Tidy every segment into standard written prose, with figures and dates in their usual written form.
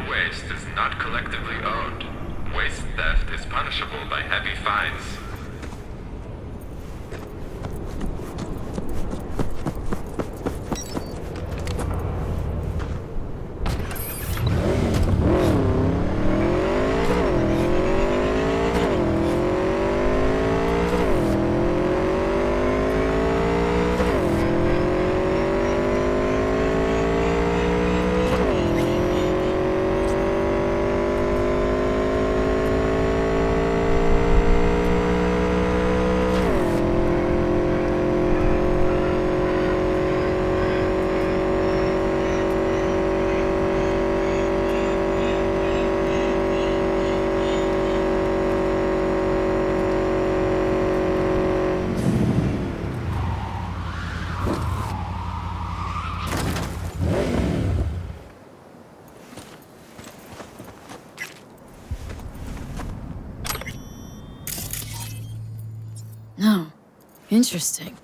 waste is not collectively owned. Waste theft is punishable by heavy fines. No. Interesting.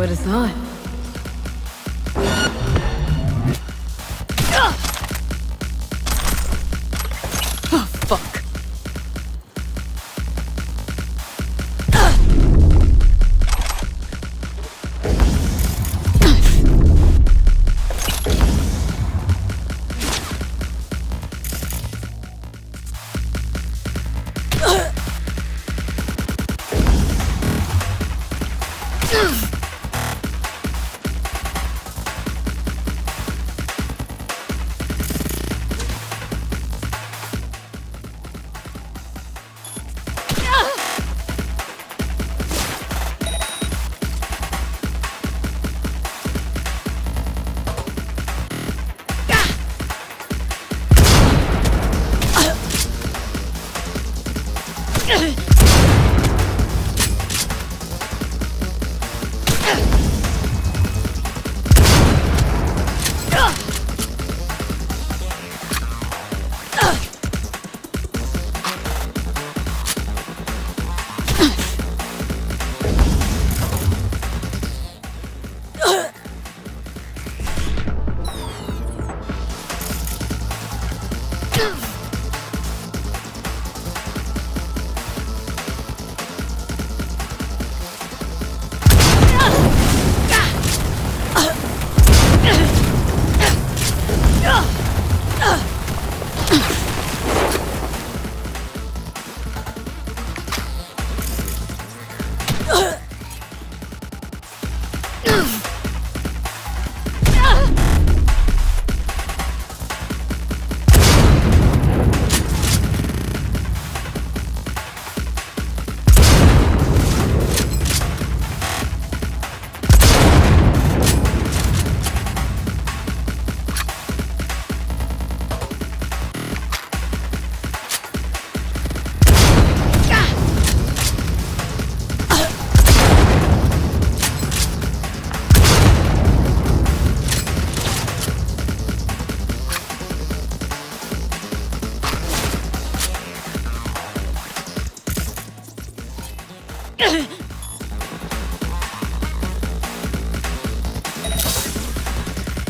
would have thought? Oh, fuck.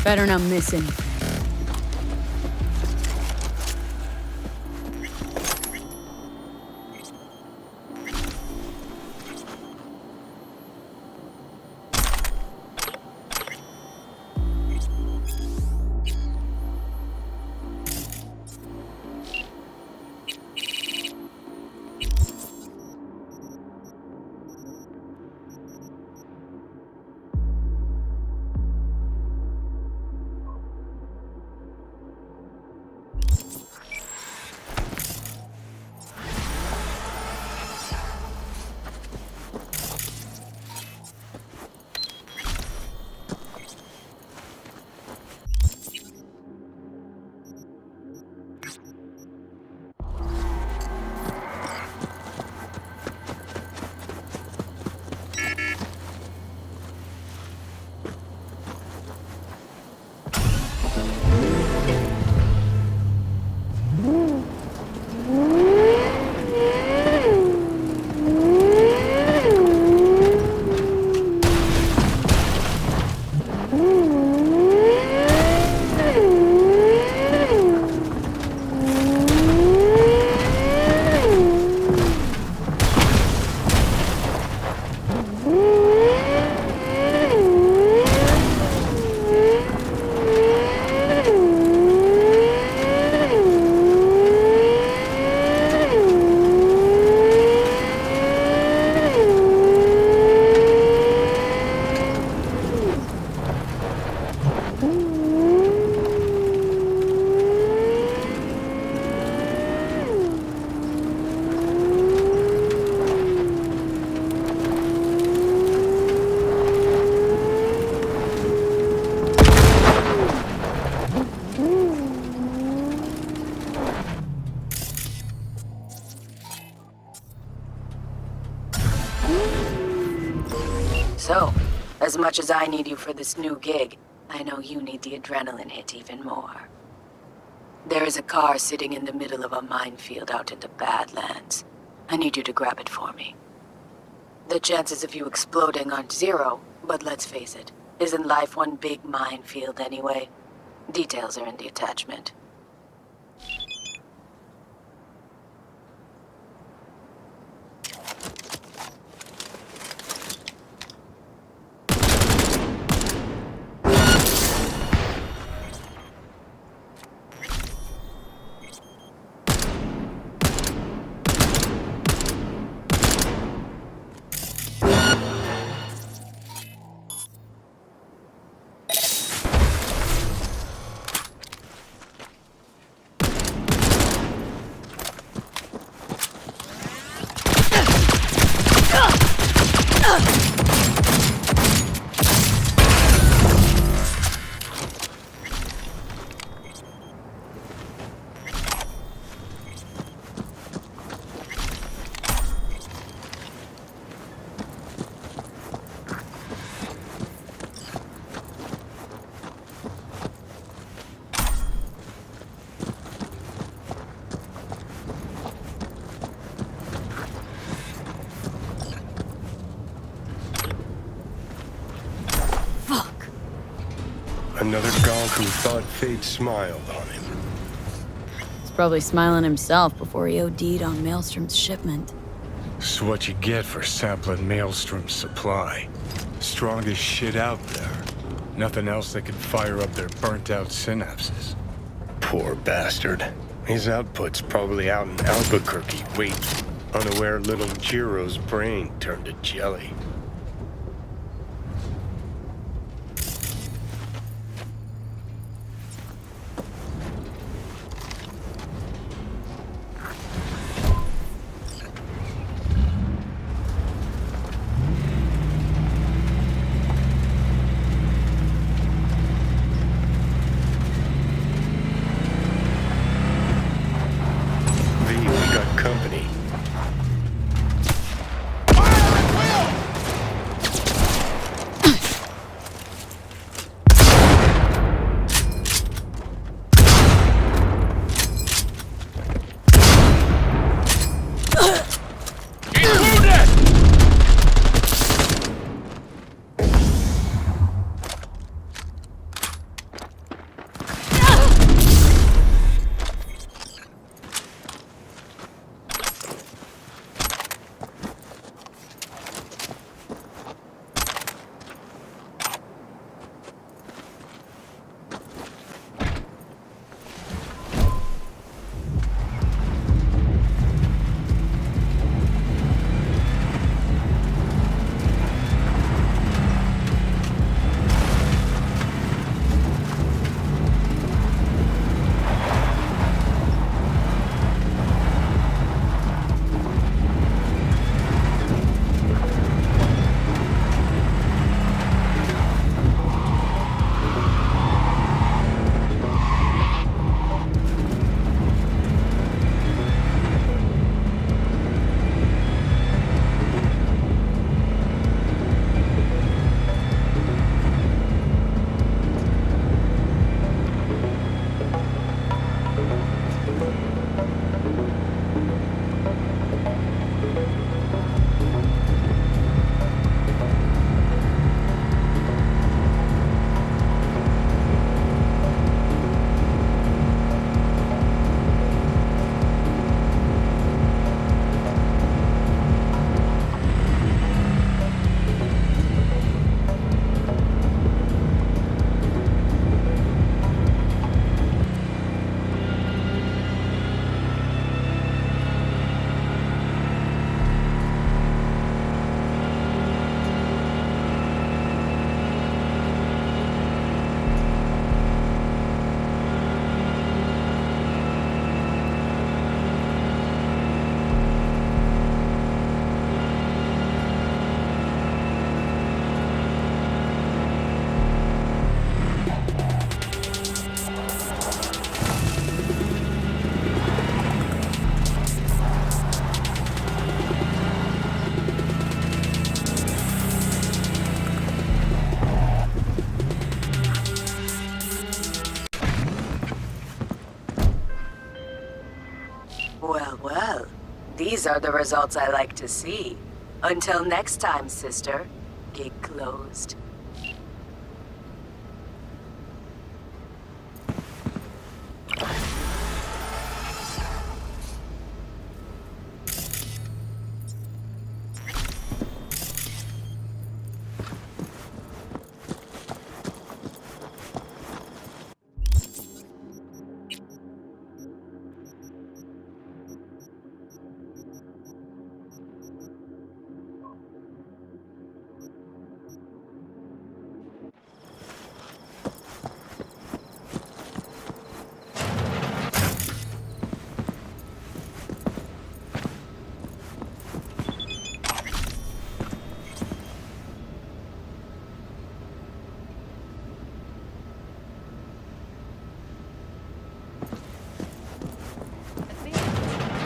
Better not miss anything. So, as much as I need you for this new gig, I know you need the adrenaline hit even more. There is a car sitting in the middle of a minefield out in the Badlands. I need you to grab it for me. The chances of you exploding aren't zero, But let's face it, isn't life one big minefield anyway? Details are in the attachment. Another gonk who thought fate smiled on him. He's probably smiling himself before he OD'd on Maelstrom's shipment. It's what you get for sampling Maelstrom's supply. Strongest shit out there. Nothing else that can fire up their burnt-out synapses. Poor bastard. His output's probably out in Albuquerque waiting, unaware little Jiro's brain turned to jelly. Well, well. These are the results I like to see. Until next time, sister. gig closed.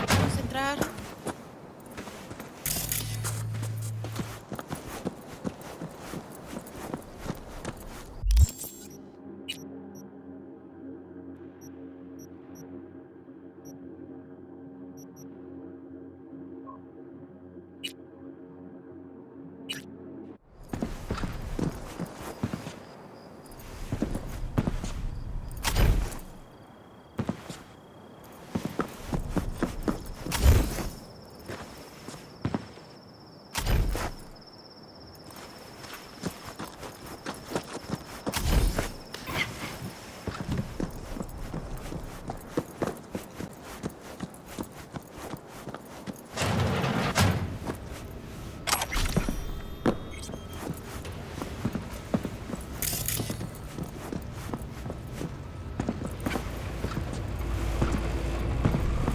Vamos a entrar.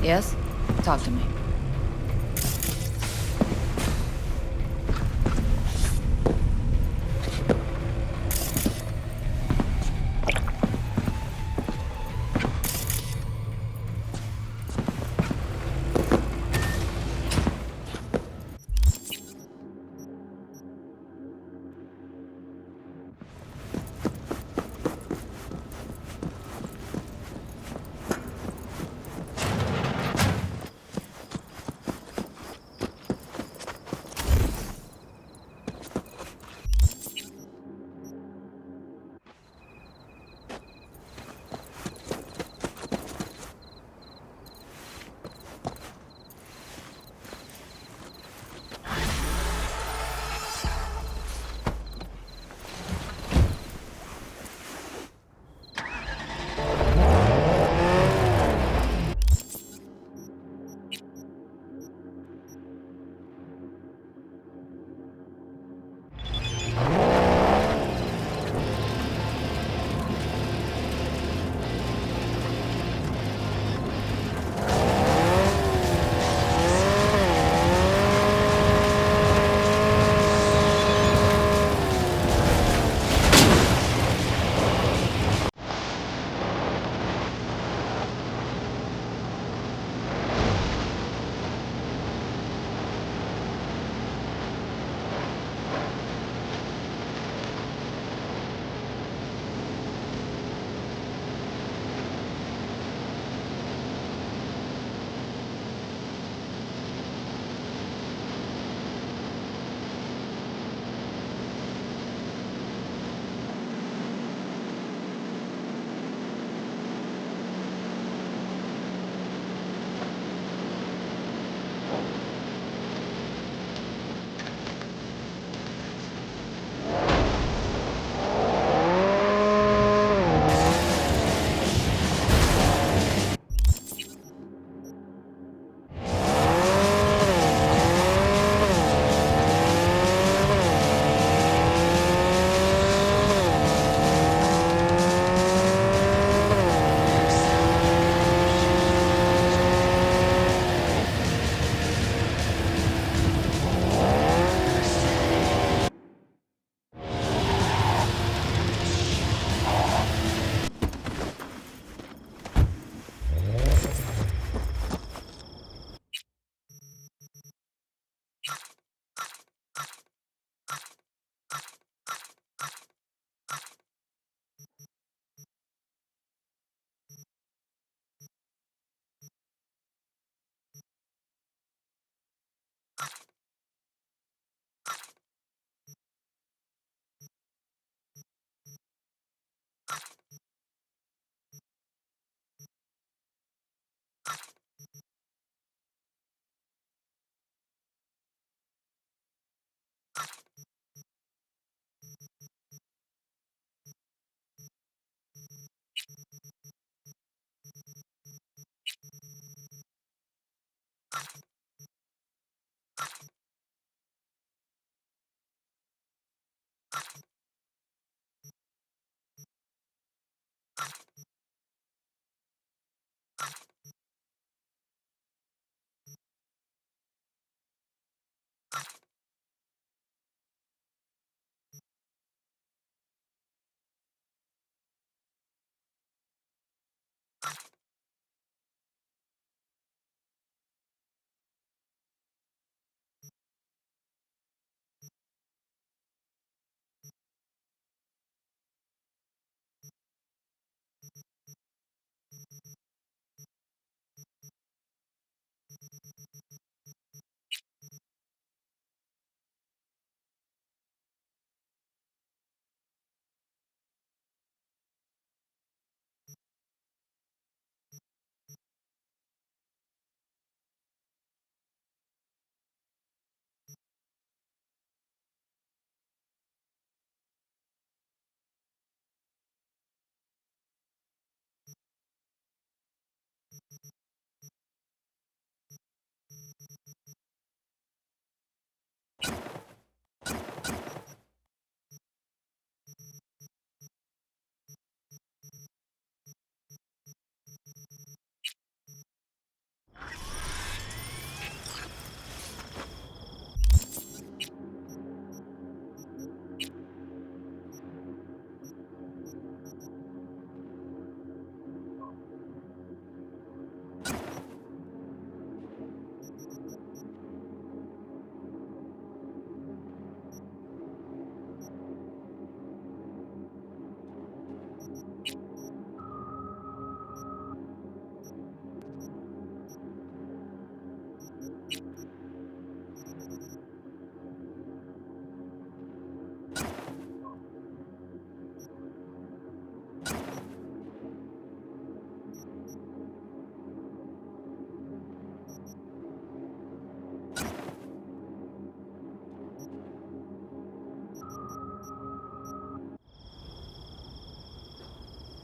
Yes? Talk to me.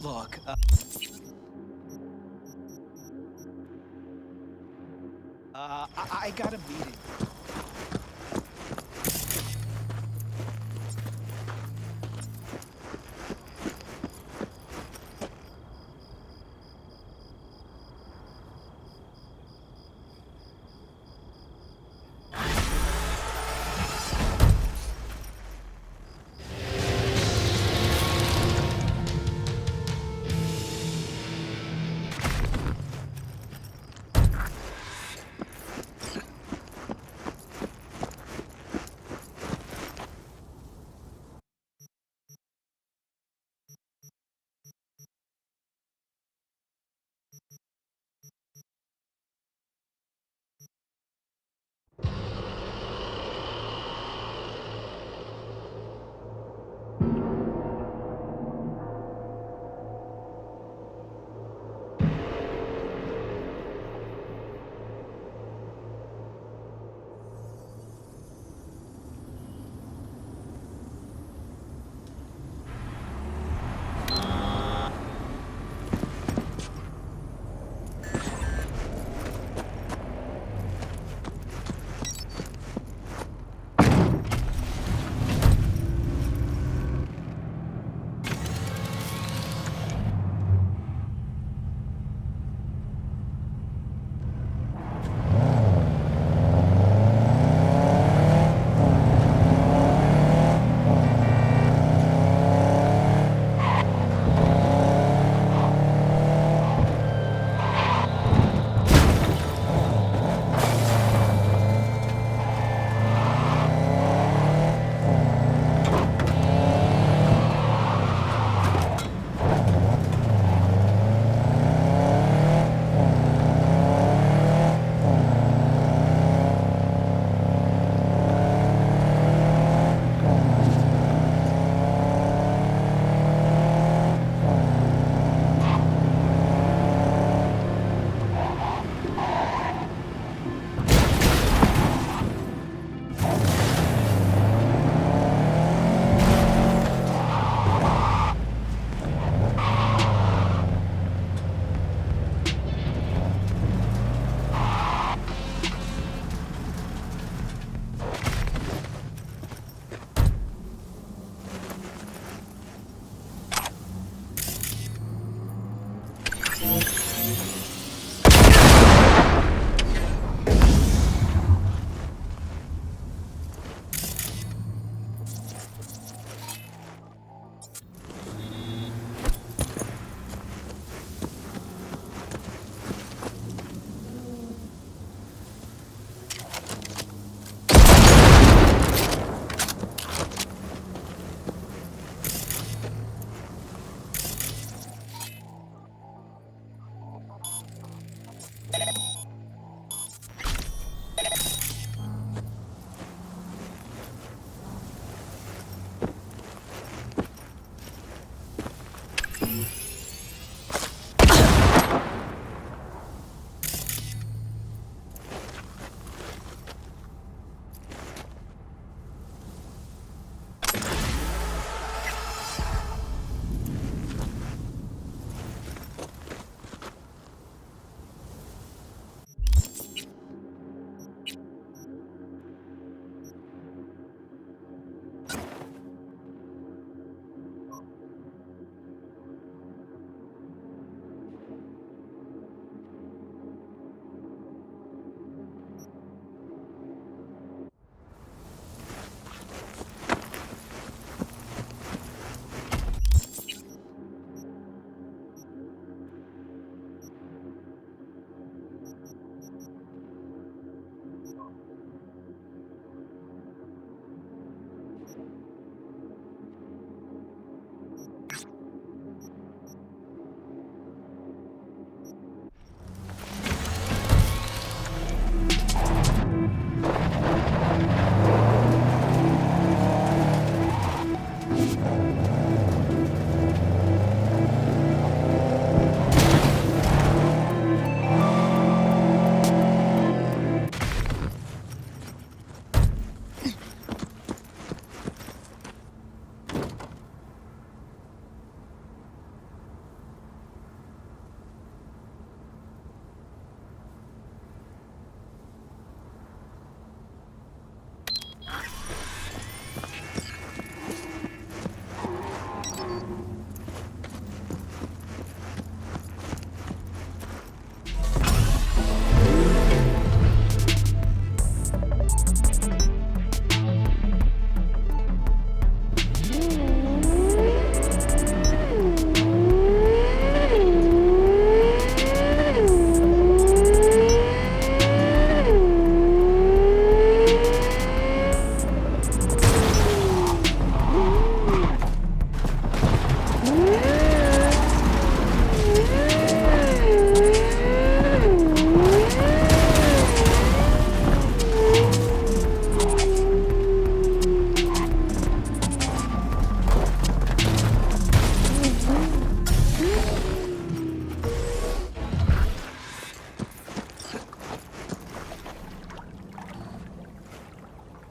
Look, I got a meeting.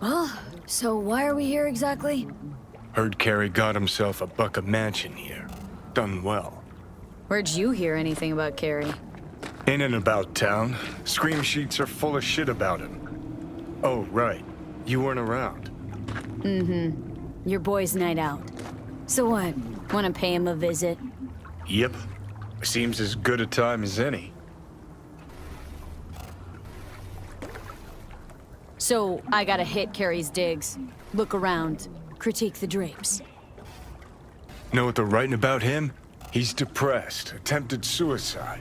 Well, so why are we here exactly? Heard Carey got himself a buck a mansion here. Done well. Where'd you hear anything about Carey? In and about town. Scream sheets are full of shit about him. Oh, right. You weren't around. Your boy's night out. So what? Wanna pay him a visit? Yep. Seems as good a time as any. So I gotta hit Carey's digs, look around, critique the drapes. Know what they're writing about him? He's depressed, attempted suicide.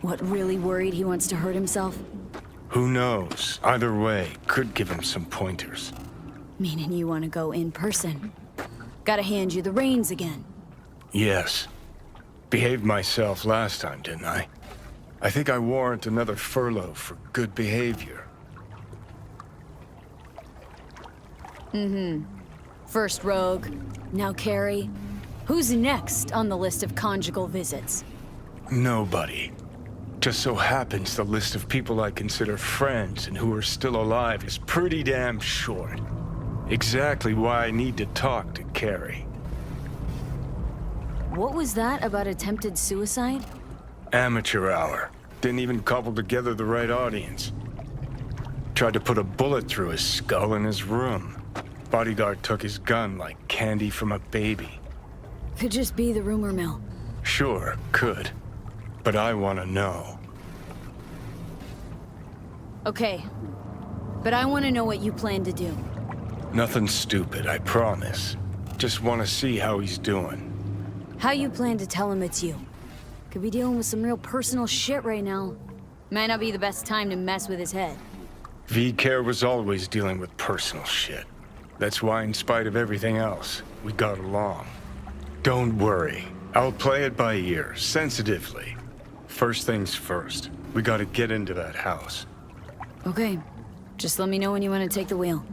What, really worried he wants to hurt himself? Who knows? Either way, could give him some pointers. Meaning you wanna go in person. Gotta hand you the reins again. Yes. Behaved myself last time, didn't I? I think I warrant another furlough for good behavior. First Rogue, now Carey. Who's next on the list of conjugal visits? Nobody. Just so happens the list of people I consider friends and who are still alive is pretty damn short. Exactly why I need to talk to Carey. What was that about attempted suicide? Amateur hour. Didn't even cobble together the right audience. Tried to put a bullet through his skull in his room. Bodyguard took his gun like candy from a baby. Could just be the rumor mill. Sure, could. But I want to know. Okay. But I want to know what you plan to do. Nothing stupid, I promise. Just want to see how he's doing. How you plan to tell him it's you? Could be dealing with some real personal shit right now. Might not be the best time to mess with his head. V-Care was always dealing with personal shit. That's why, in spite of everything else, we got along. Don't worry. I'll play it by ear, sensitively. First things first. We gotta get into that house. Okay. Just let me know when you want to take the wheel.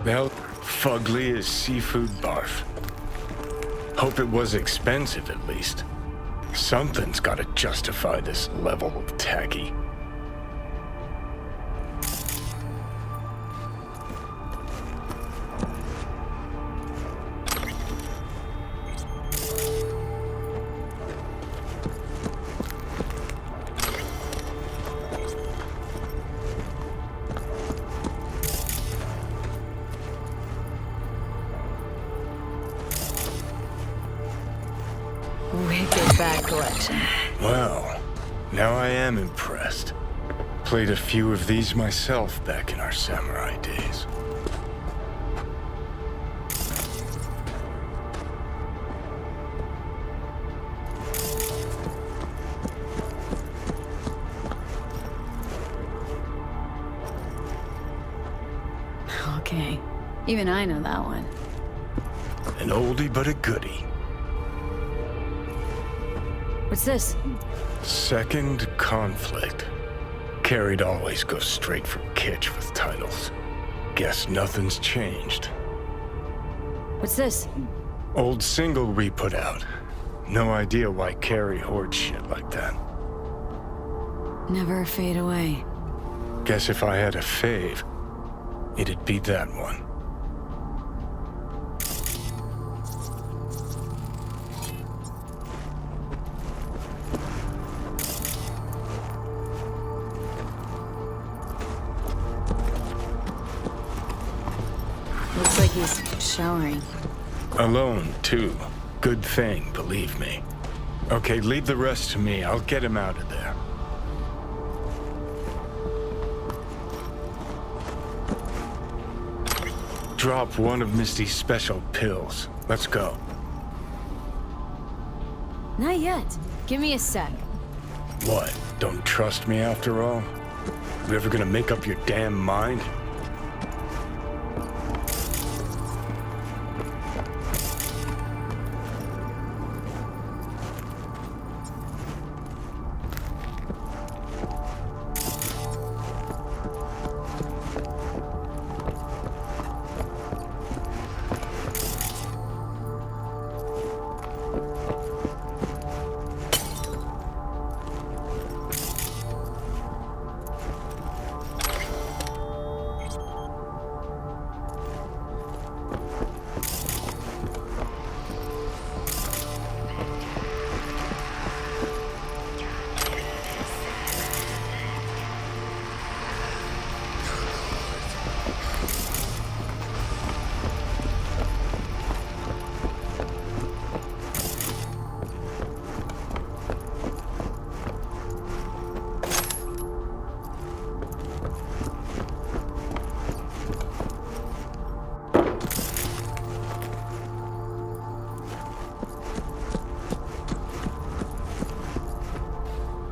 Well, fugly as seafood barf. Hope it was expensive, at least. Something's gotta justify this level of tacky. Well, now I am impressed. Played a few of these myself back in our samurai days. Okay, even I know that one. An oldie but a goodie. What's this? Second conflict. Carried always goes straight for kitsch with titles. Guess nothing's changed. What's this? Old single we put out. No idea why Carrie hoards shit like that. Never fade away. Guess if I had a fave, it'd be that one. Looks like he's showering. Alone, too. Good thing, believe me. Okay, leave the rest to me. I'll get him out of there. Drop one of Misty's special pills. Let's go. Not yet. Give me a sec. What? Don't trust me after all? You ever gonna make up your damn mind?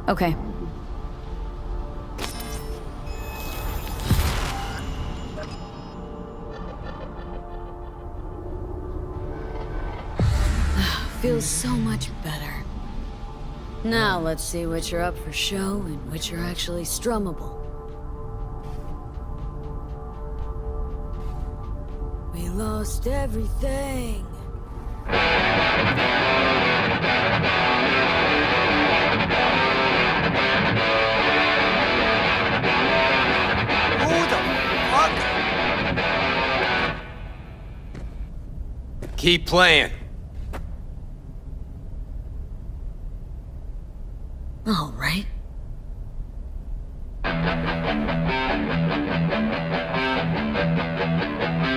Okay. Feels so much better. Now let's see which are up for show and which are actually strummable. We lost everything. Keep playing. All right.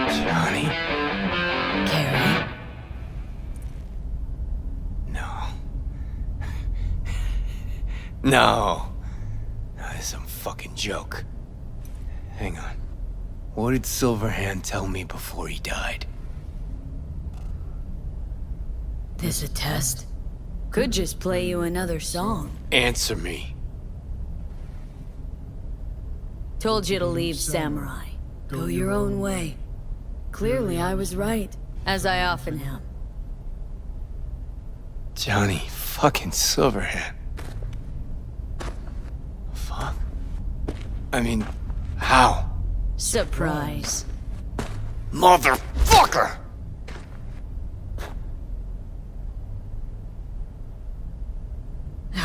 Johnny? Carrie? No. No. That's some fucking joke. Hang on. What did Silverhand tell me before he died? This a test? Could just play you another song. Answer me. Told you to leave Samurai. Go your own way. Clearly I was right, as I often am. Johnny fucking Silverhand. Fuck. I mean, how? Surprise. Motherfucker!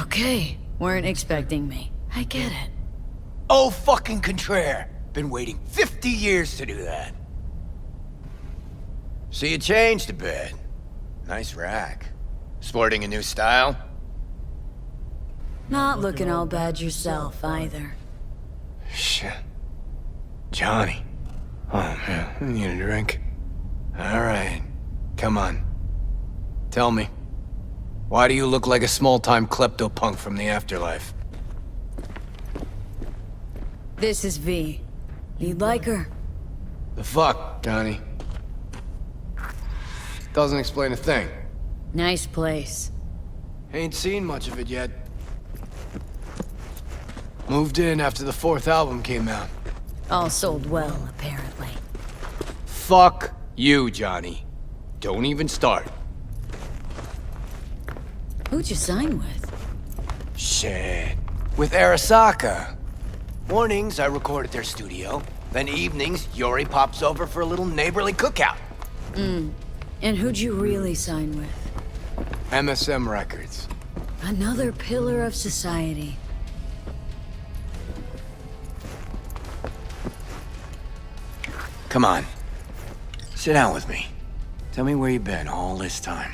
Okay, weren't expecting me. I get it. Oh fucking contraire. Been waiting 50 years to do that. So you changed a bit. Nice rack. Sporting a new style? Not looking all bad yourself, either. Shit. Johnny. Oh man, I need a drink. Alright. Come on. Tell me. Why do you look like a small-time klepto-punk from the afterlife? This is V. You'd like her? The fuck, Johnny? Doesn't explain a thing. Nice place. Ain't seen much of it yet. Moved in after the 4th album came out. All sold well, apparently. Fuck you, Johnny. Don't even start. Who'd you sign with? Shit. With Arasaka. Mornings, I record at their studio. Then evenings, Yori pops over for a little neighborly cookout. And who'd you really sign with? MSM Records. Another pillar of society. Come on. Sit down with me. Tell me where you've been all this time.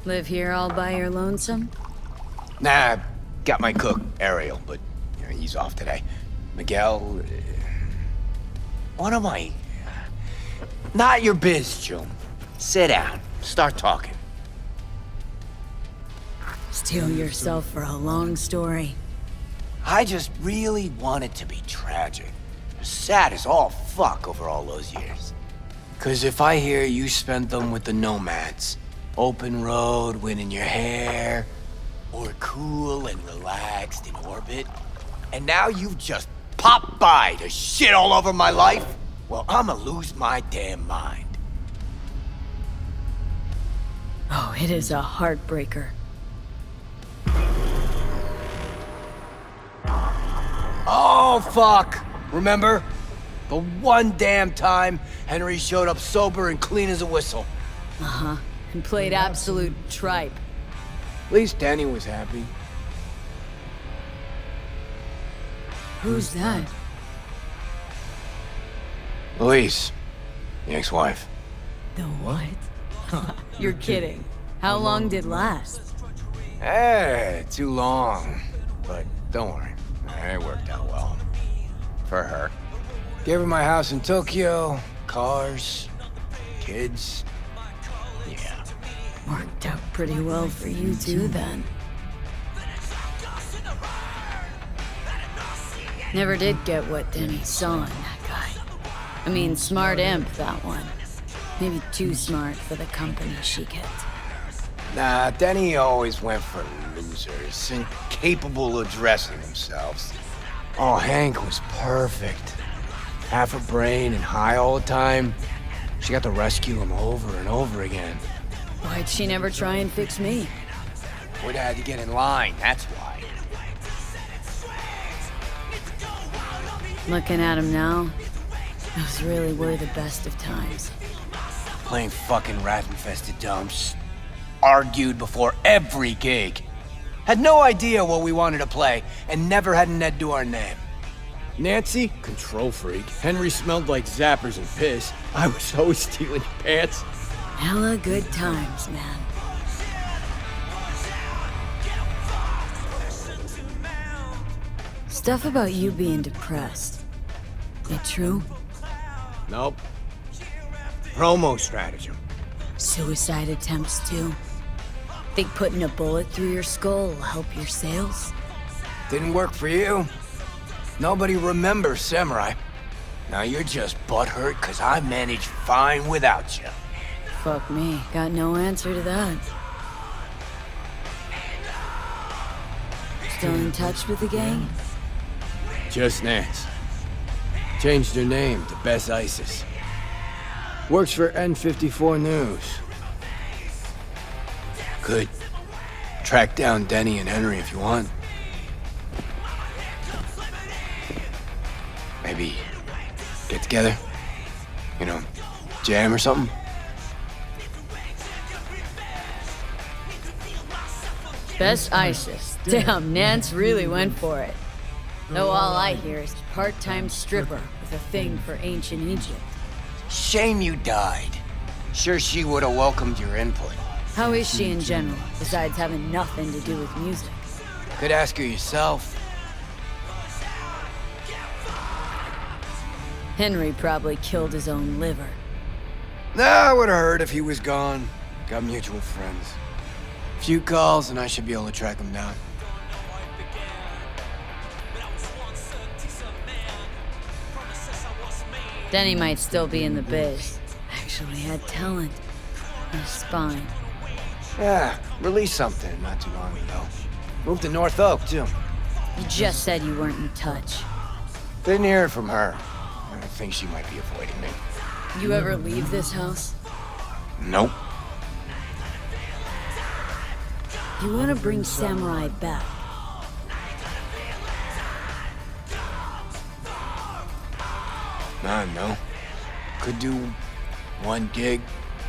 Live here all by your lonesome? Nah, got my cook, Ariel, but he's off today. Miguel... what am I... Not your biz, June. Sit down. Start talking. Steel yourself for a long story. I just really want it to be tragic. Sad as all fuck over all those years. 'Cause if I hear you spent them with the nomads, open road, wind in your hair, or cool and relaxed in orbit, and now you've just popped by to shit all over my life, well, I'ma lose my damn mind. Oh, it is a heartbreaker. Oh, fuck! Remember? The one damn time Henry showed up sober and clean as a whistle. Uh-huh. And played absolute tripe. At least Danny was happy. Who's that? Louise, the ex-wife. The what? You're kidding. How long did last? Too long. But don't worry, it worked out well. For her. Gave her my house in Tokyo, cars, kids. Yeah. Worked out pretty well for you too, then. Never did get what Denny saw in that guy. I mean, smart imp, that one. Maybe too smart for the company she kept. Nah, Denny always went for losers, incapable of dressing themselves. Oh, Hank was perfect. Half a brain and high all the time. She got to rescue him over and over again. Why'd she never try and fix me? Would have had to get in line, that's why. Looking at him now, those really were the best of times. Playing fucking rat-infested dumps. Argued before every gig. Had no idea what we wanted to play, and never had an Ed to our name. Nancy, control freak. Henry smelled like zappers and piss. I was always stealing pants. Hella good times, man. Stuff about you being depressed. It true? Nope. Promo stratagem. Suicide attempts too? Think putting a bullet through your skull will help your sales? Didn't work for you. Nobody remembers Samurai. Now you're just butthurt because I managed fine without you. Fuck me, got no answer to that. Still in touch with the gang? Just Nance. Changed her name to Bess Isis. Works for N54 News. Good. Track down Denny and Henry if you want. Maybe get together? You know, jam or something? Best ISIS. Damn, Nance really went for it. Though all I hear is part-time stripper with a thing for ancient Egypt. Shame you died. Sure she would have welcomed your input. How is she in general, besides having nothing to do with music? Could ask her yourself. Henry probably killed his own liver. Nah, I would have heard if he was gone. Got mutual friends. Few calls and I should be able to track him down. Denny might still be in the biz. Actually had talent. His spine. Yeah, released something not too long ago. Moved to North Oak, too. You just said you weren't in touch. Didn't hear it from her. I think she might be avoiding me. You ever leave this house? Nope. You want to bring Samurai back? I don't know. Could do one gig,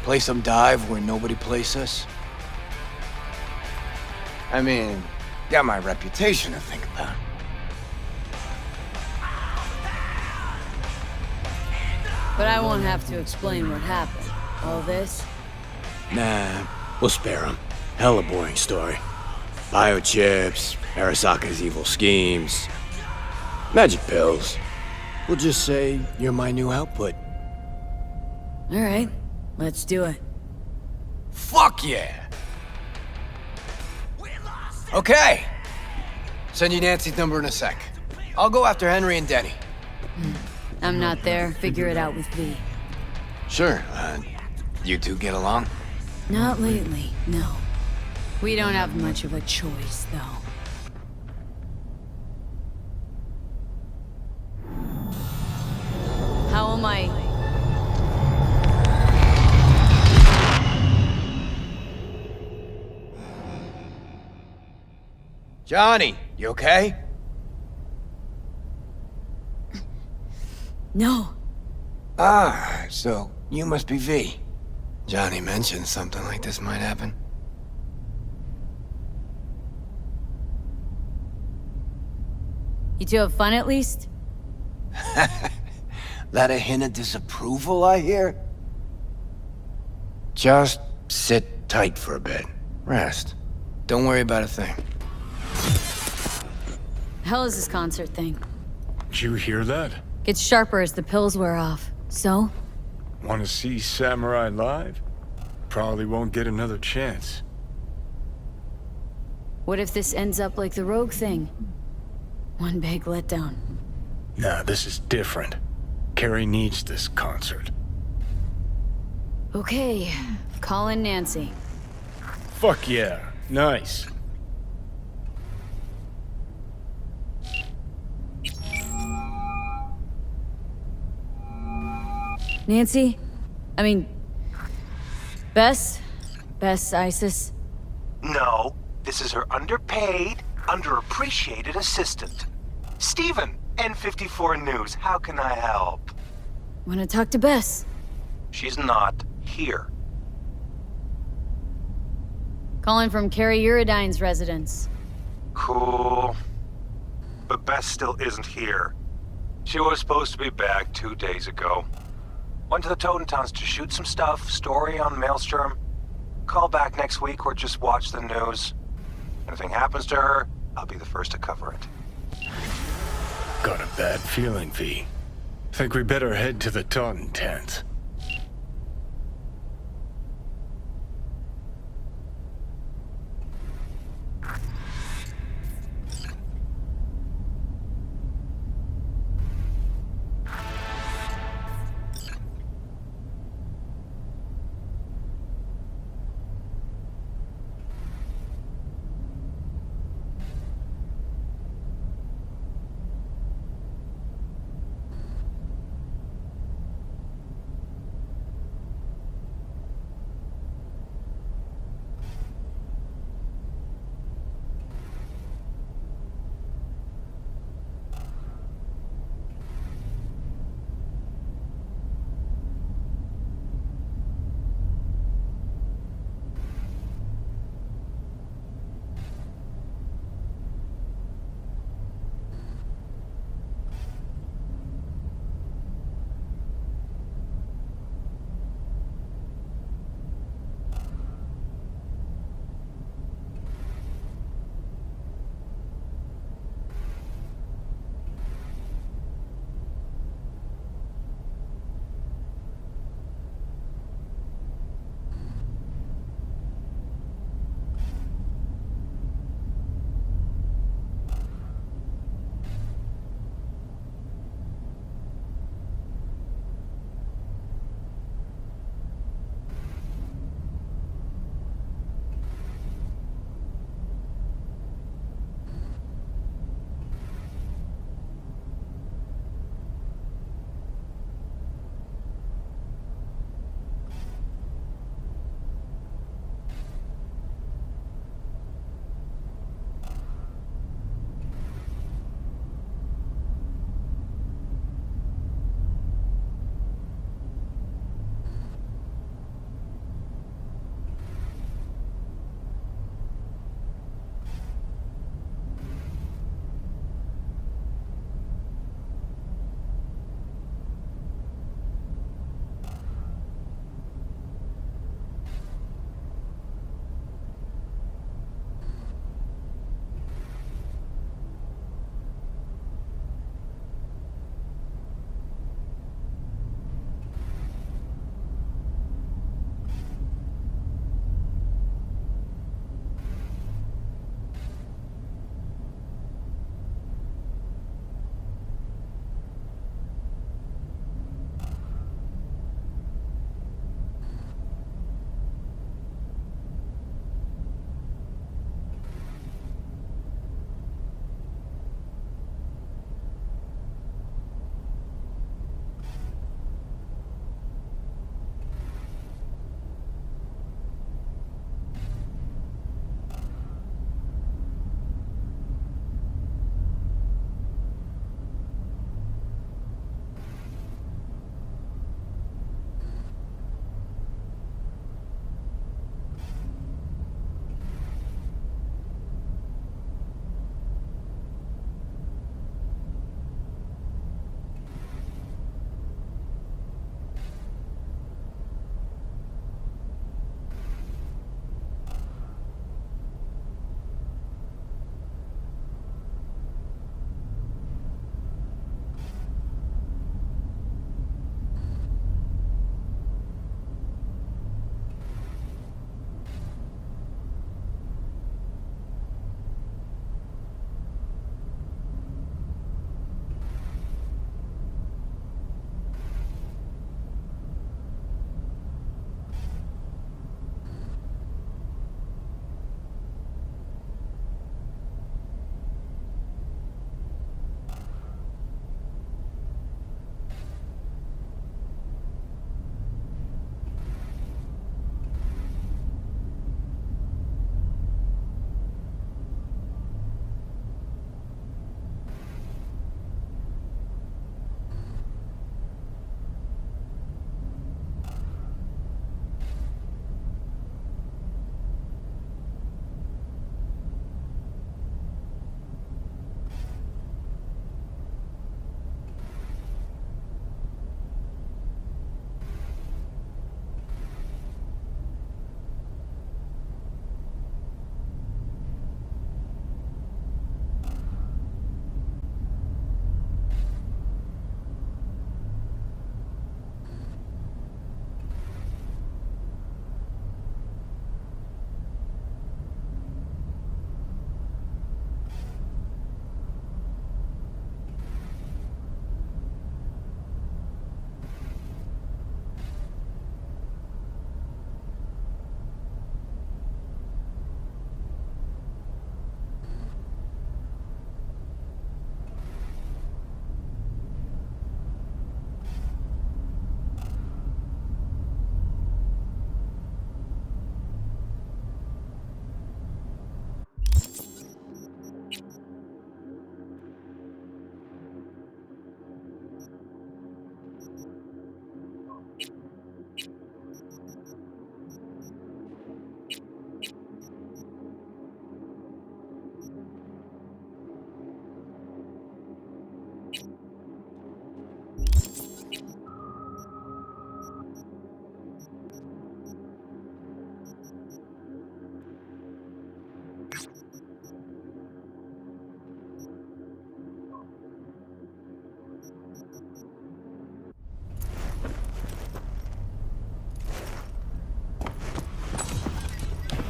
play some dive where nobody plays us. I mean, got my reputation to think about. But I won't have to explain what happened. All this? Nah, we'll spare him. Hella boring story. Biochips, Arasaka's evil schemes, magic pills. We'll just say you're my new output. All right, let's do it. Fuck yeah! Okay. Send you Nancy's number in a sec. I'll go after Henry and Denny. I'm not there. Figure it out with V. Sure. You two get along? Not lately, no. We don't have much of a choice, though. How am I? Johnny, you okay? No. Ah, so you must be V. Johnny mentioned something like this might happen. You two have fun at least? That a hint of disapproval, I hear? Just sit tight for a bit. Rest. Don't worry about a thing. Hell is this concert thing? Did you hear that? Gets sharper as the pills wear off. So? Want to see Samurai live? Probably won't get another chance. What if this ends up like the Rogue thing? One big letdown. Nah, this is different. Carrie needs this concert. Okay, call in Nancy. Fuck yeah. Nice. Nancy? I mean... Bess? Bess Isis? No, this is her underpaid, underappreciated assistant. Steven, N54 News, how can I help? Wanna talk to Bess? She's not here. Calling from Carrie Uridine's residence. Cool. But Bess still isn't here. She was supposed to be back 2 days ago. Went to the Totentowns to shoot some stuff, story on Maelstrom. Call back next week or just watch the news. Anything happens to her, I'll be the first to cover it. Got a bad feeling, V. Think we better head to the Taunton tent.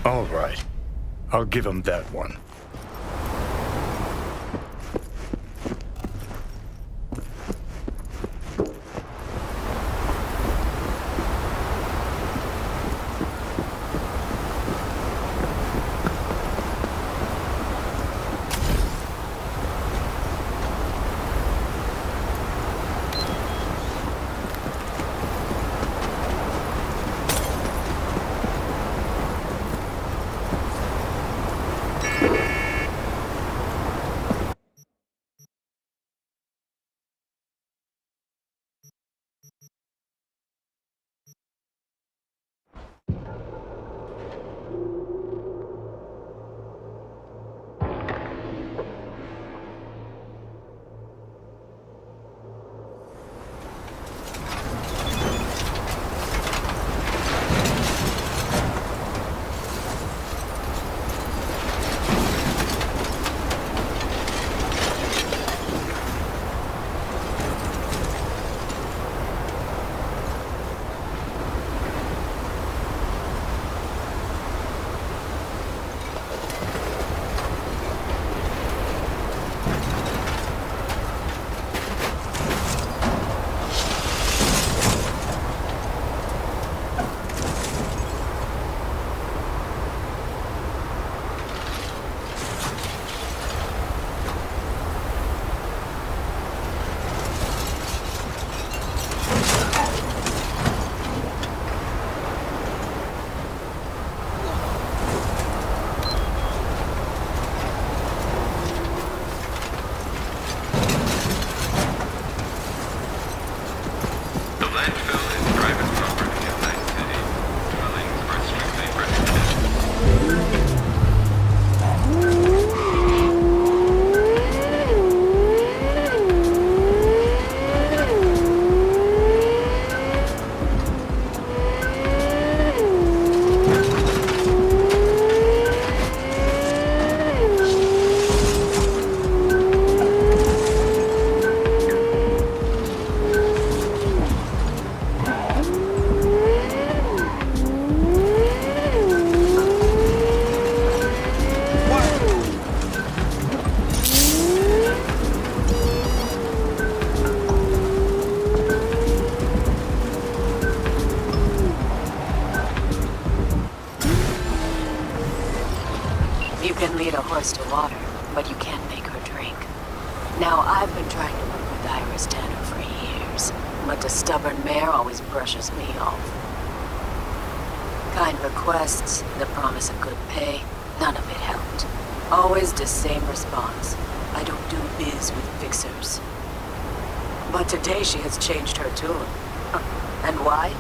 All right. I'll give him that one. You can lead a horse to water, but you can't make her drink. Now, I've been trying to work with Iris Tanner for years, but the stubborn mare always brushes me off. Kind requests, the promise of good pay, none of it helped. Always the same response. I don't do biz with fixers. But today she has changed her tune. And why?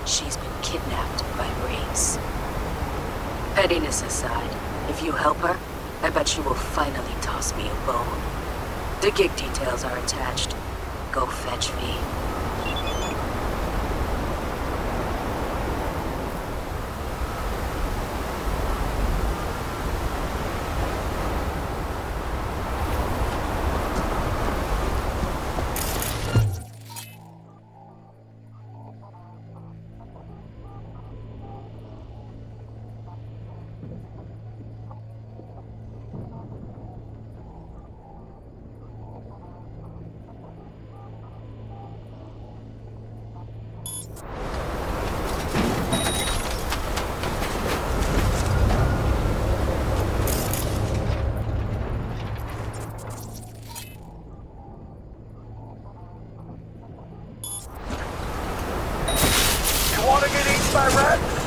She's been kidnapped by race. Pettiness aside, if you help her, I bet she will finally toss me a bone. The gig details are attached. Go fetch me. Wanna get eaten by rats?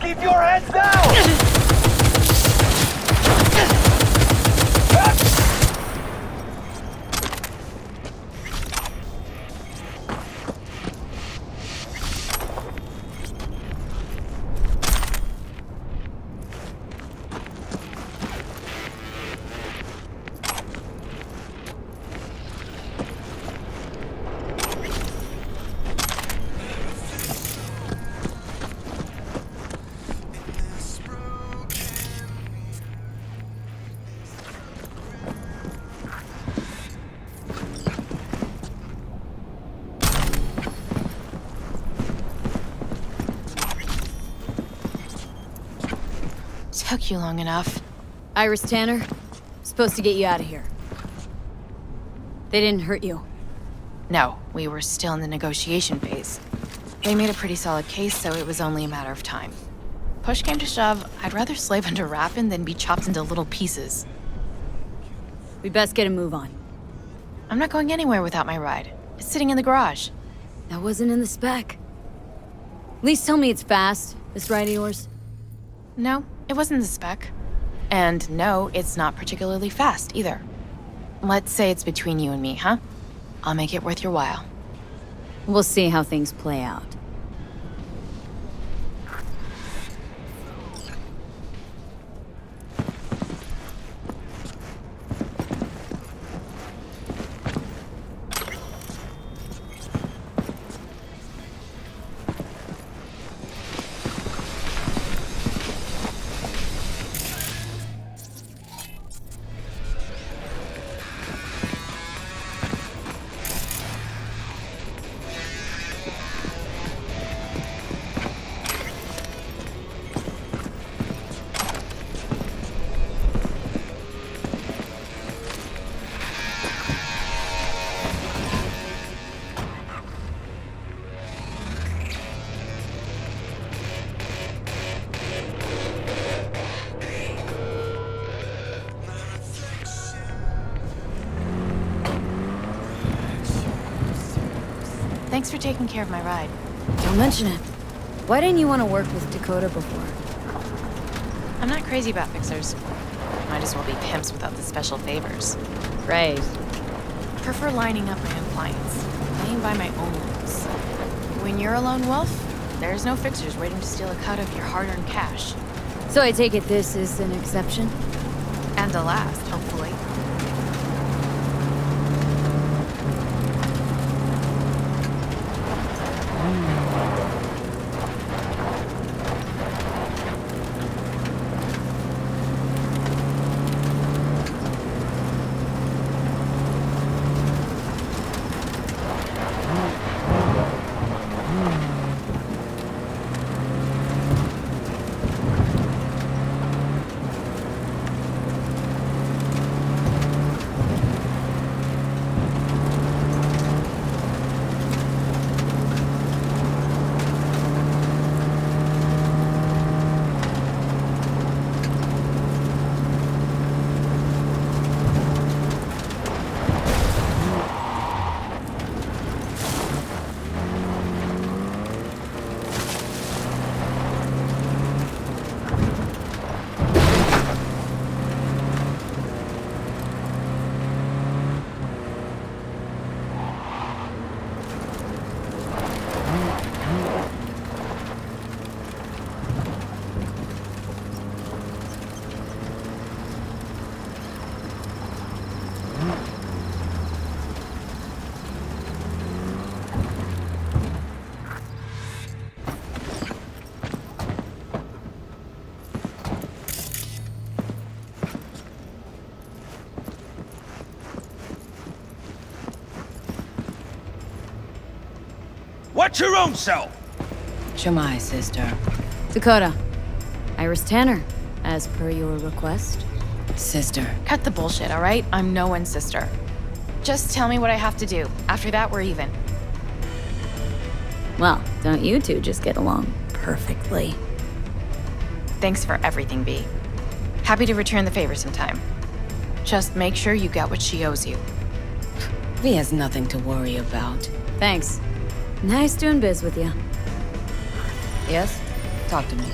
Keep your heads down! Took you long enough. Iris Tanner, supposed to get you out of here. They didn't hurt you. No, we were still in the negotiation phase. They made a pretty solid case, so it was only a matter of time. Push came to shove, I'd rather slave under Rappin than be chopped into little pieces. We best get a move on. I'm not going anywhere without my ride. It's sitting in the garage. That wasn't in the spec. At least tell me it's fast, this ride of yours. No, it wasn't the spec. And no, it's not particularly fast, either. Let's say it's between you and me, huh? I'll make it worth your while. We'll see how things play out. Thanks for taking care of my ride. Don't mention it. Why didn't you want to work with Dakota before? I'm not crazy about fixers. Might as well be pimps without the special favors. Right. Prefer lining up my own clients, playing by my own rules. When you're a lone wolf, there's no fixers waiting to steal a cut of your hard-earned cash. So I take it this is an exception? And the last, hopefully. Watch your own self! Shamai, sister. Dakota. Iris Tanner, as per your request. Sister. Cut the bullshit, all right? I'm no one's sister. Just tell me what I have to do. After that, we're even. Well, don't you two just get along perfectly? Thanks for everything, B. Happy to return the favor sometime. Just make sure you get what she owes you. V has nothing to worry about. Thanks. Nice doing biz with you. Yes? Talk to me.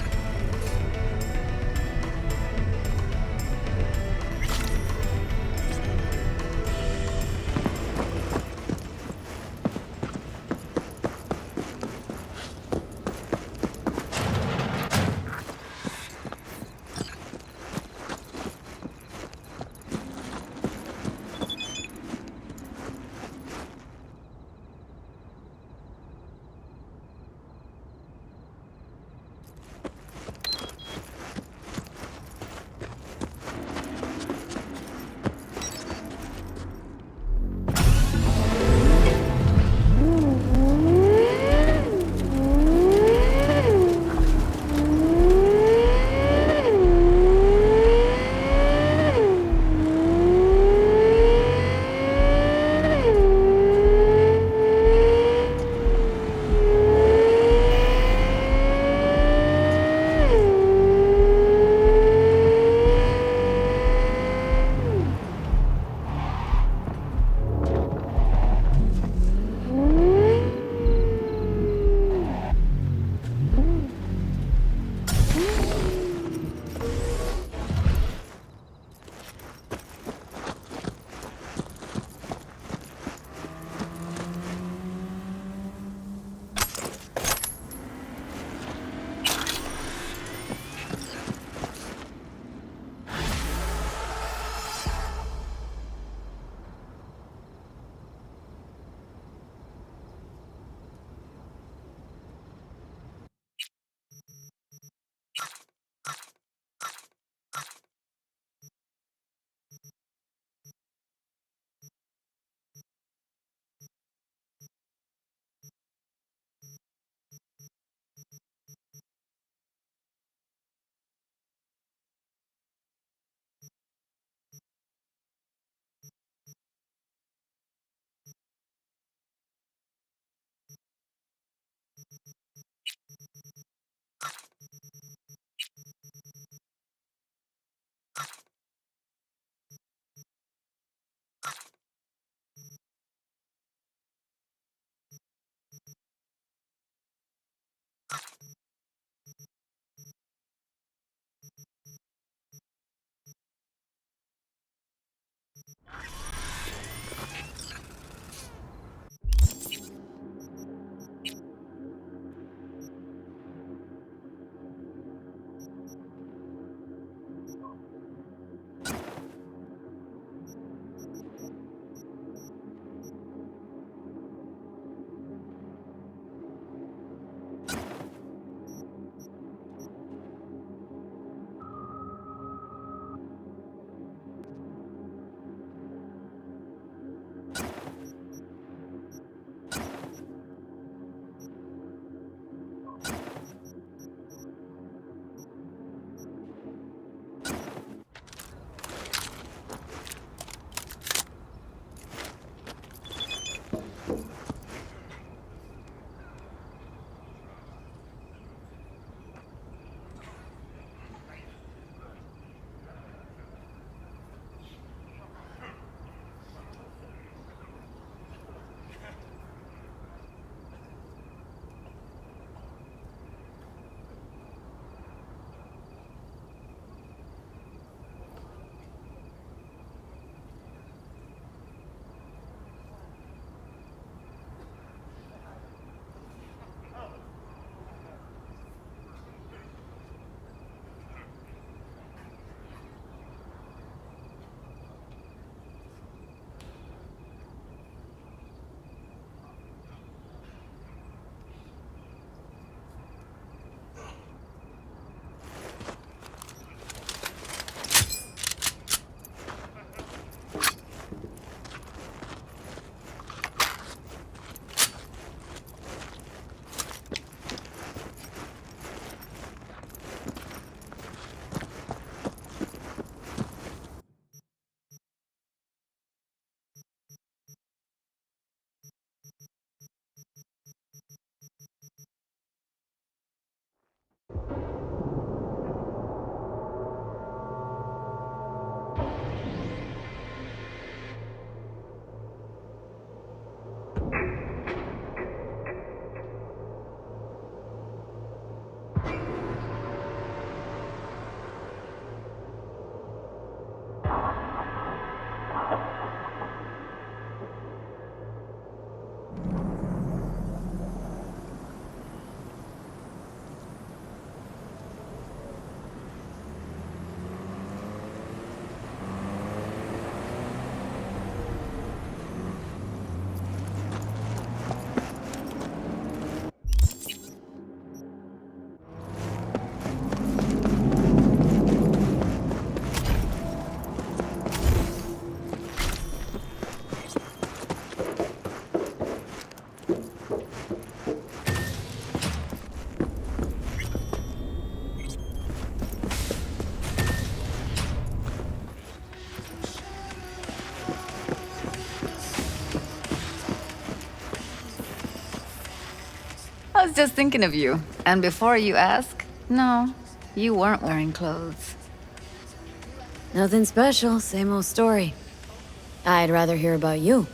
just thinking of you. And before you ask, no, you weren't wearing clothes. Nothing special, same old story. I'd rather hear about you.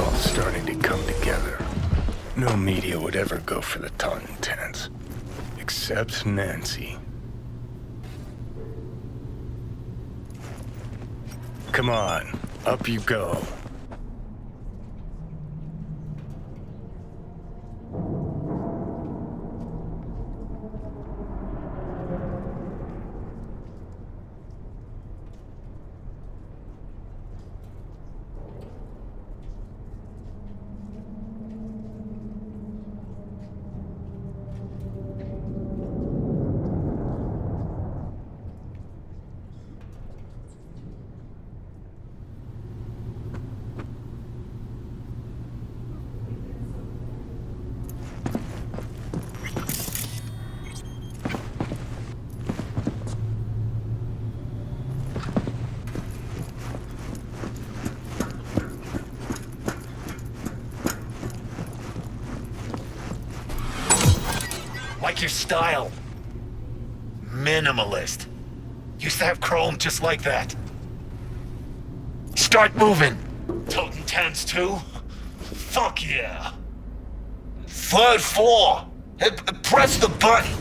all starting to come together. No media would ever go for the Tontons. Except Nancy. Come on, up you go. Like your style. Minimalist. Used to have chrome just like that. Start moving. Toting tans too? Fuck yeah. Third floor. Press the button.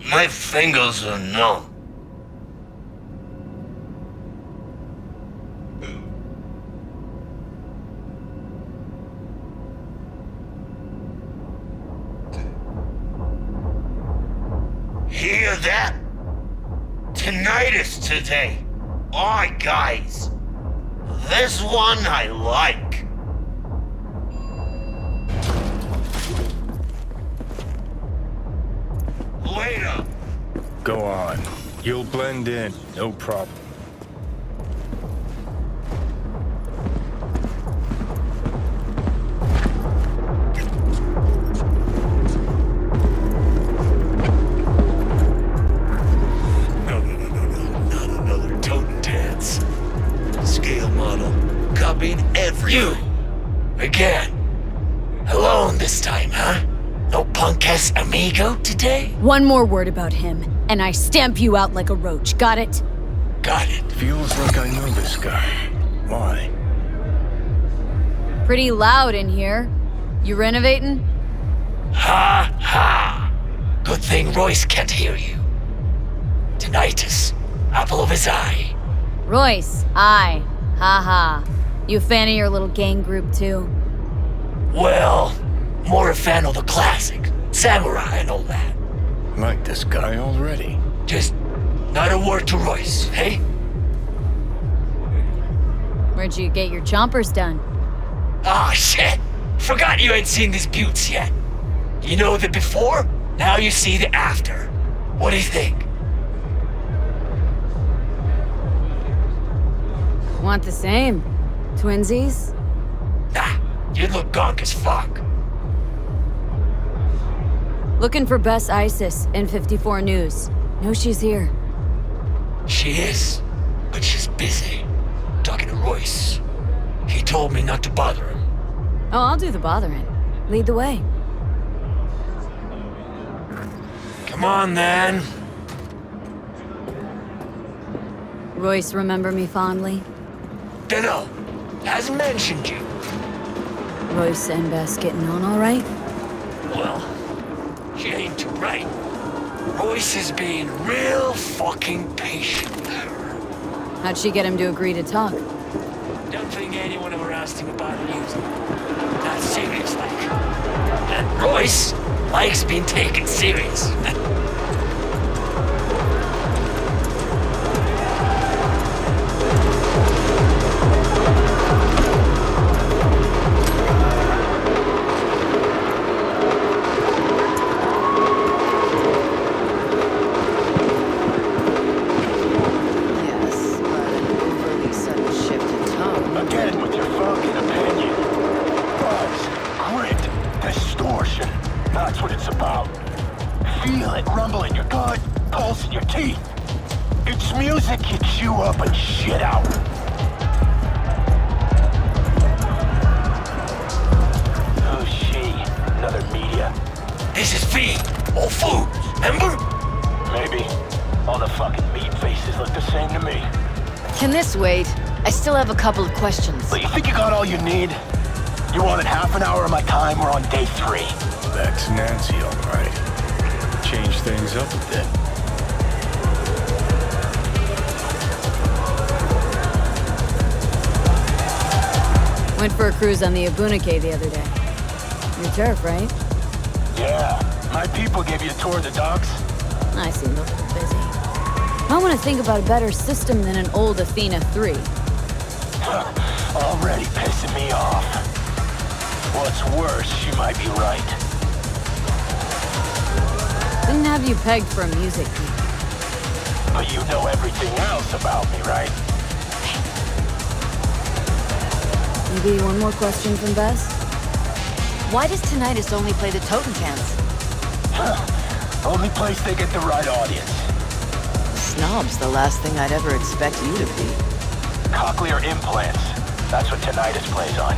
My fingers are numb. Hear that? Tinnitus today. Aye, guys. This one I like. Later. Go on. You'll blend in, no problem. You! Again. Alone this time, huh? No punk-ass amigo today? One more word about him, and I stamp you out like a roach. Got it? Got it. Feels like I know this guy. Why? Pretty loud in here. You renovating? Ha ha! Good thing Royce can't hear you. Tinnitus. Apple of his eye. Royce, aye. Ha ha. You a fan of your little gang group too? Well, more a fan of the classic. Samurai and all that. Like this guy already. Just not a word to Royce, hey? Where'd you get your chompers done? Ah, shit. Forgot you ain't seen these buttes yet. You know the before, now you see the after. What do you think? Want the same? Twinsies? Nah, you look gonk as fuck. Looking for Bess ISIS in 54 News. Know she's here. She is, but she's busy. Talking to Royce. He told me not to bother him. Oh, I'll do the bothering. Lead the way. Come on, then. Royce, remember me fondly? Dunno. Hasn't mentioned you. Royce and Bess getting on all right? Well, she ain't too bright. Royce is being real fucking patient with her. How'd she get him to agree to talk? Don't think anyone ever asked him about music. Not serious like. And Royce likes being taken serious. I still have a couple of questions. But you think you got all you need? You wanted half an hour of my time, we're on day 3. That's Nancy, all right. Change things up a bit. Went for a cruise on the Abunike the other day. Your turf, right? Yeah. My people gave you a tour of the docks? I seem a little busy. I want to think about a better system than an old Athena 3. Already pissing me off. What's worse, she might be right. Didn't have you pegged for a music geek. But you know everything else about me, right? Maybe one more question from Bess? Why does Tinnitus only play the Totem Cans? Only place they get the right audience. Snob's the last thing I'd ever expect you to be. Cochlear implants. That's what Tinnitus plays on.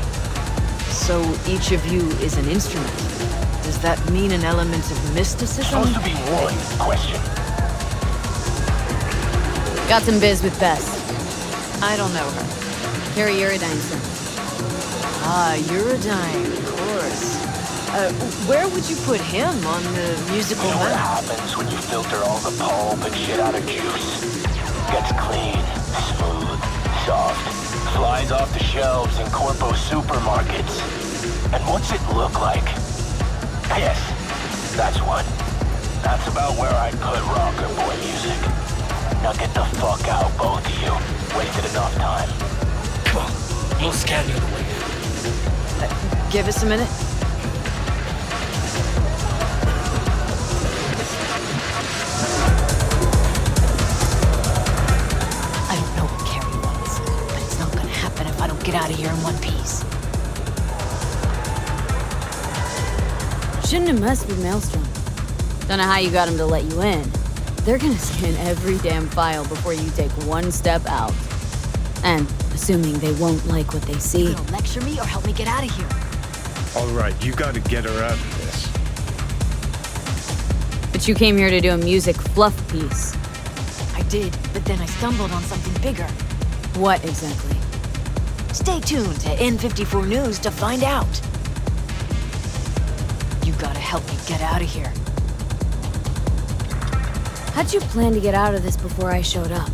So each of you is an instrument. Does that mean an element of mysticism? Supposed to be one question. Got some biz with Bess. I don't know her. Carrie Uridine's son. Ah, Uridine, of course. Where would you put him on the musical You know what map? happens when you filter all the pulp and shit out of juice? Gets clean, smooth, soft, flies off the shelves in corpo supermarkets. And what's it look like? Piss. That's what. That's about where I'd put rocker boy music. Now get the fuck out, both of you. Wasted enough time. Come on, we'll scan you the way. Give us a minute. I don't know what Carrie wants, but it's not gonna happen if I don't get out of here in one piece. Shouldn't have messed with Maelstrom. Don't know how you got him to let you in. They're gonna scan every damn file before you take one step out. And assuming they won't like what they see. You gonna lecture me or help me get out of here? All right, you gotta get her out of this. But you came here to do a music fluff piece. I did, but then I stumbled on something bigger. What exactly? Stay tuned to N54 News to find out. You gotta help me get out of here. How'd you plan to get out of this before I showed up?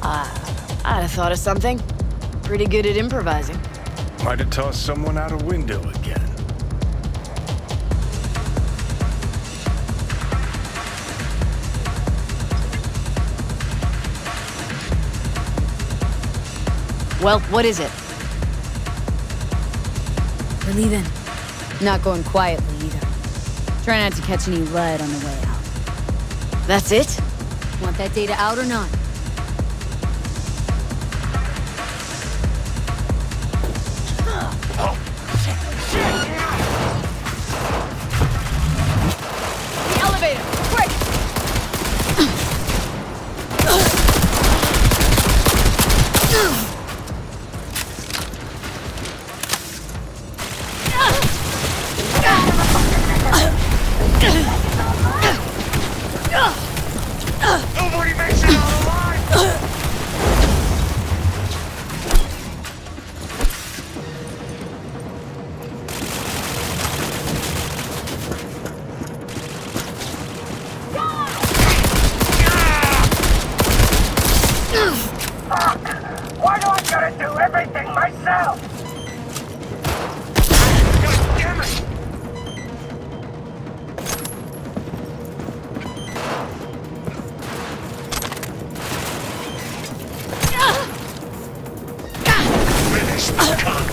I'd have thought of something. Pretty good at improvising. Might have tossed someone out a window again. Well, what is it? We're leaving. Not going quietly either. Try not to catch any lead on the way out. That's it? Want that data out or not? The elevator! Quick! Nobody makes it out alive! Why do I gotta do everything myself? God damn it! Finish the cunt!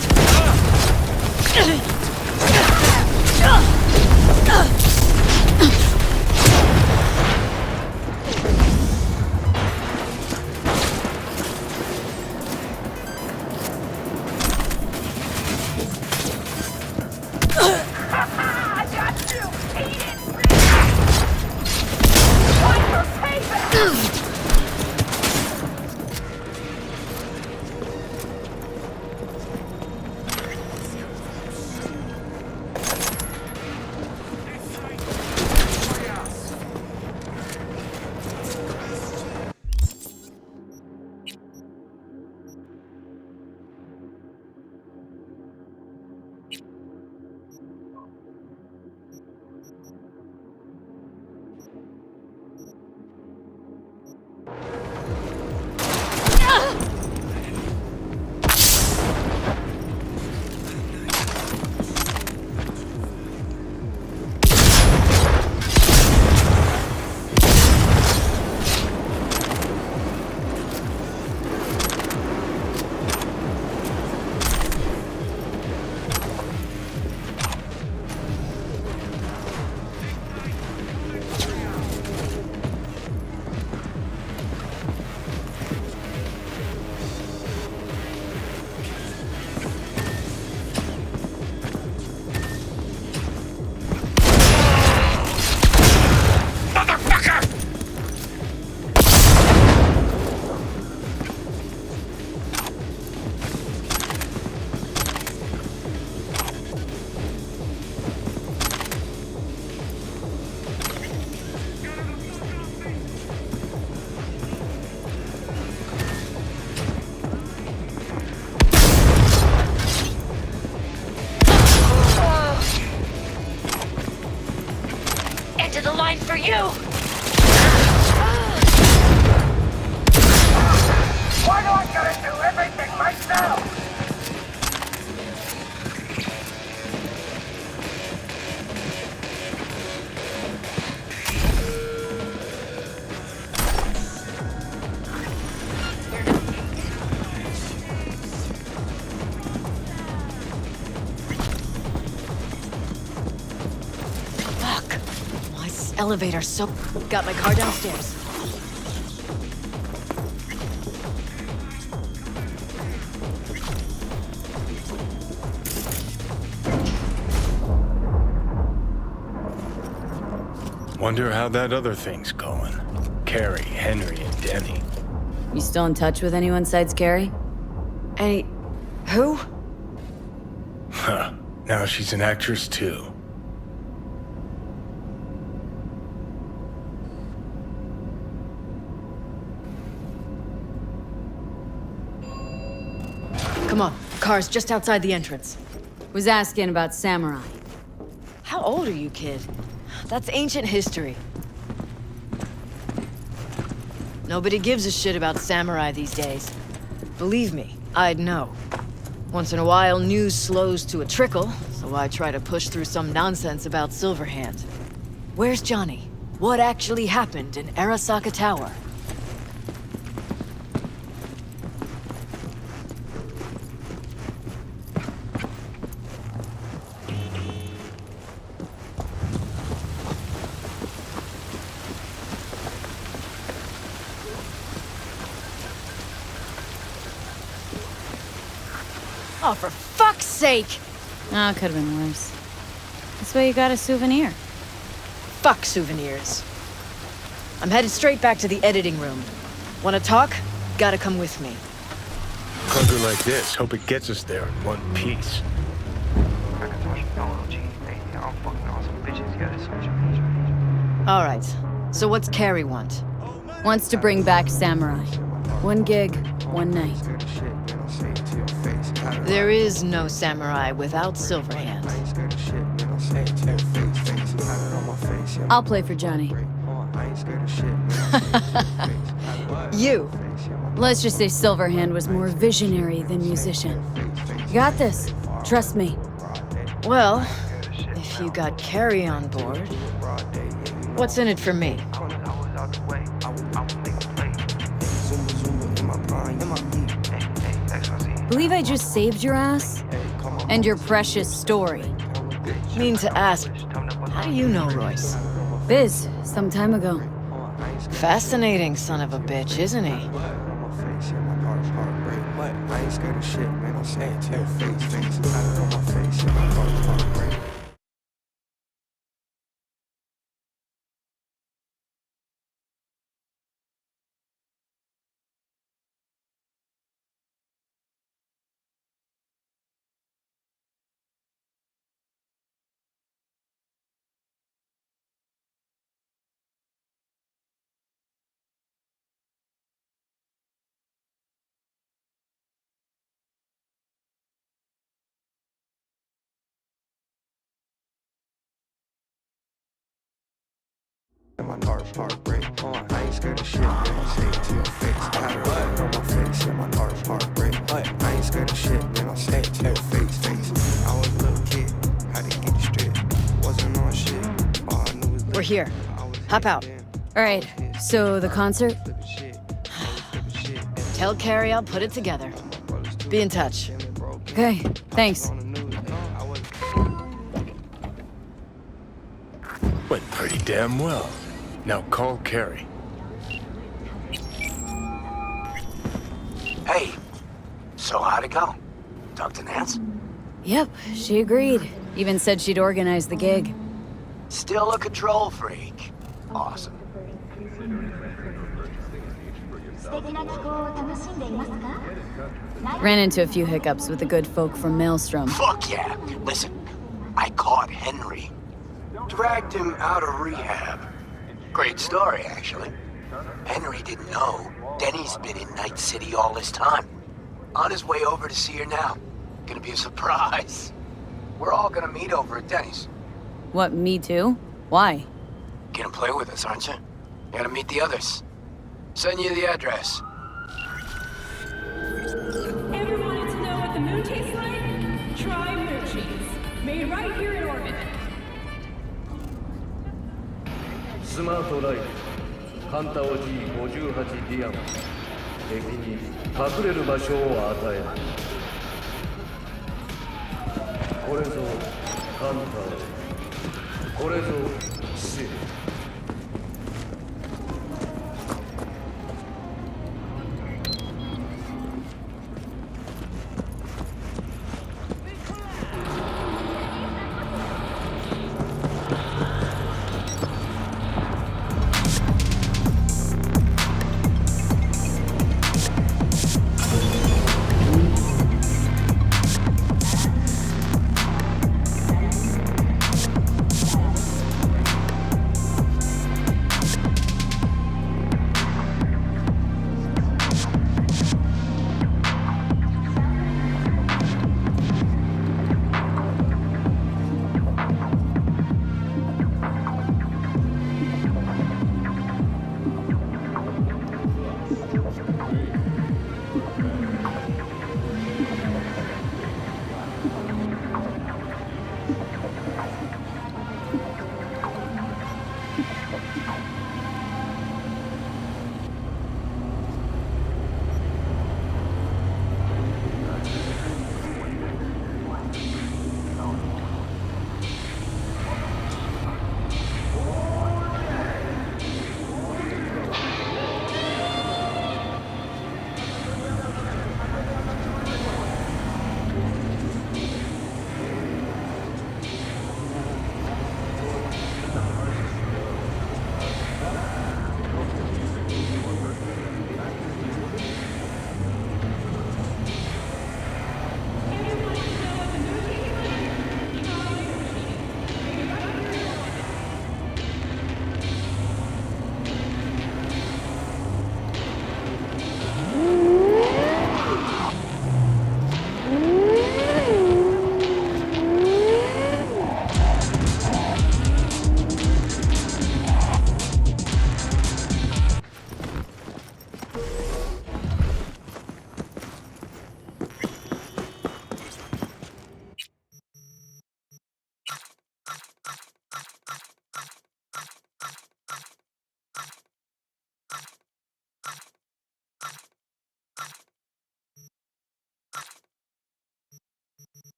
I got you! Eat it! Time for payback! for you! Why do I gotta do everything myself? Fuck. Why is this elevator so... Got my car downstairs. Wonder how that other thing's going. Carrie, Henry, and Denny. You still in touch with anyone besides Carrie? Any... Who? Huh. Now she's an actress too. Come on, car's just outside the entrance. Was asking about Samurai. How old are you, kid? That's ancient history. Nobody gives a shit about samurai these days. Believe me, I'd know. Once in a while, news slows to a trickle, so I try to push through some nonsense about Silverhand. Where's Johnny? What actually happened in Arasaka Tower? Oh, for fuck's sake! Oh, it could have been worse. That's why you got a souvenir. Fuck souvenirs. I'm headed straight back to the editing room. Wanna talk? Gotta come with me. Clunker like this, hope it gets us there in one piece. Alright, so what's Carrie want? Wants to bring back Samurai. One gig, one night. There is no samurai without Silverhand. I'll play for Johnny. You! Let's just say Silverhand was more visionary than musician. You got this. Trust me. Well, if you got Carrie on board, what's in it for me? Believe I just saved your ass? And your precious story. Mean to ask, how do you know Royce? Biz, some time ago. Fascinating son of a bitch, isn't he? My heartbreak. I ain't scared of shit, man. I'll say it to your face. I had it right on my face, yeah, my heartbreak. I ain't scared of shit, man. I'll say it to your face. I was a little kid, had to get it straight. Wasn't on shit. All I knew was We're here. Hop out. Alright, so the concert? Tell Carrie I'll put it together. Be in touch. Okay, thanks. Went pretty damn well. Now call Carrie. Hey, so how'd it go? Talk to Nance? Yep, she agreed. Even said she'd organize the gig. Still a control freak. Awesome. Ran into a few hiccups with the good folk from Maelstrom. Fuck yeah. Listen, I caught Henry. Dragged him out of rehab. Great story, actually. Henry didn't know Denny's been in Night City all this time. On his way over to see her now. Gonna be a surprise. We're all gonna meet over at Denny's. What, me too? Why? Gonna play with us, aren't you? Gotta meet the others. Send you the address. Ever wanted to know what the moon tastes like? Try moon cheese. Made right here in orbit. スマートライフカンタオ G58 ディアモン敵に隠れる場所を与えるこれぞカンタオこれぞ死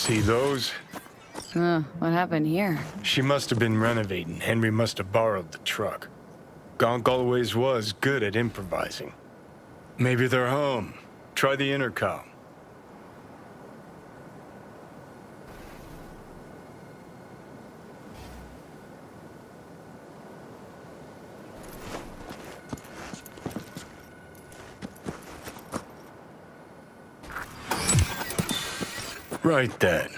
See those? What happened here? She must have been renovating. Henry must have borrowed the truck. Gonk always was good at improvising. Maybe they're home. Try the intercom. Right then.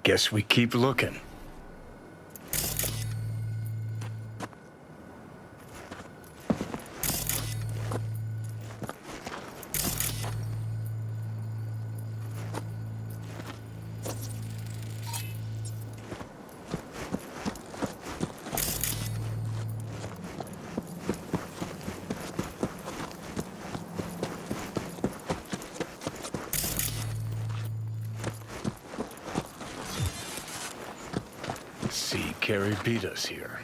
Guess we keep looking. Carrie beat us here.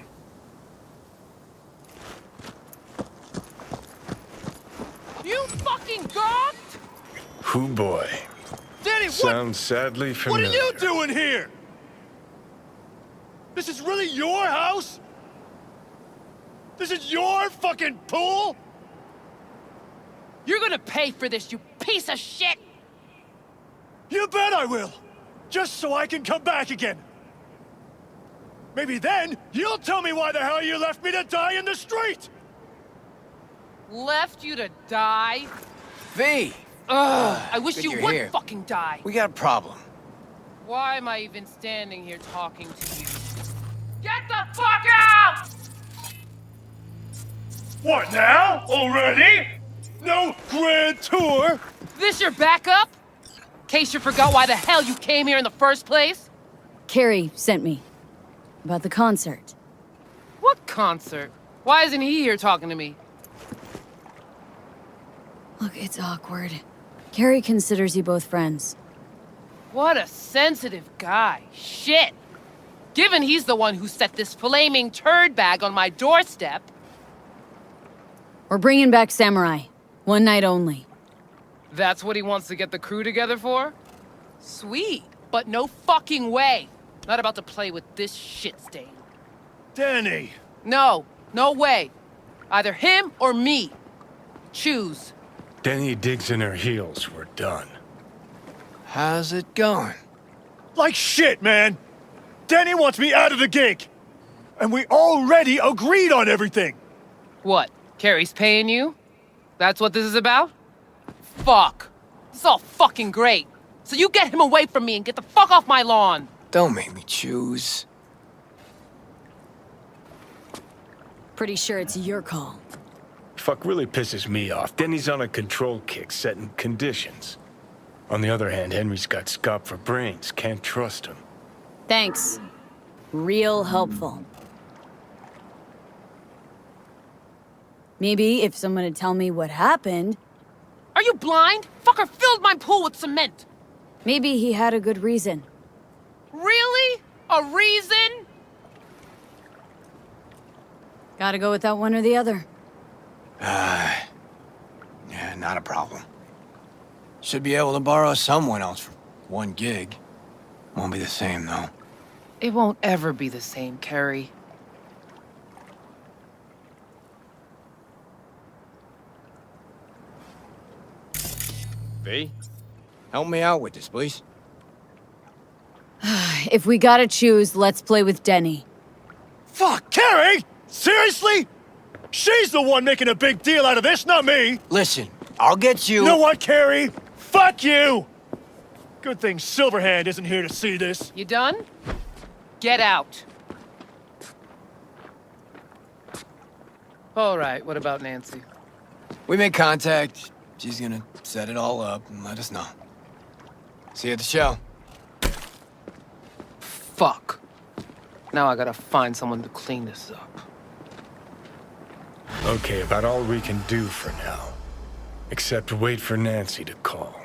You fucking gawked? Hoo boy. Danny, what? Sounds sadly What familiar. are you doing here? This is really your house? This is your fucking pool? You're gonna pay for this, you piece of shit! You bet I will! Just so I can come back again. Maybe then, you'll tell me why the hell you left me to die in the street! Left you to die? V! Ugh, I wish good you you're would here. fucking die. We got a problem. Why am I even standing here talking to you? Get the fuck out! What now? Already? No grand tour? This your backup? In case you forgot why the hell you came here in the first place? Carrie sent me. About the concert. What concert? Why isn't he here talking to me? Look, it's awkward. Carrie considers you both friends. What a sensitive guy. Shit. Given he's the one who set this flaming turd bag on my doorstep. We're bringing back Samurai. One night only. That's what he wants to get the crew together for? Sweet, but no fucking way. Not about to play with this shit stain. Danny! No, no way. Either him or me. Choose. Denny digs in her heels. We're done. How's it going? Like shit, man! Danny wants me out of the gig! And we already agreed on everything! What? Carrie's paying you? That's what this is about? Fuck. This is all fucking great. So you get him away from me and get the fuck off my lawn. Don't make me choose. Pretty sure it's your call. Fuck really pisses me off. Denny's on a control kick, setting conditions. On the other hand, Henry's got scop for brains. Can't trust him. Thanks. Real helpful. Maybe if someone would tell me what happened... Are you blind? Fucker filled my pool with cement. Maybe he had a good reason. Really? A reason? Gotta go with that one or the other. Yeah, not a problem. Should be able to borrow someone else for one gig. Won't be the same, though. It won't ever be the same, Carrie. V, help me out with this, please. If we gotta choose, let's play with Denny. Fuck, Carrie! Seriously? She's the one making a big deal out of this, not me! Listen, I'll get you... You know what, Carrie? Fuck you! Good thing Silverhand isn't here to see this. You done? Get out. All right, what about Nancy? We made contact. She's gonna set it all up and let us know. See you at the show. Fuck. Now I gotta find someone to clean this up. Okay, about all we can do for now. Except wait for Nancy to call.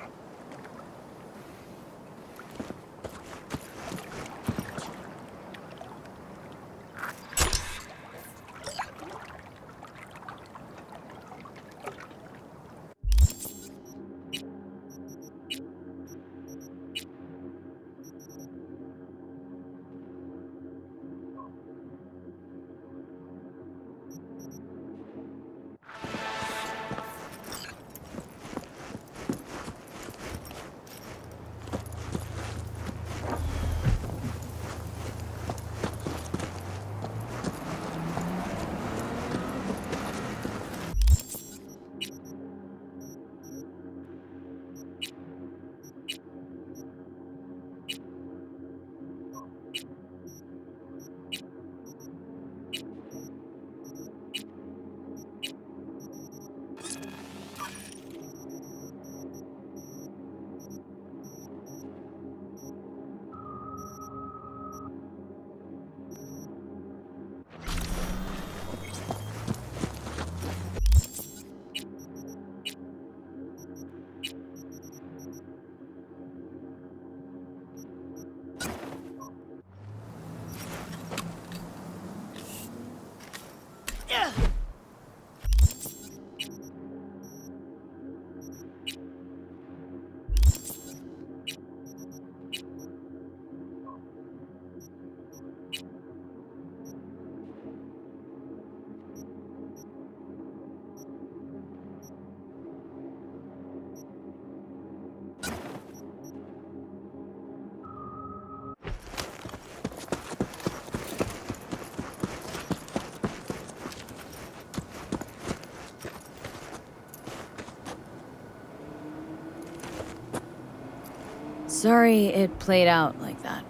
Sorry it played out like that.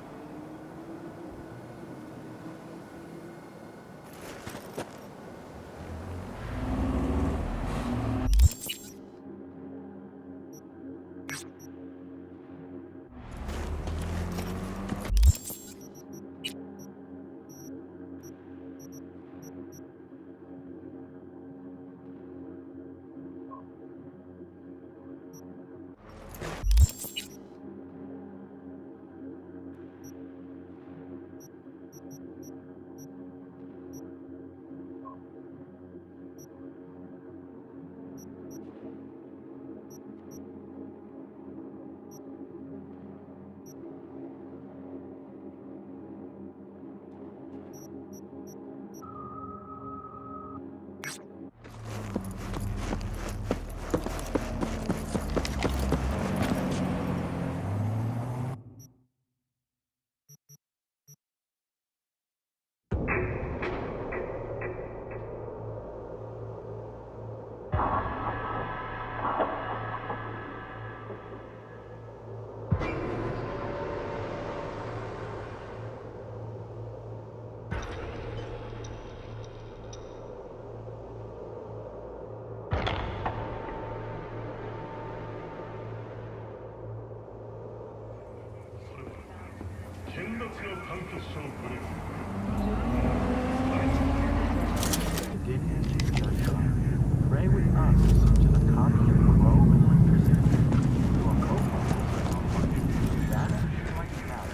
Pray with us to the copy of globe and electricity to a co-founder. That is like now.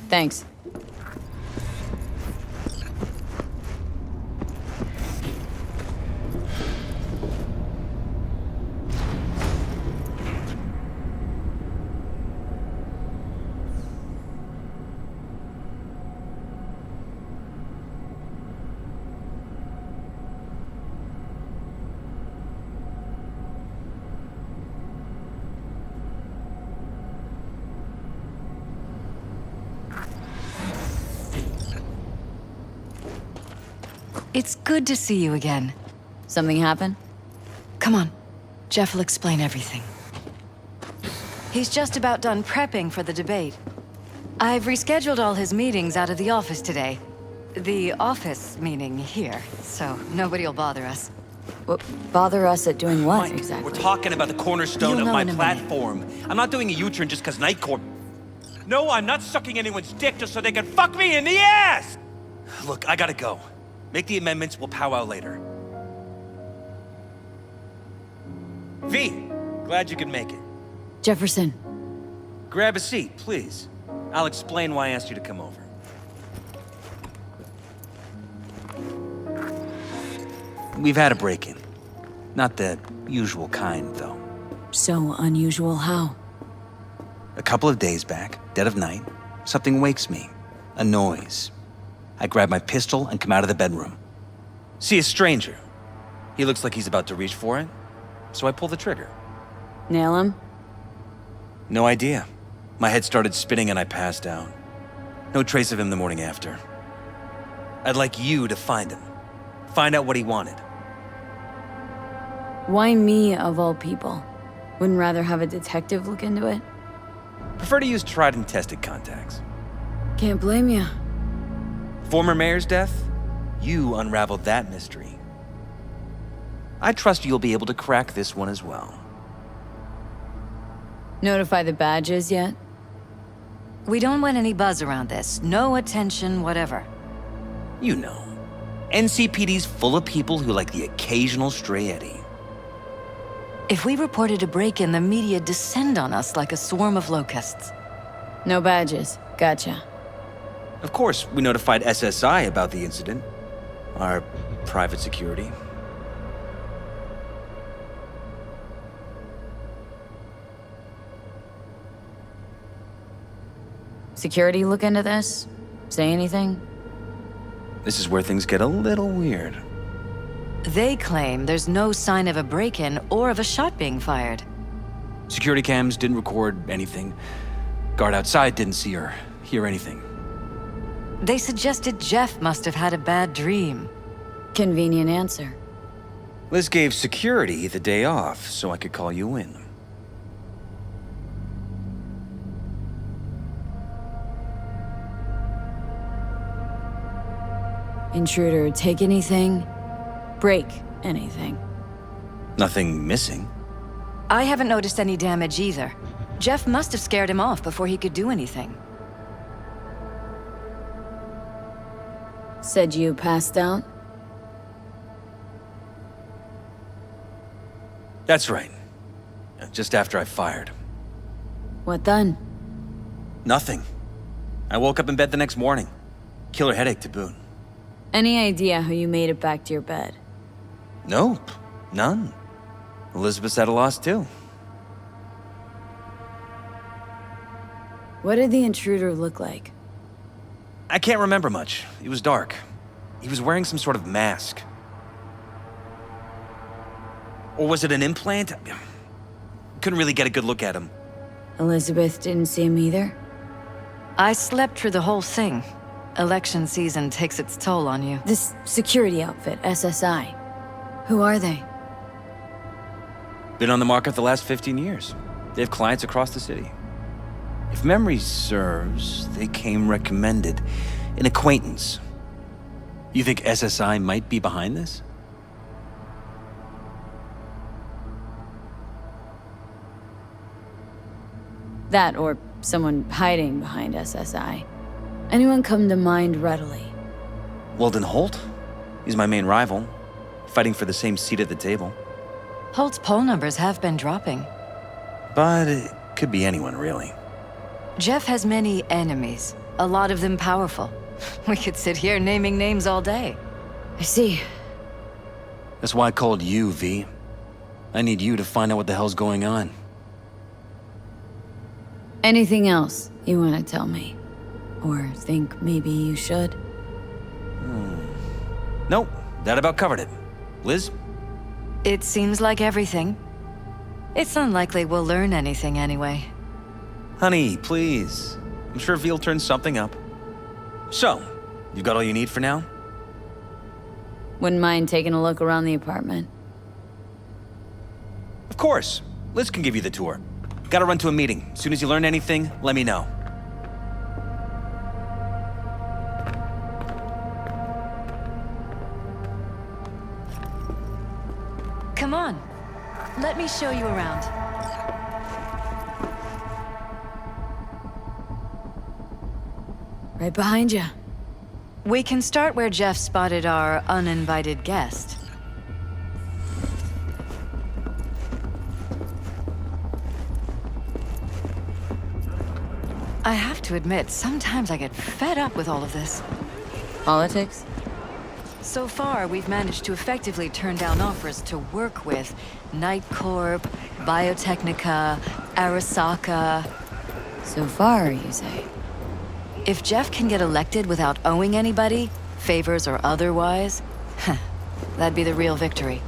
Thanks. It's good to see you again. Something happen? Come on. Jeff will explain everything. He's just about done prepping for the debate. I've rescheduled all his meetings out of the office today. The office meaning here, so nobody'll bother us. Bother us at doing what, exactly? We're talking about the cornerstone You'll of know my in a platform. I'm not doing a U-turn just because Night Corp... No, I'm not sucking anyone's dick just so they can fuck me in the ass! Look, I gotta go. Make the amendments, we'll powwow later. V, glad you could make it. Jefferson. Grab a seat, please. I'll explain why I asked you to come over. We've had a break-in. Not the usual kind, though. So unusual how? A couple of days back, dead of night, something wakes me. A noise. I grab my pistol and come out of the bedroom. See a stranger. He looks like he's about to reach for it, so I pull the trigger. Nail him? No idea. My head started spinning and I passed out. No trace of him the morning after. I'd like you to find him. Find out what he wanted. Why me, of all people? Wouldn't rather have a detective look into it? Prefer to use tried and tested contacts. Can't blame you. Former mayor's death? You unraveled that mystery. I trust you'll be able to crack this one as well. Notify the badges yet? We don't want any buzz around this. No attention, whatever. You know. NCPD's full of people who like the occasional stray eddy. If we reported a break-in, the media'd descend on us like a swarm of locusts. No badges. Gotcha. Of course, we notified SSI about the incident. Our private security. Security look into this? Say anything? This is where things get a little weird. They claim there's no sign of a break-in or of a shot being fired. Security cams didn't record anything. Guard outside didn't see or hear anything. They suggested Jeff must have had a bad dream. Convenient answer. Liz gave security the day off so I could call you in. Intruder take anything? Break anything? Nothing missing. I haven't noticed any damage either. Jeff must have scared him off before he could do anything. Said you passed out? That's right. Just after I fired. What then? Nothing. I woke up in bed the next morning. Killer headache to boot. Any idea how you made it back to your bed? Nope. None. Elizabeth's at a loss too. What did the intruder look like? I can't remember much. It was dark. He was wearing some sort of mask. Or was it an implant? Couldn't really get a good look at him. Elizabeth didn't see him either? I slept through the whole thing. Election season takes its toll on you. This security outfit, SSI. Who are they? Been on the market the last 15 years. They have clients across the city. If memory serves, they came recommended. An acquaintance. You think SSI might be behind this? That or someone hiding behind SSI. Anyone come to mind readily? Weldon Holt? He's my main rival. Fighting for the same seat at the table. Holt's poll numbers have been dropping. But it could be anyone, really. Jeff has many enemies, a lot of them powerful. We could sit here naming names all day. I see. That's why I called you, V. I need you to find out what the hell's going on. Anything else you want to tell me? Or think maybe you should? Nope, that about covered it. Liz? It seems like everything. It's unlikely we'll learn anything anyway. Honey, please. I'm sure V'll turn something up. So, you got all you need for now? Wouldn't mind taking a look around the apartment. Of course. Liz can give you the tour. Gotta run to a meeting. As soon as you learn anything, let me know. Come on. Let me show you around. Right behind you. We can start where Jeff spotted our uninvited guest. I have to admit, sometimes I get fed up with all of this. Politics? So far, we've managed to effectively turn down offers to work with Night Corp, Biotechnica, Arasaka. So far, you say? If Jeff can get elected without owing anybody, favors or otherwise, that'd be the real victory.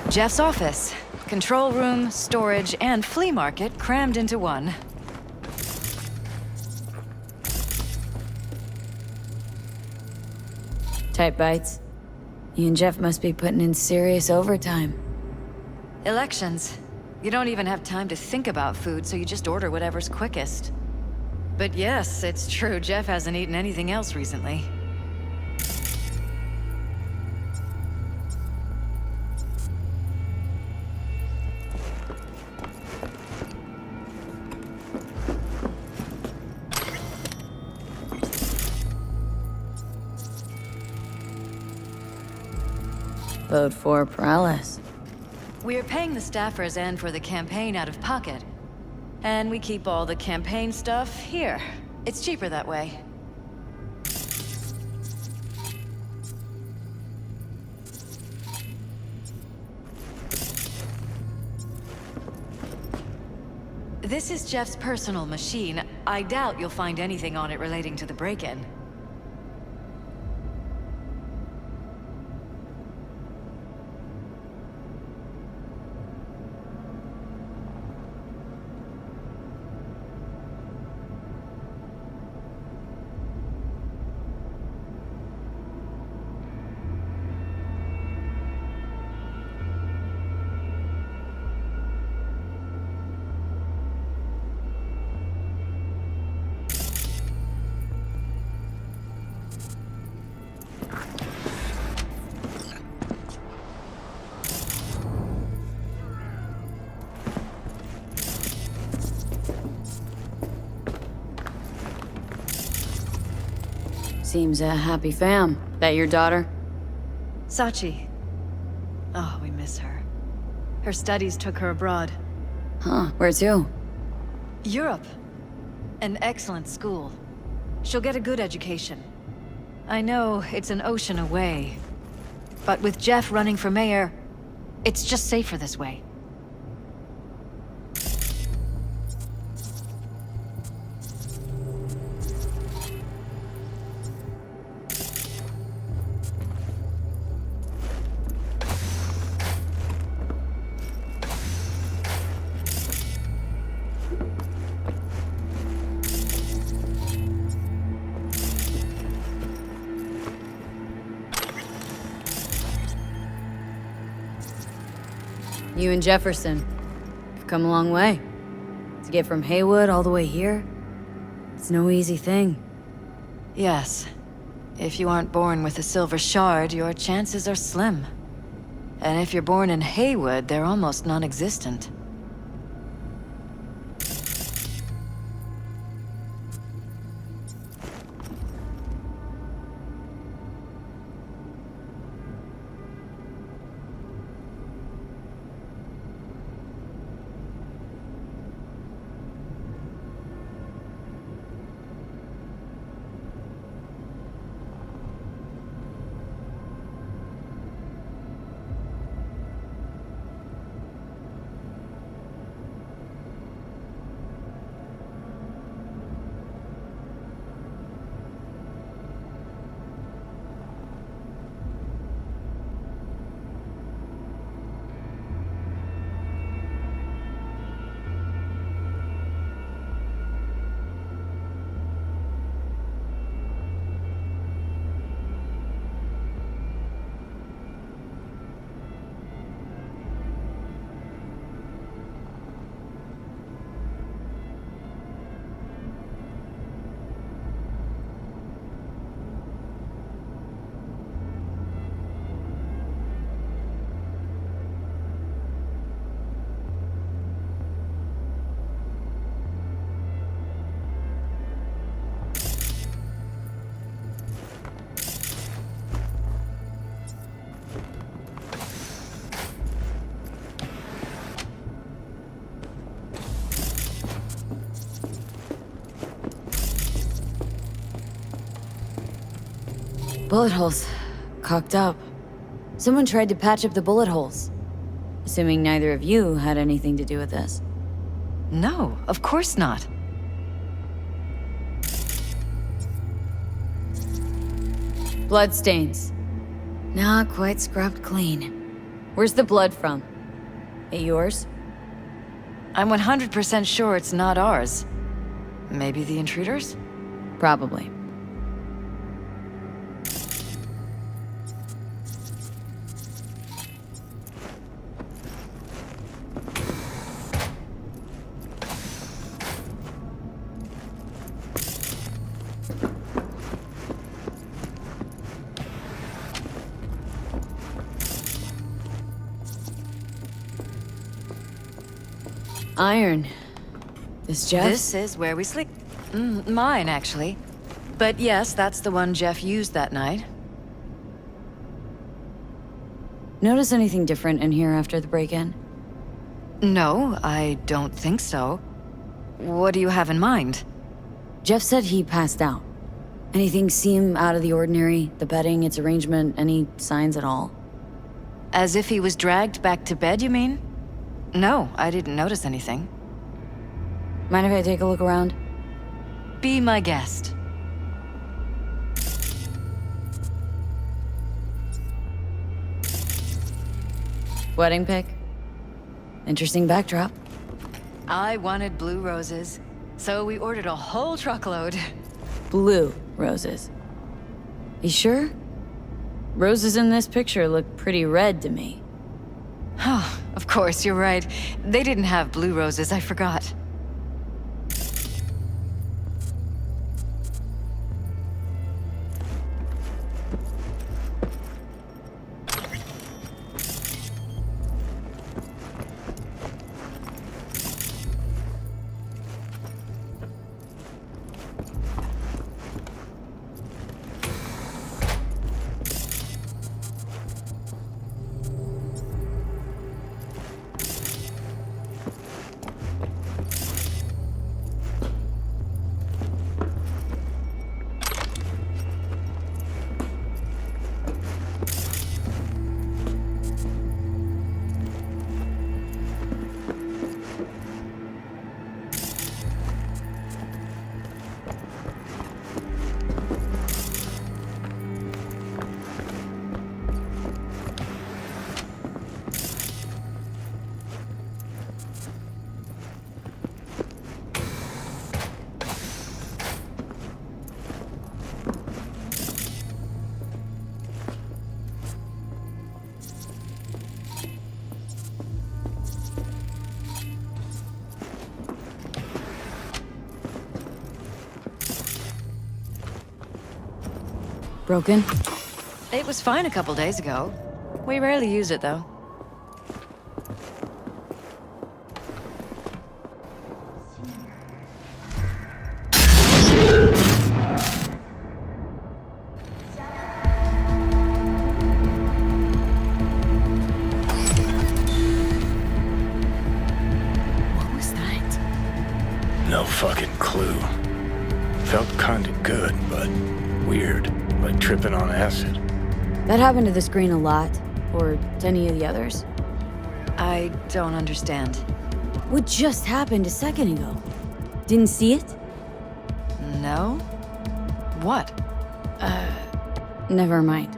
Jeff's office. Control room, storage, and flea market crammed into one. Tight bites. You and Jeff must be putting in serious overtime. Elections. You don't even have time to think about food, so you just order whatever's quickest. But yes, it's true, Jeff hasn't eaten anything else recently. Vote for Paralysis. We're paying the staffers and for the campaign out of pocket. And we keep all the campaign stuff here. It's cheaper that way. This is Jeff's personal machine. I doubt you'll find anything on it relating to the break-in. Seems a happy fam. That your daughter? Sachi. Oh, we miss her. Her studies took her abroad. Huh, where to? Europe. An excellent school. She'll get a good education. I know it's an ocean away, but with Jeff running for mayor, it's just safer this way. You and Jefferson. You've come a long way. To get from Haywood all the way here, it's no easy thing. Yes. If you aren't born with a silver shard, your chances are slim. And if you're born in Haywood, they're almost non-existent. Bullet holes. Cocked up. Someone tried to patch up the bullet holes. Assuming neither of you had anything to do with this. No, of course not. Bloodstains. Not quite scrubbed clean. Where's the blood from? It yours? I'm 100% sure it's not ours. Maybe the intruders? Probably. Iron. This Jeff? This is where we sleep. Mine, actually. But yes, that's the one Jeff used that night. Notice anything different in here after the break-in? No, I don't think so. What do you have in mind? Jeff said he passed out. Anything seem out of the ordinary? The bedding, its arrangement, any signs at all? As if he was dragged back to bed, you mean? No, I didn't notice anything. Mind if I take a look around? Be my guest. Wedding pic? Interesting backdrop. I wanted blue roses, so we ordered a whole truckload. Blue roses. You sure? Roses in this picture look pretty red to me. Oh, of course, you're right. They didn't have blue roses, I forgot. Broken? It was fine a couple days ago. We rarely use it, though. What was that? No fucking clue. Felt kinda good, but weird. Like tripping on acid. That happened to the screen a lot. Or to any of the others. I don't understand. What just happened a second ago? Didn't see it? No? What? Never mind.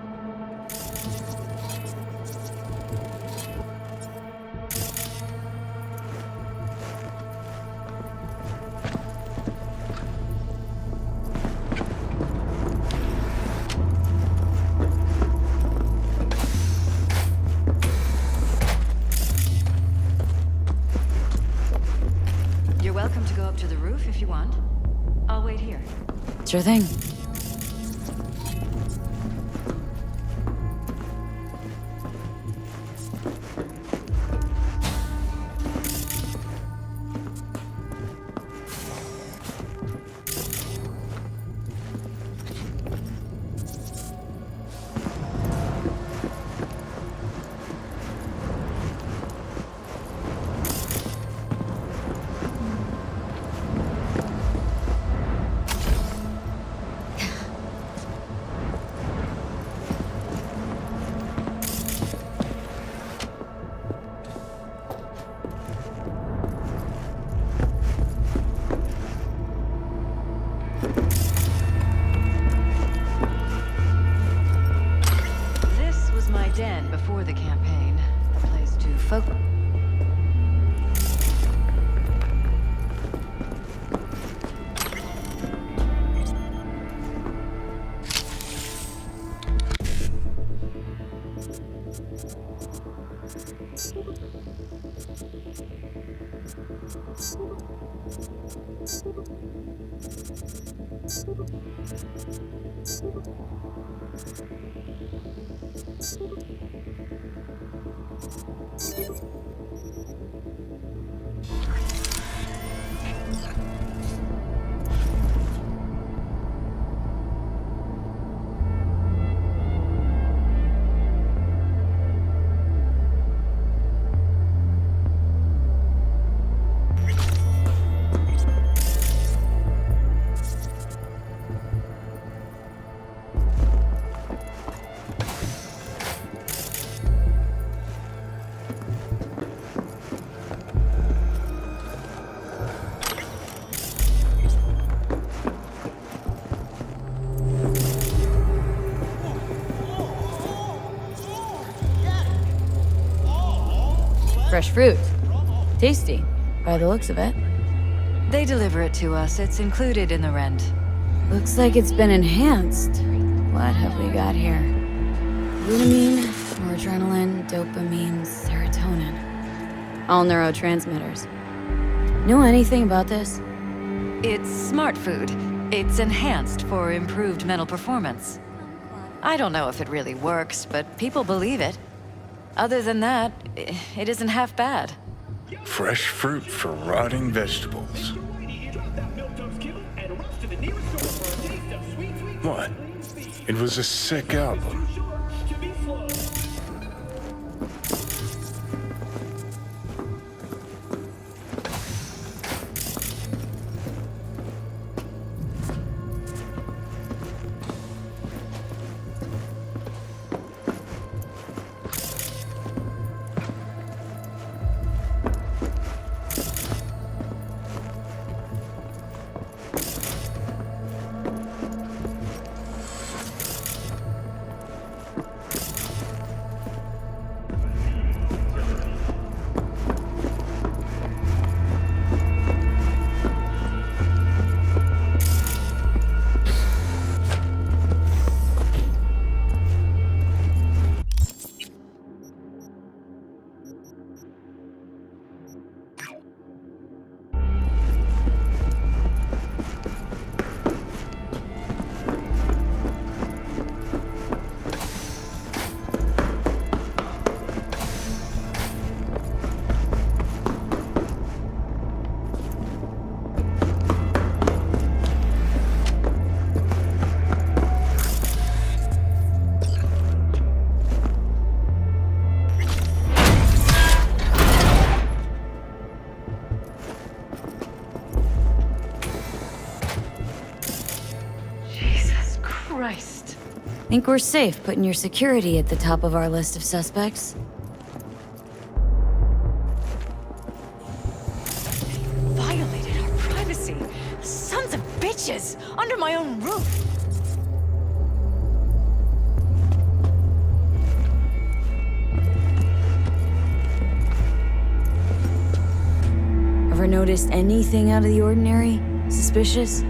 You're welcome to go up to the roof if you want. I'll wait here. Sure thing. Fresh fruit. Tasty, by the looks of it. They deliver it to us. It's included in the rent. Looks like it's been enhanced. What have we got here? Glutamine, noradrenaline, dopamine, serotonin. All neurotransmitters. Know anything about this? It's smart food. It's enhanced for improved mental performance. I don't know if it really works, but people believe it. Other than that, it isn't half bad. Fresh fruit for rotting vegetables. What? It was a sick album. Think we're safe putting your security at the top of our list of suspects? Violated our privacy. Sons of bitches! Under my own roof! Ever noticed anything out of the ordinary? Suspicious?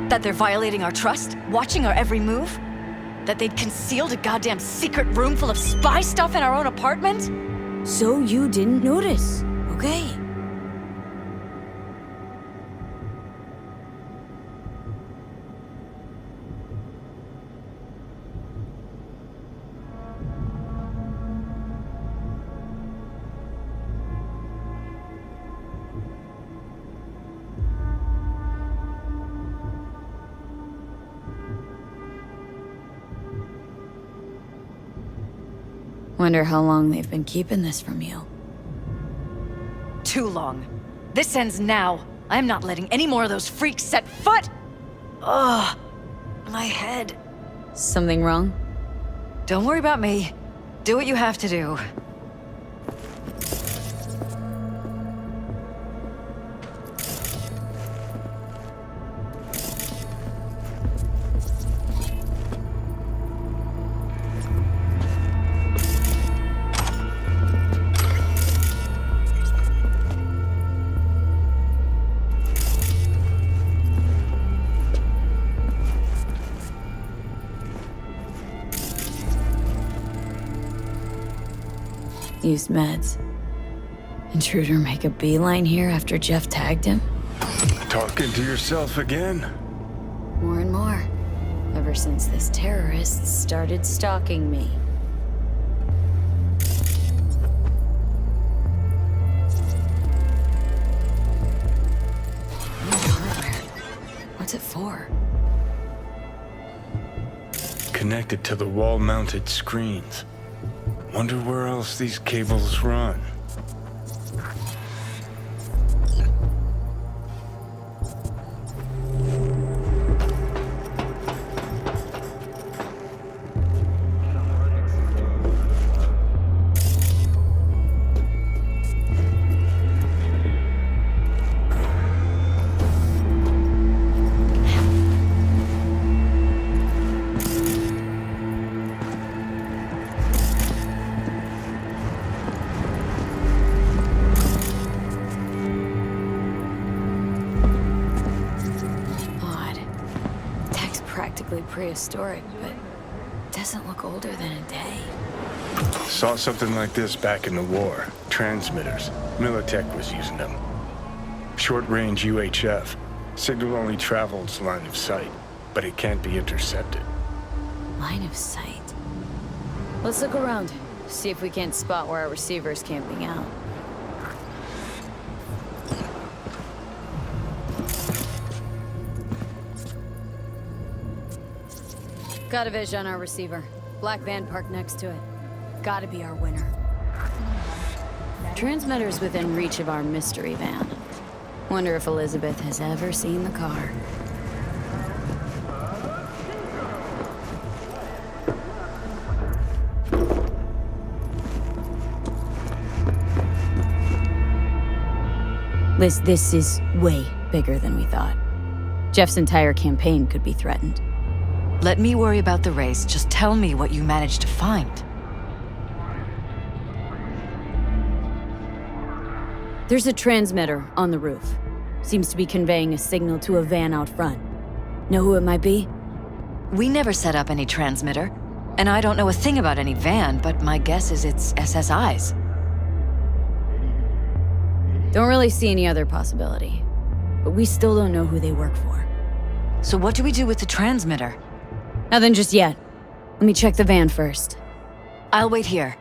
That they're violating our trust? Watching our every move? That they'd concealed a goddamn secret room full of spy stuff in our own apartment? So you didn't notice, okay? Wonder how long they've been keeping this from you. Too long. This ends now. I'm not letting any more of those freaks set foot! Ugh, my head. Something wrong? Don't worry about me. Do what you have to do. Used meds. Intruder make a beeline here after Jeff tagged him? Talking to yourself again? More and more. since this terrorist started stalking me. What's it for? Connected to the wall-mounted screens. Wonder where else these cables run. Prehistoric, but doesn't look older than a day. Saw something like this back in the war. Transmitters. Militech was using them. Short-range UHF. Signal only travels line of sight, but it can't be intercepted. Line of sight. Let's look around. See if we can't spot where our receiver's camping out. Got a vision on our receiver. Black van parked next to it. Gotta be our winner. Transmitter's within reach of our mystery van. Wonder if Elizabeth has ever seen the car. This is way bigger than we thought. Jeff's entire campaign could be threatened. Let me worry about the race. Just tell me what you managed to find. There's a transmitter on the roof. Seems to be conveying a signal to a van out front. Know who it might be? We never set up any transmitter. And I don't know a thing about any van, but my guess is it's SSI's. Don't really see any other possibility. But we still don't know who they work for. So what do we do with the transmitter? Nothing just yet. Let me check the van first. I'll wait here.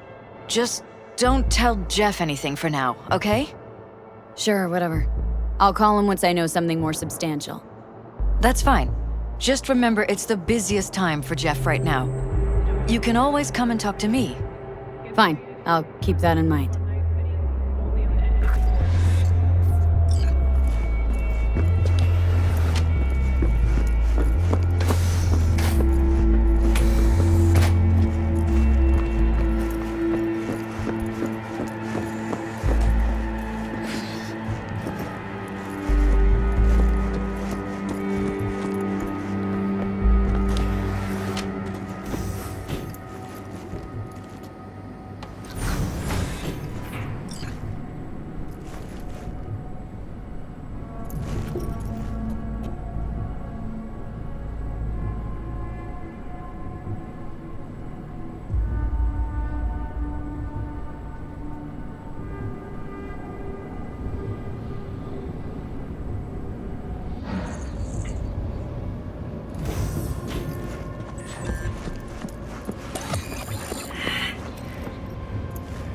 Just don't tell Jeff anything for now, okay? Sure, whatever. I'll call him once I know something more substantial. That's fine. Just remember it's the busiest time for Jeff right now. You can always come and talk to me. Fine, I'll keep that in mind.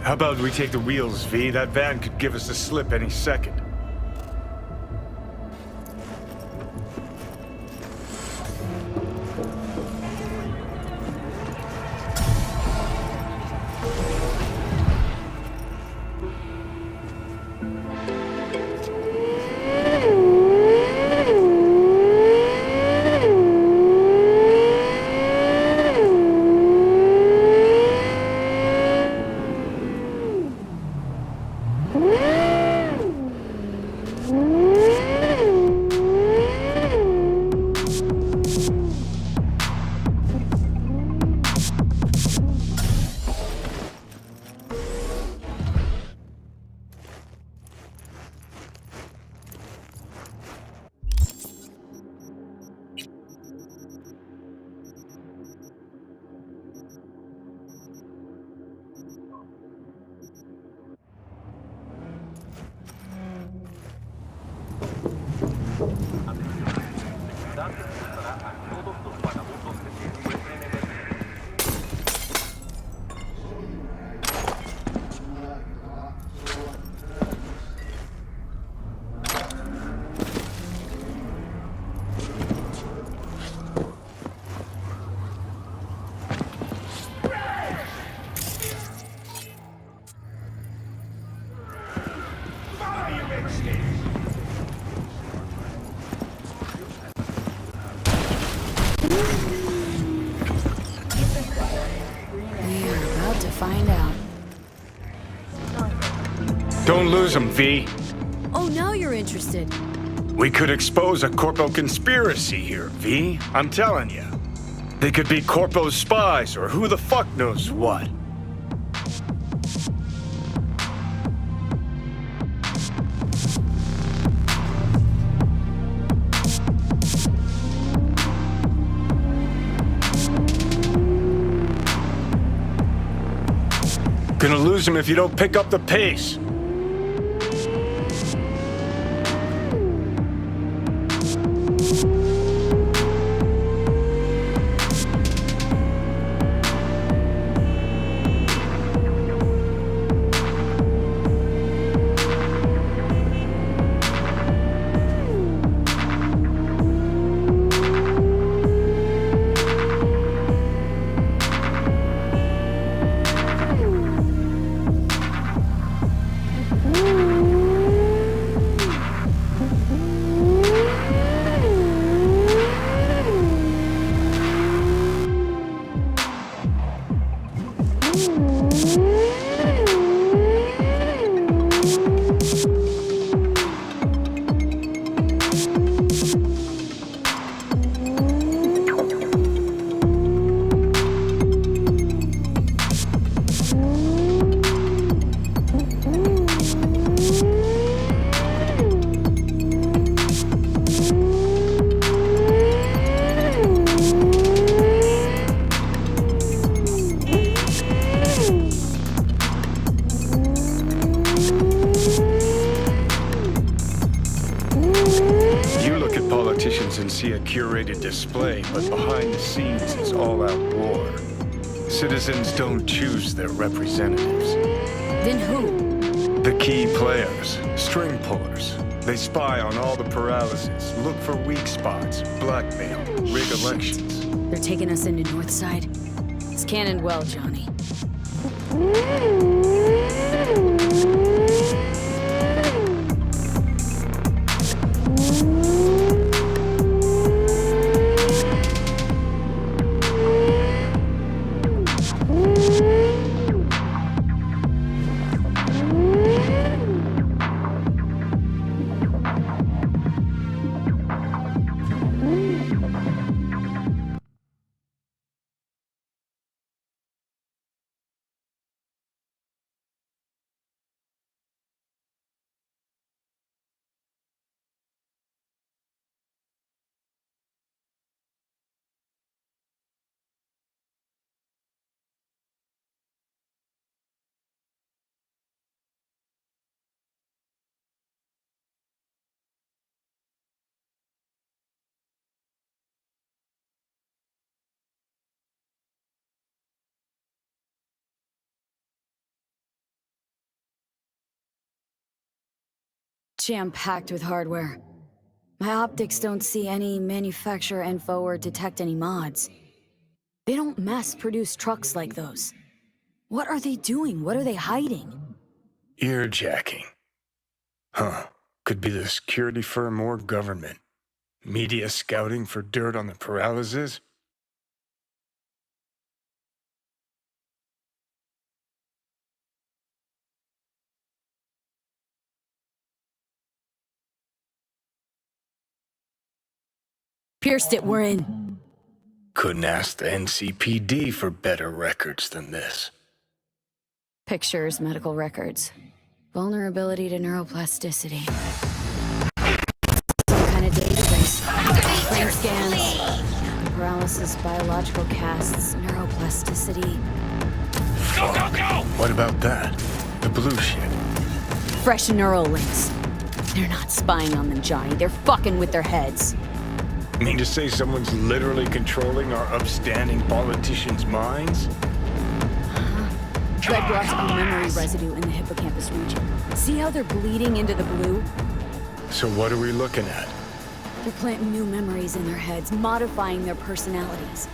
How about we take the wheels, V? That van could give us a slip any second. find out. Don't lose them, V. Oh, now you're interested. We could expose a Corpo conspiracy here, V. I'm telling you. They could be Corpo's spies, or who the fuck knows what. Gonna lose him if you don't pick up the pace. See a curated display, but behind the scenes it's all-out war. Citizens don't choose their representatives. Then who? The key players, string pullers. They spy on all the paralysis, look for weak spots, blackmail, rig elections. They're taking us into Northside. It's cannoned well, Johnny. Jam-packed with hardware. My optics don't see any manufacturer info or detect any mods. They don't mass-produce trucks like those. What are they doing? What are they hiding? Earjacking. Huh. Could be the security firm or government. Media scouting for dirt on the paralysis? Pierced it, we're in. Couldn't ask the NCPD for better records than this. Pictures, medical records. Vulnerability to neuroplasticity. Some kind of database. Brain scans. Paralysis, biological casts, neuroplasticity. Go, go, go! What about that? The blue shit. Fresh neural links. They're not spying on them, Johnny. They're fucking with their heads. Mean to say someone's literally controlling our upstanding politicians' minds? Red blots on memory residue in the hippocampus region. See how they're bleeding into the blue? So what are we looking at? They're planting new memories in their heads, modifying their personalities.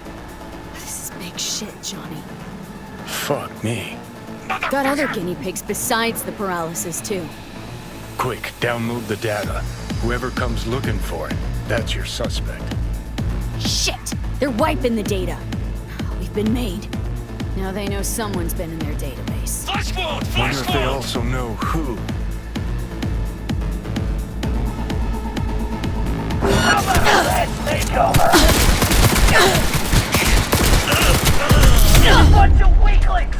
This is big shit, Johnny. Fuck me. Got other guinea pigs besides the paralysis, too. Quick, download the data. Whoever comes looking for it, that's your suspect. Shit! They're wiping the data. We've been made. Now they know someone's been in their database. Flash forward! Flash Wonder if they forward! also know who. Take over! Bunch of weaklings!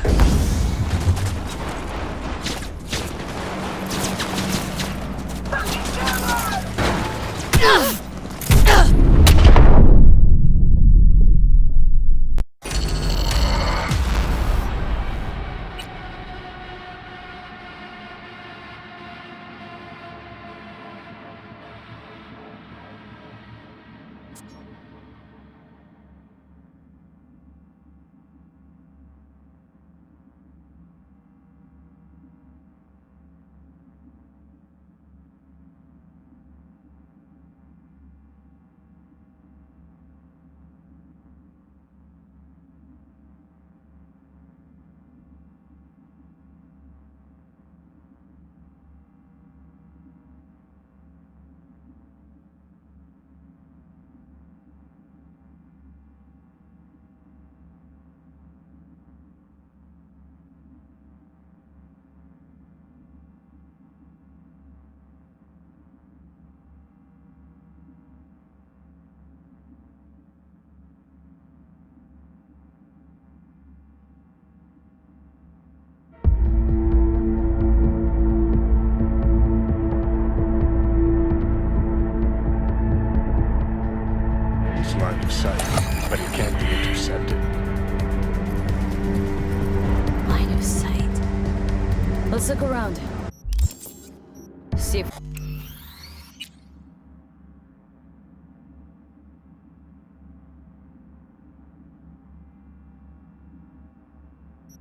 Line of sight, but it can't be intercepted. Line of sight. Let's look around. See if...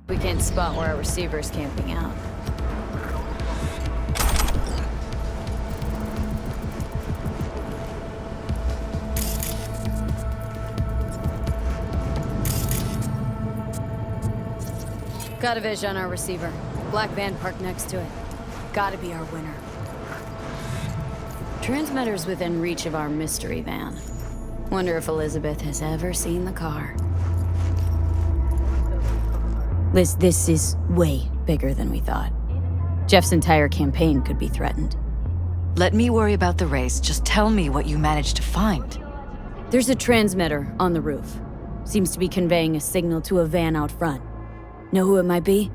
we can't spot where our receiver's camping out. Got a vision on our receiver. Black van parked next to it. Gotta be our winner. Transmitter's within reach of our mystery van. Wonder if Elizabeth has ever seen the car. Liz, this is way bigger than we thought. Jeff's entire campaign could be threatened. Let me worry about the race. Just tell me what you managed to find. There's a transmitter on the roof. Seems to be conveying a signal to a van out front. Know who it might be?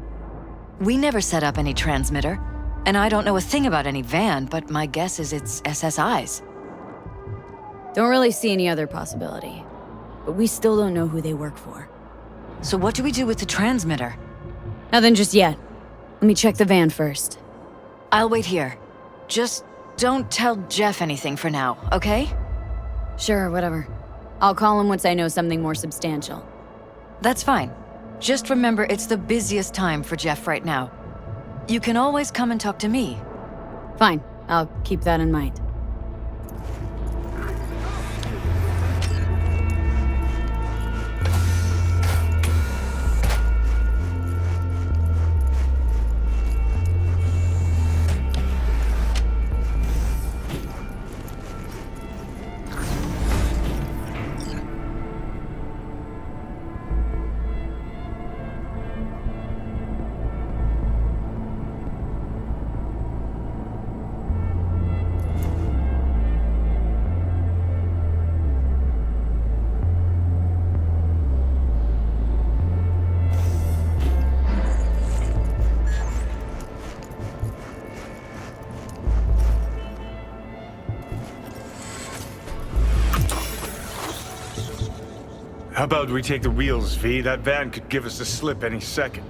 We never set up any transmitter, and I don't know a thing about any van, but my guess is it's SSI's. Don't really see any other possibility, but we still don't know who they work for. So what do we do with the transmitter? Nothing just yet. Let me check the van first. I'll wait here. Just don't tell Jeff anything for now, okay? Sure, whatever. I'll call him once I know something more substantial. That's fine. Just remember it's the busiest time for Jeff right now. You can always come and talk to me. Fine, I'll keep that in mind. How about we take the wheels, V? That van could give us the slip any second.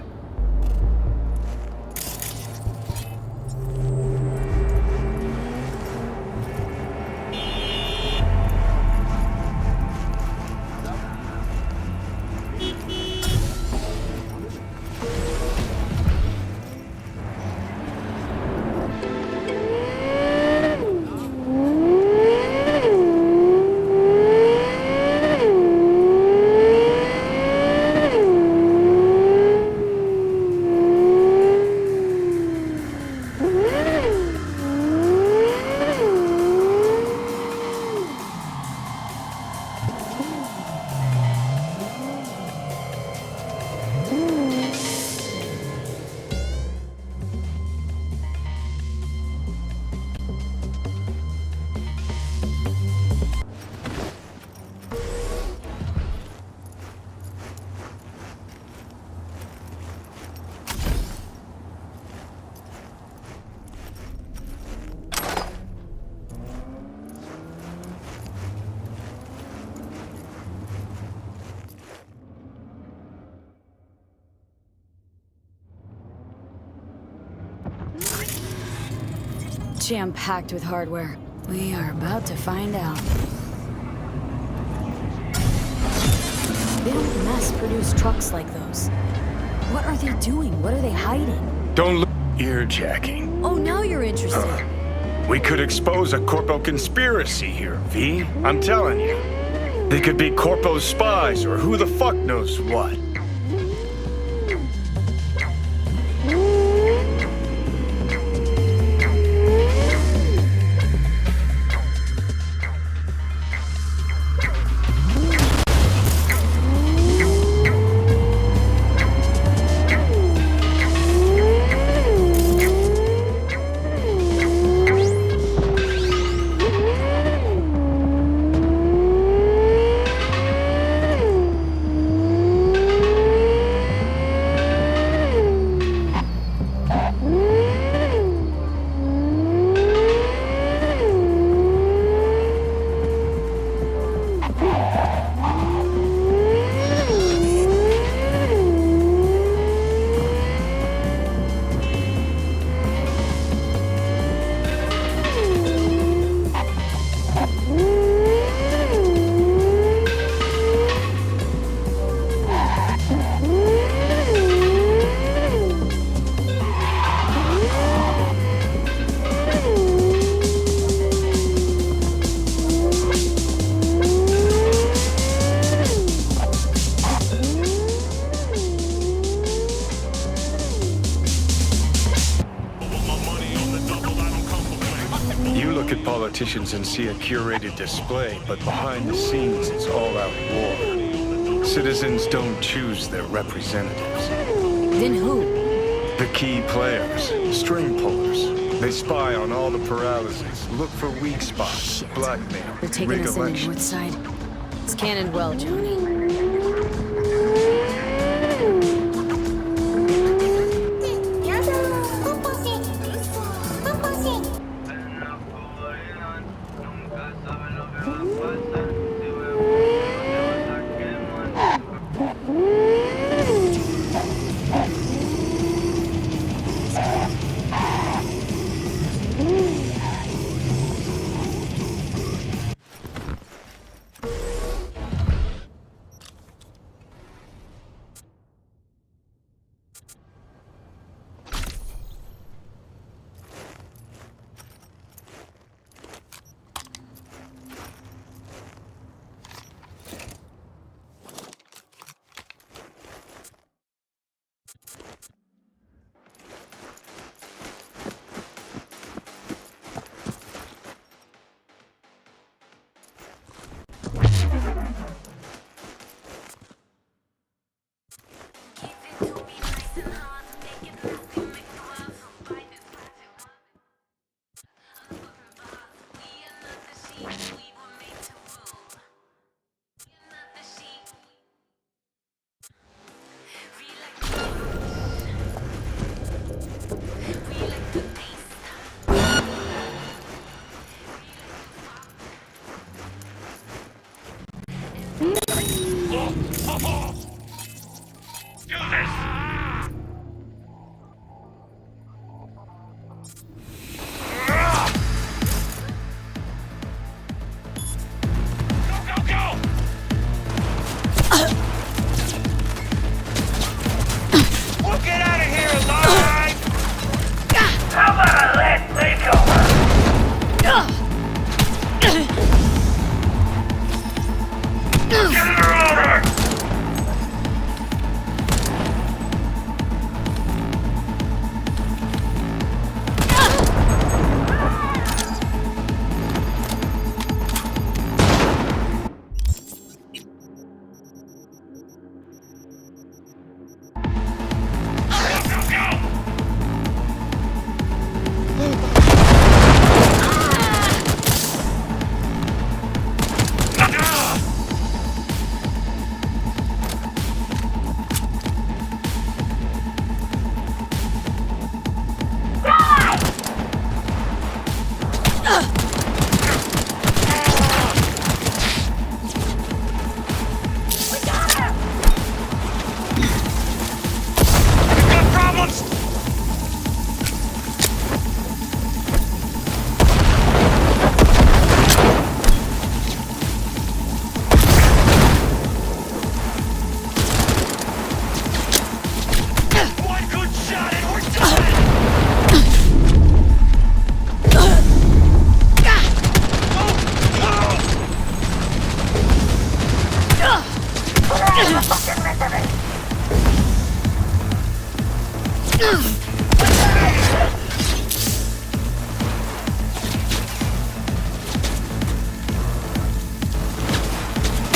jam-packed with hardware. We are about to find out. They don't mass-produce trucks like those. What are they doing? What are they hiding? Don't look ear-jacking. Oh, now you're interested. We could expose a Corpo conspiracy here, V. I'm telling you. They could be Corpo's spies or who the fuck knows what. Politicians and see a curated display, but behind the scenes it's all-out war. Citizens don't choose their representatives. Then who? The key players, string pullers. They spy on all the paralyses, look for weak spots, blackmail, They're taking rig us in the elections. north side. It's cannoned well, Johnny.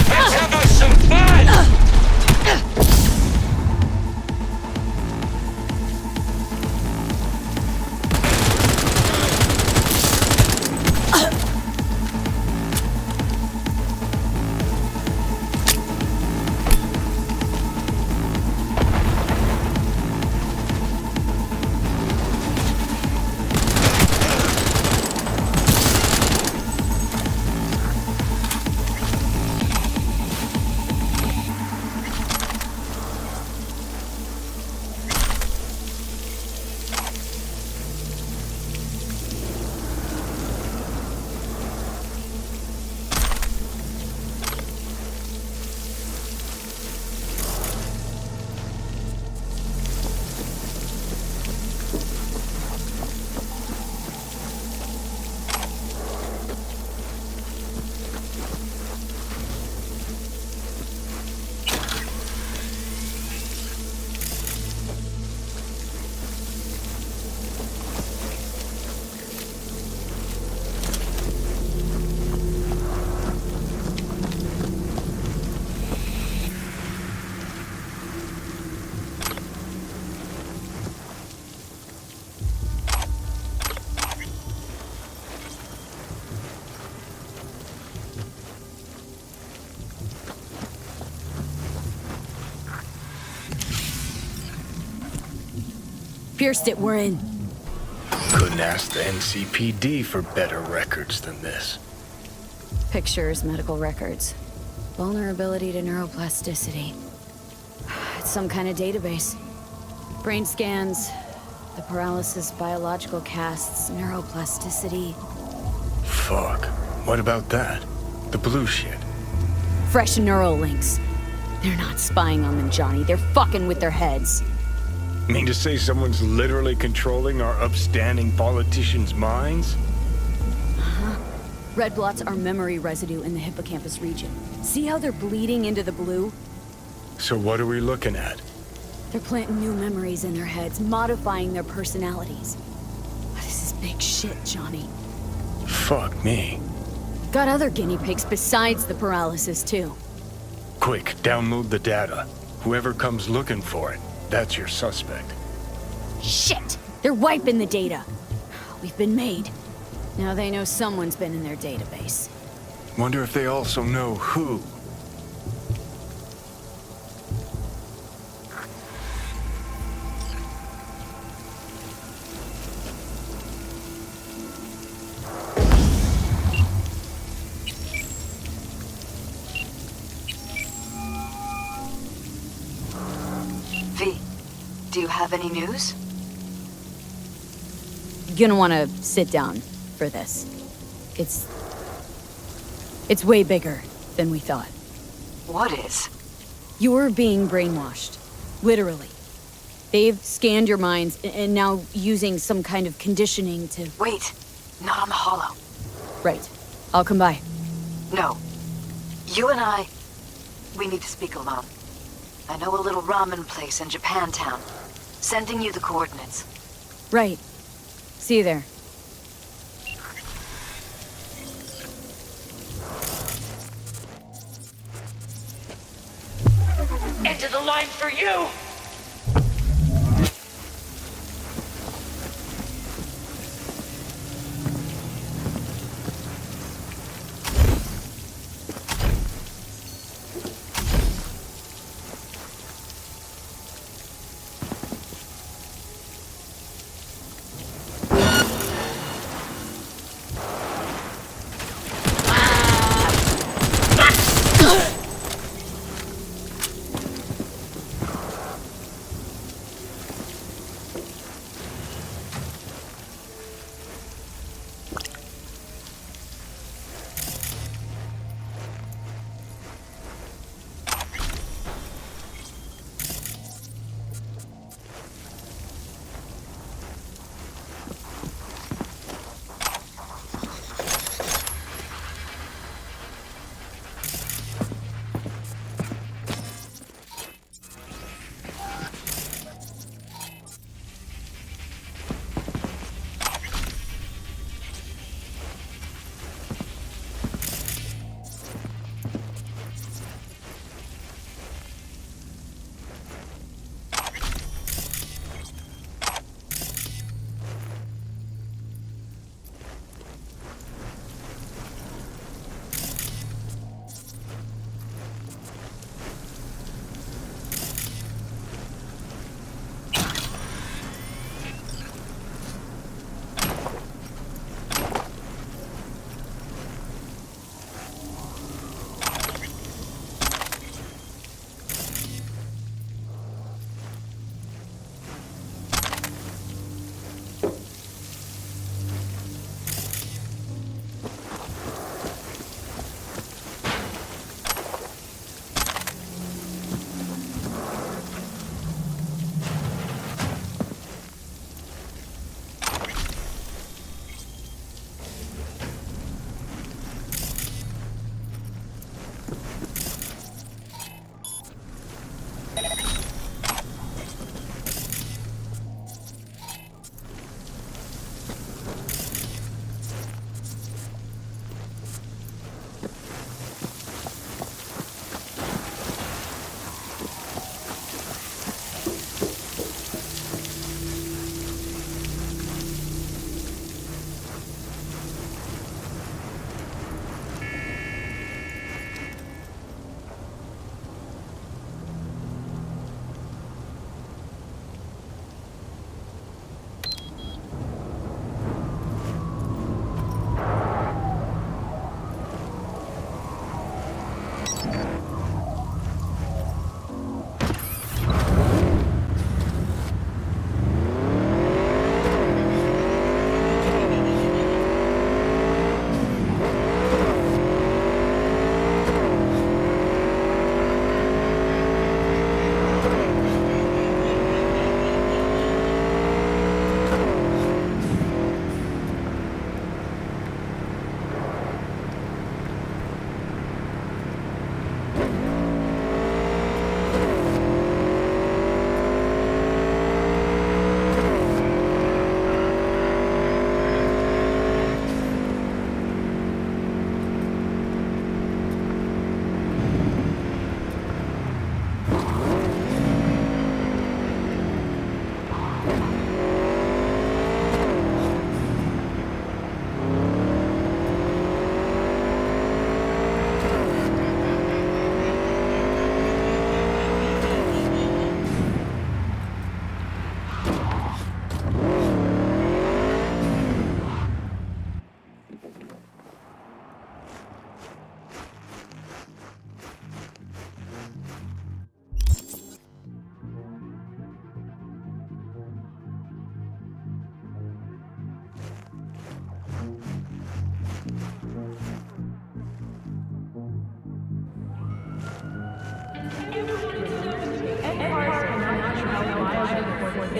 Let's have us some fun! Pierced it, we're in. Couldn't ask the NCPD for better records than this. Pictures, medical records. Vulnerability to neuroplasticity. It's some kind of database. Brain scans, the paralysis biological casts, neuroplasticity. Fuck. What about that? The blue shit. Fresh neural links. They're not spying on them, Johnny. They're fucking with their heads. Mean to say someone's literally controlling our upstanding politicians' minds? Uh-huh. Red blots are memory residue in the hippocampus region. See how they're bleeding into the blue? So what are we looking at? They're planting new memories in their heads, modifying their personalities. This is big shit, Johnny. Fuck me. Got other guinea pigs besides the paralysis, too. Quick, download the data. Whoever comes looking for it, that's your suspect. Shit! They're wiping the data. We've been made. Now they know someone's been in their database. Wonder if they also know who. V, do you have any news? You're gonna want to sit down for this. It's way bigger than we thought. What is? You're being brainwashed. Literally. They've scanned your minds and now using some kind of conditioning to... Wait, not on the holo. Right. I'll come by. No. You and I, we need to speak alone. I know a little ramen place in Japantown. Sending you the coordinates. Right. See you there. Into the line for you!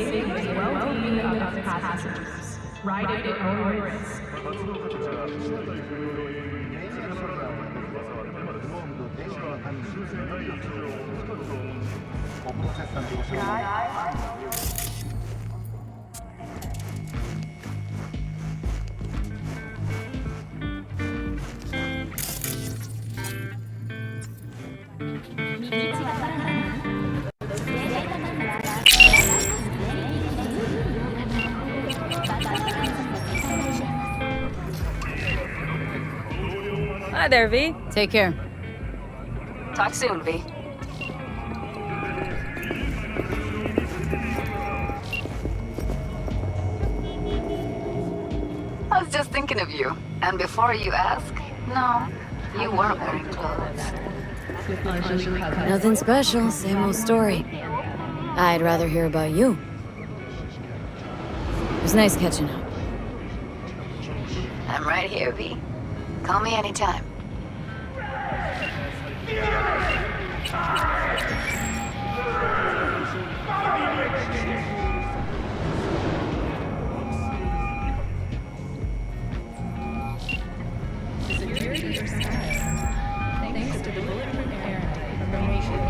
safety and well-being of its passengers. Ride at your own risk. Hi there, V. Take care. Talk soon, V. I was just thinking of you. And before you ask, no, you weren't wearing clothes. Nothing special, same old story. I'd rather hear about you. It was nice catching up. I'm right here, V. Call me anytime. Security or staff. Thanks to the bulletproof air information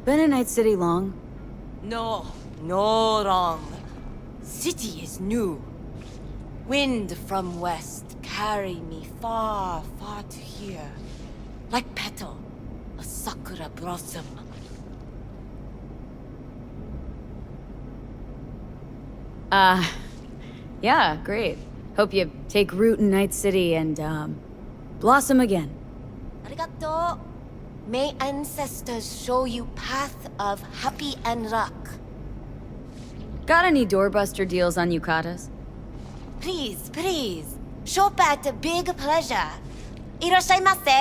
Been in Night City long? No, no wrong. City is new. Wind from west carry me far, far to here. Like petal, a sakura blossom. Yeah, great. Hope you take root in Night City and, blossom again. Arigato. May ancestors show you path of happy and luck. Got any doorbuster deals on yukatas? Please, please. Shop at a big pleasure. いらっしゃいませ.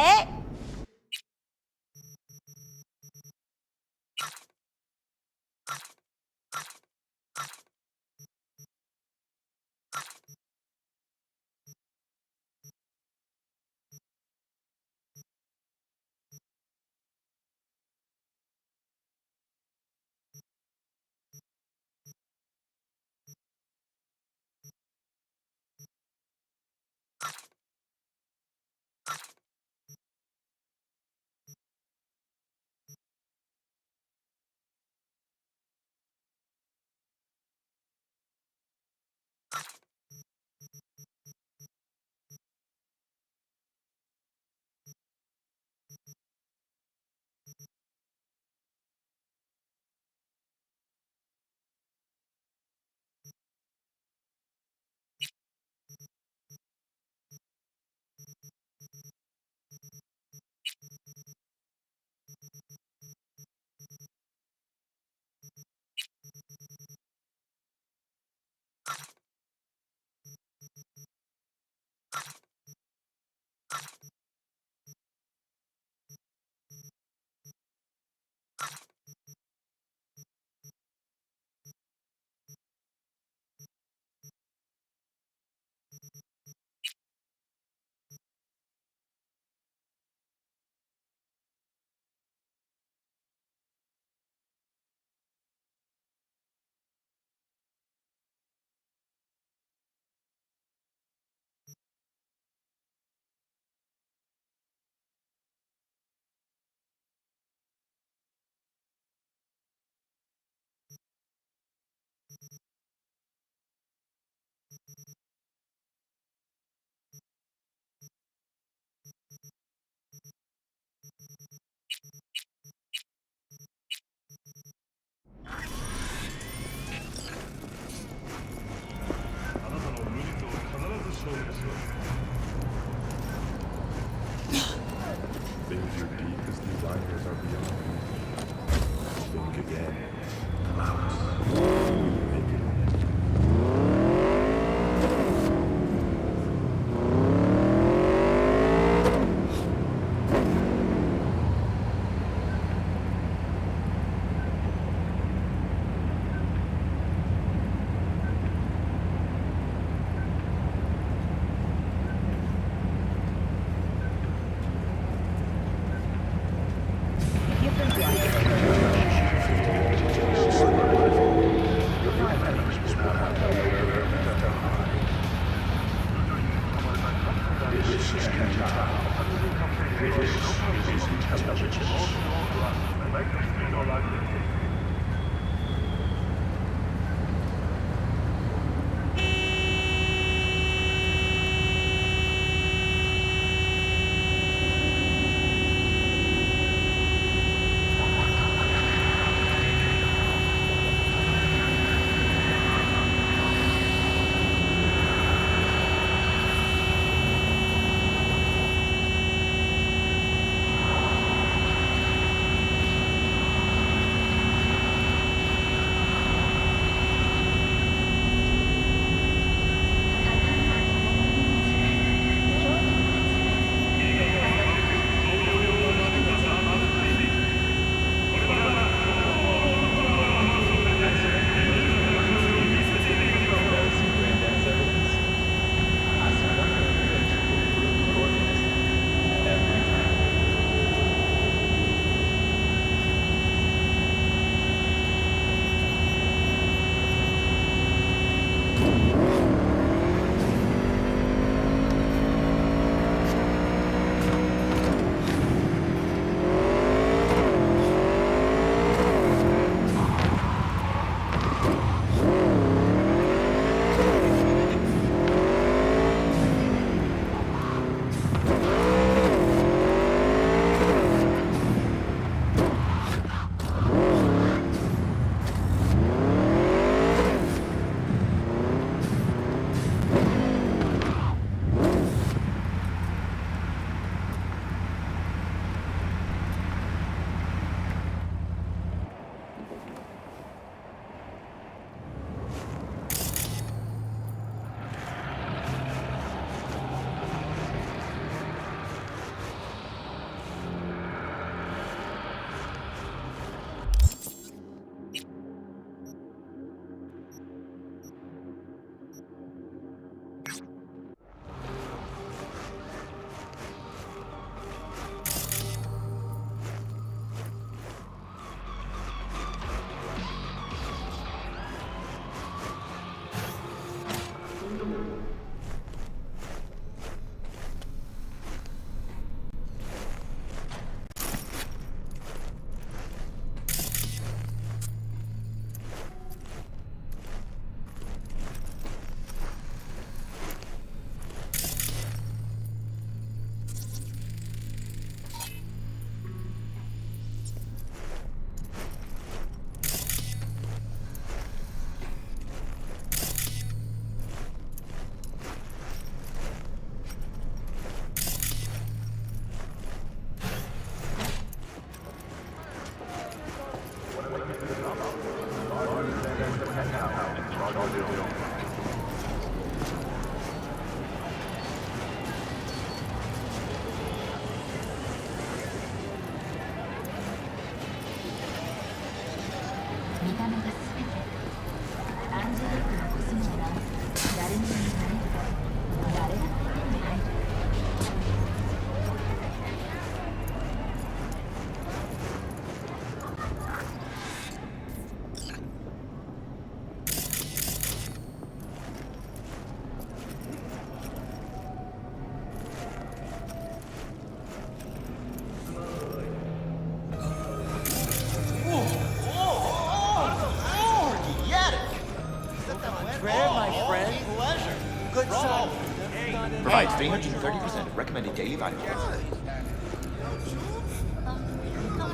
Provides 330% recommended daily vitamin.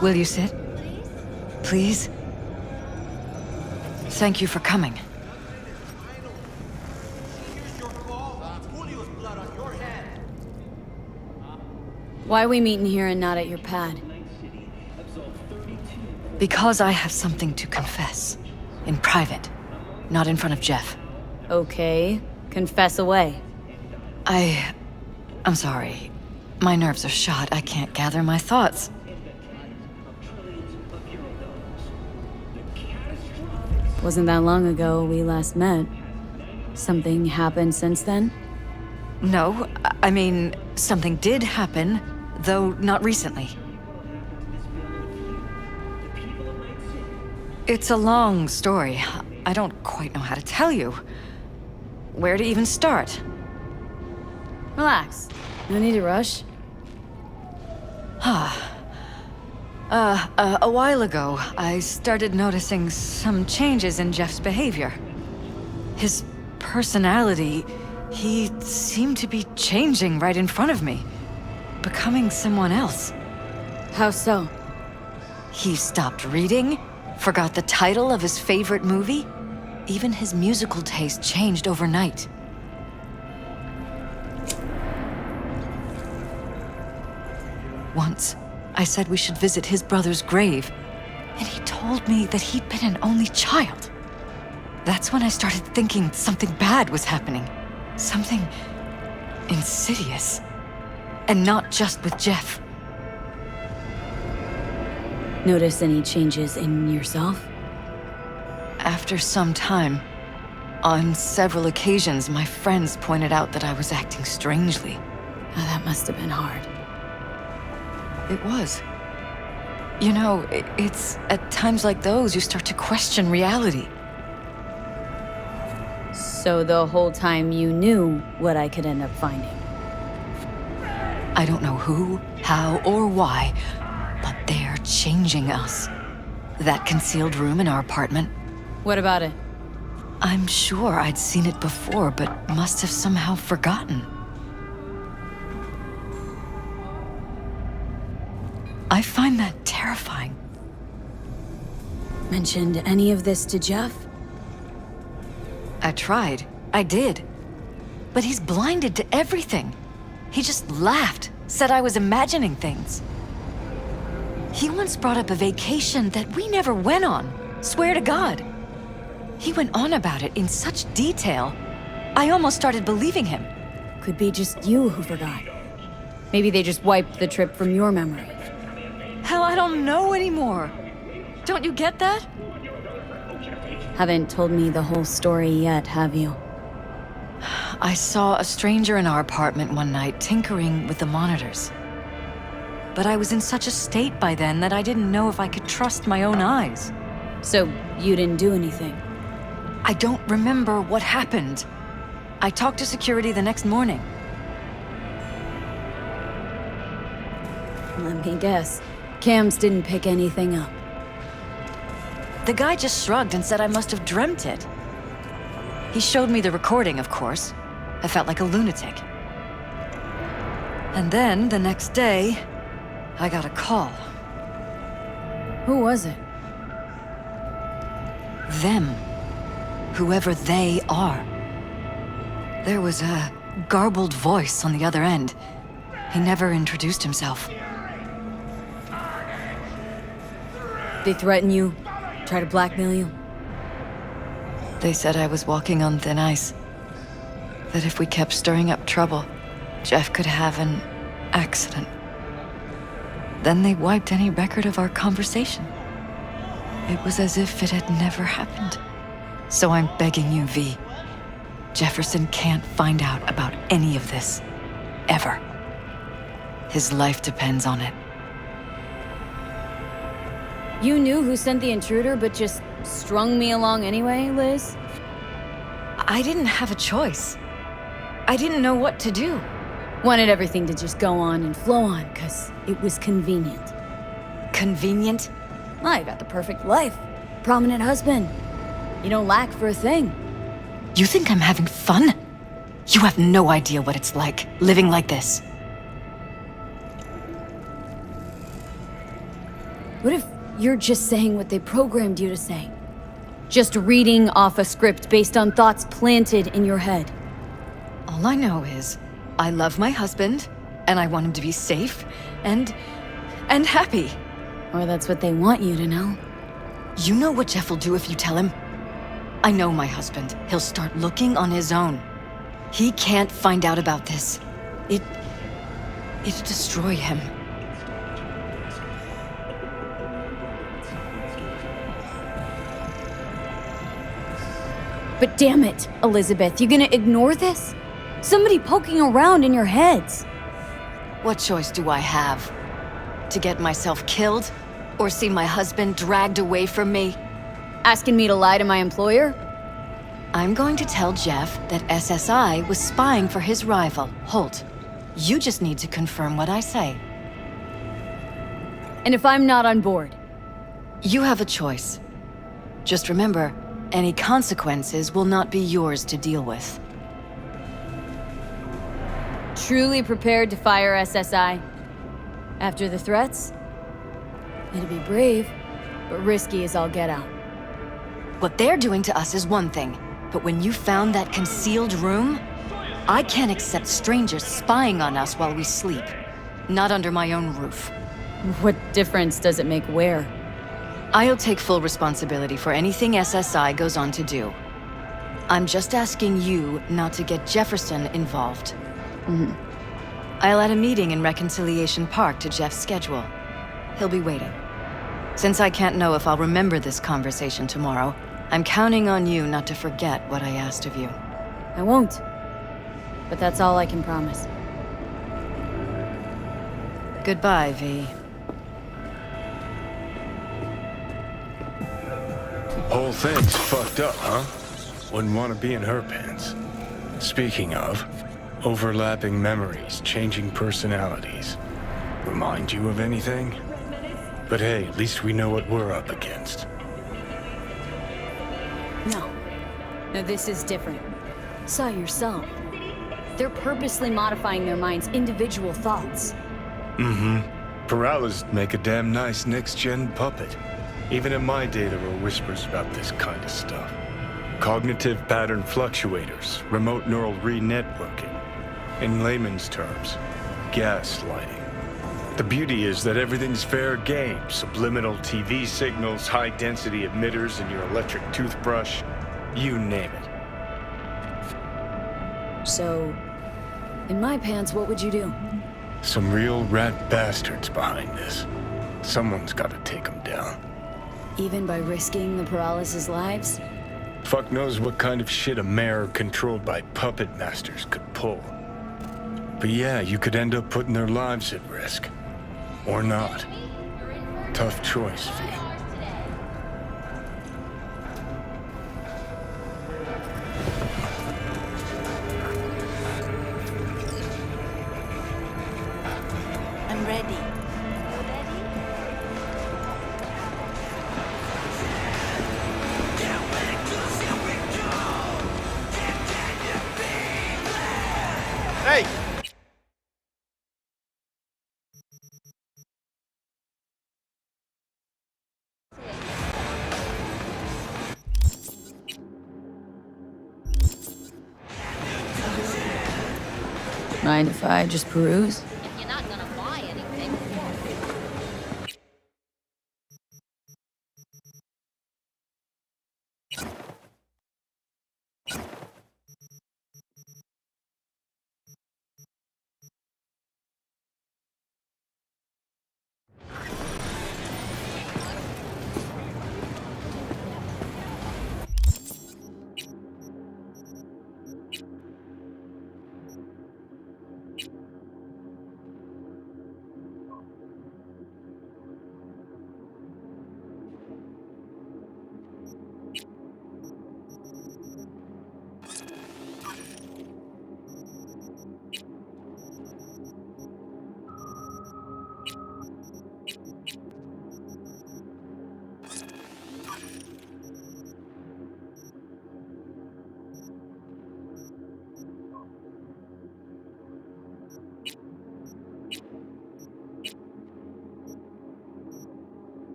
Will you sit? Please? Thank you for coming. Why are we meeting here and not at your pad? Because I have something to confess. In private. Not in front of Jeff. Okay. Confess away. I'm sorry. My nerves are shot. I can't gather my thoughts. Wasn't that long ago we last met. Something happened since then? No, I mean, something did happen, though not recently. It's a long story. I don't quite know how to tell you. Where to even start? Relax. No need to rush. A while ago, I started noticing some changes in Jeff's behavior. His personality, he seemed to be changing right in front of me, becoming someone else. How so? He stopped reading, forgot the title of his favorite movie. Even his musical taste changed overnight. Once, I said we should visit his brother's grave, and he told me that he'd been an only child. That's when I started thinking something bad was happening. Something insidious. And not just with Jeff. Notice any changes in yourself? After some time, on several occasions, my friends pointed out that I was acting strangely. Oh, that must have been hard. It was. You know, it's at times like those you start to question reality. So the whole time you knew what I could end up finding? I don't know who, how, or why, but they're changing us. That concealed room in our apartment. What about it? I'm sure I'd seen it before, but must have somehow forgotten. I find that terrifying. Mentioned any of this to Jeff? I tried. I did. But he's blinded to everything. He just laughed, said I was imagining things. He once brought up a vacation that we never went on. Swear to God. He went on about it in such detail. I almost started believing him. Could be just you who forgot. Maybe they just wiped the trip from your memory. Hell, I don't know anymore. Don't you get that? Haven't told me the whole story yet, have you? I saw a stranger in our apartment one night tinkering with the monitors. But I was in such a state by then that I didn't know if I could trust my own eyes. So you didn't do anything? I don't remember what happened. I talked to security the next morning. Let me guess. Cams didn't pick anything up. The guy just shrugged and said I must have dreamt it. He showed me the recording, of course. I felt like a lunatic. And then, the next day, I got a call. Who was it? Them. Whoever they are. There was a garbled voice on the other end. He never introduced himself. They threaten you? Try to blackmail you? They said I was walking on thin ice. That if we kept stirring up trouble, Jeff could have an accident. Then they wiped any record of our conversation. It was as if it had never happened. So I'm begging you, V. Jefferson can't find out about any of this. Ever. His life depends on it. You knew who sent the intruder, but just strung me along anyway, Liz? I didn't have a choice. I didn't know what to do. Wanted everything to just go on and flow on, because it was convenient. Convenient? I got the perfect life. Prominent husband. You don't lack for a thing. You think I'm having fun? You have no idea what it's like, living like this. What if you're just saying what they programmed you to say? Just reading off a script based on thoughts planted in your head. All I know is, I love my husband, and I want him to be safe, and happy. Or that's what they want you to know. You know what Jeff will do if you tell him? I know my husband. He'll start looking on his own. He can't find out about this. It'd destroy him. But damn it, Elizabeth, you gonna ignore this? Somebody poking around in your heads. What choice do I have? To get myself killed? Or see my husband dragged away from me? Asking me to lie to my employer? I'm going to tell Jeff that SSI was spying for his rival, Holt. You just need to confirm what I say. And if I'm not on board? You have a choice. Just remember, any consequences will not be yours to deal with. Truly prepared to fire SSI? After the threats? It'd be brave, but risky as all get out. What they're doing to us is one thing, but when you found that concealed room, I can't accept strangers spying on us while we sleep. Not under my own roof. What difference does it make where? I'll take full responsibility for anything SSI goes on to do. I'm just asking you not to get Jefferson involved. I'll add a meeting in Reconciliation Park to Jeff's schedule. He'll be waiting. Since I can't know if I'll remember this conversation tomorrow, I'm counting on you not to forget what I asked of you. I won't. But that's all I can promise. Goodbye, V. Whole thing's fucked up, huh? Wouldn't want to be in her pants. Speaking of, overlapping memories, changing personalities. Remind you of anything? But hey, at least we know what we're up against. No. No, this is different. Saw yourself. They're purposely modifying their minds' individual thoughts. Paralysis make a damn nice next-gen puppet. Even in my day, there were whispers about this kind of stuff. Cognitive pattern fluctuators, remote neural re-networking. In layman's terms, gaslighting. The beauty is that everything's fair game. Subliminal TV signals, high-density emitters in your electric toothbrush. You name it. So, in my pants, what would you do? Some real rat bastards behind this. Someone's gotta take them down. Even by risking the paralysis' lives? Fuck knows what kind of shit a mayor controlled by puppet masters could pull. But yeah, you could end up putting their lives at risk. Or not. Tough choice, V. I'm ready. Hey! Mind if I just peruse? If you're not gonna buy anything.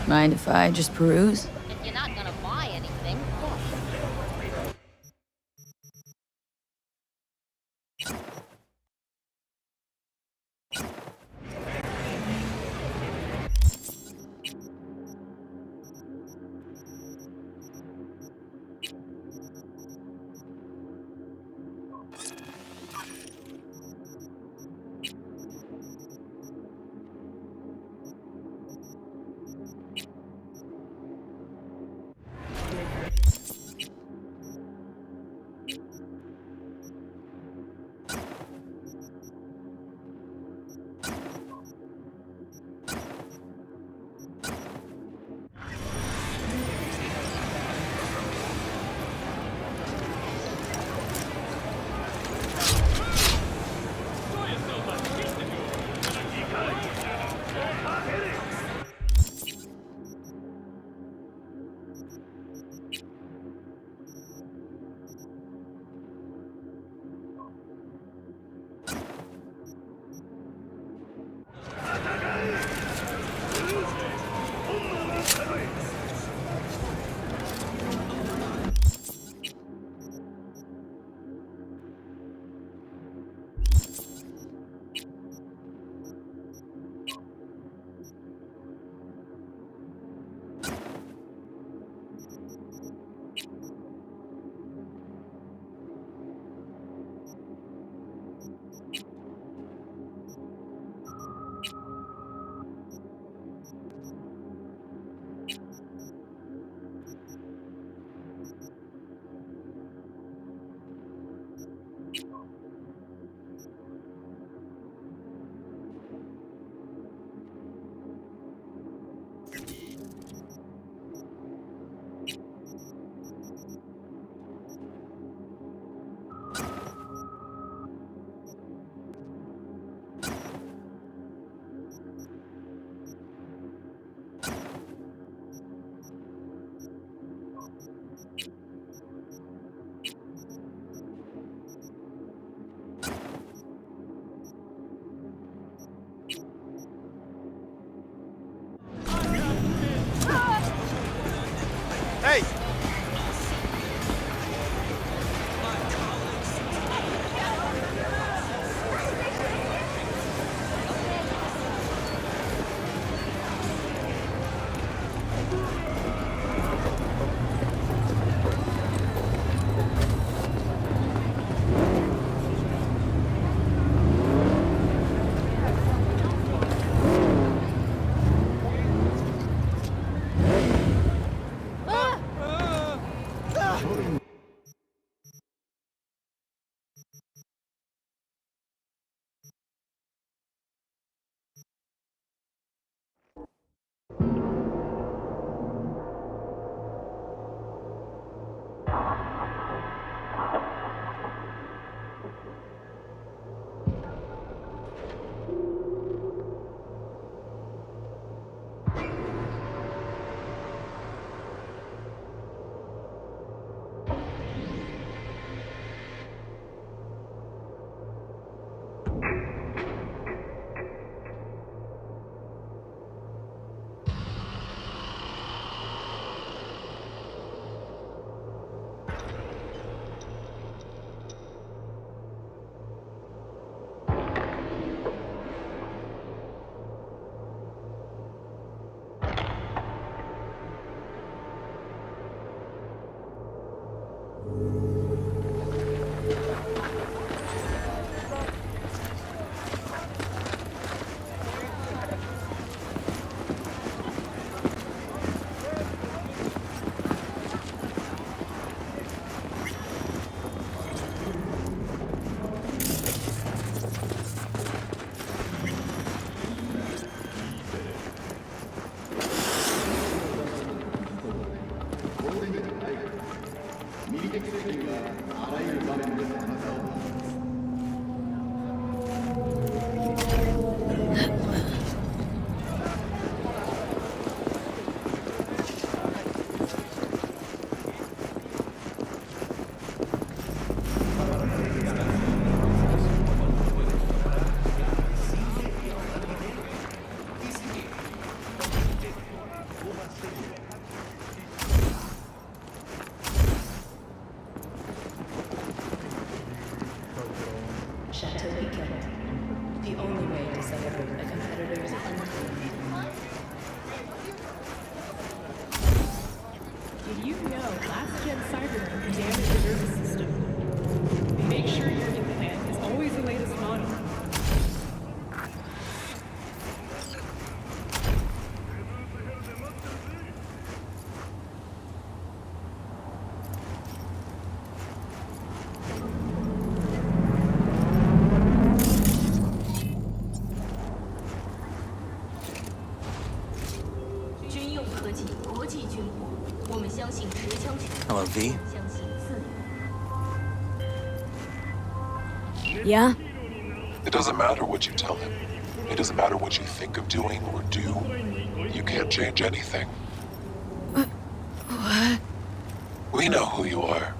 Mind if I just peruse? If you're not gonna buy anything. Hey! Did you know last-gen Cyberpunk damaged the nervous system? Make sure your implant is always the latest model. Yeah? It doesn't matter what you tell him. It doesn't matter what you think of doing or do. You can't change anything. What? We know who you are.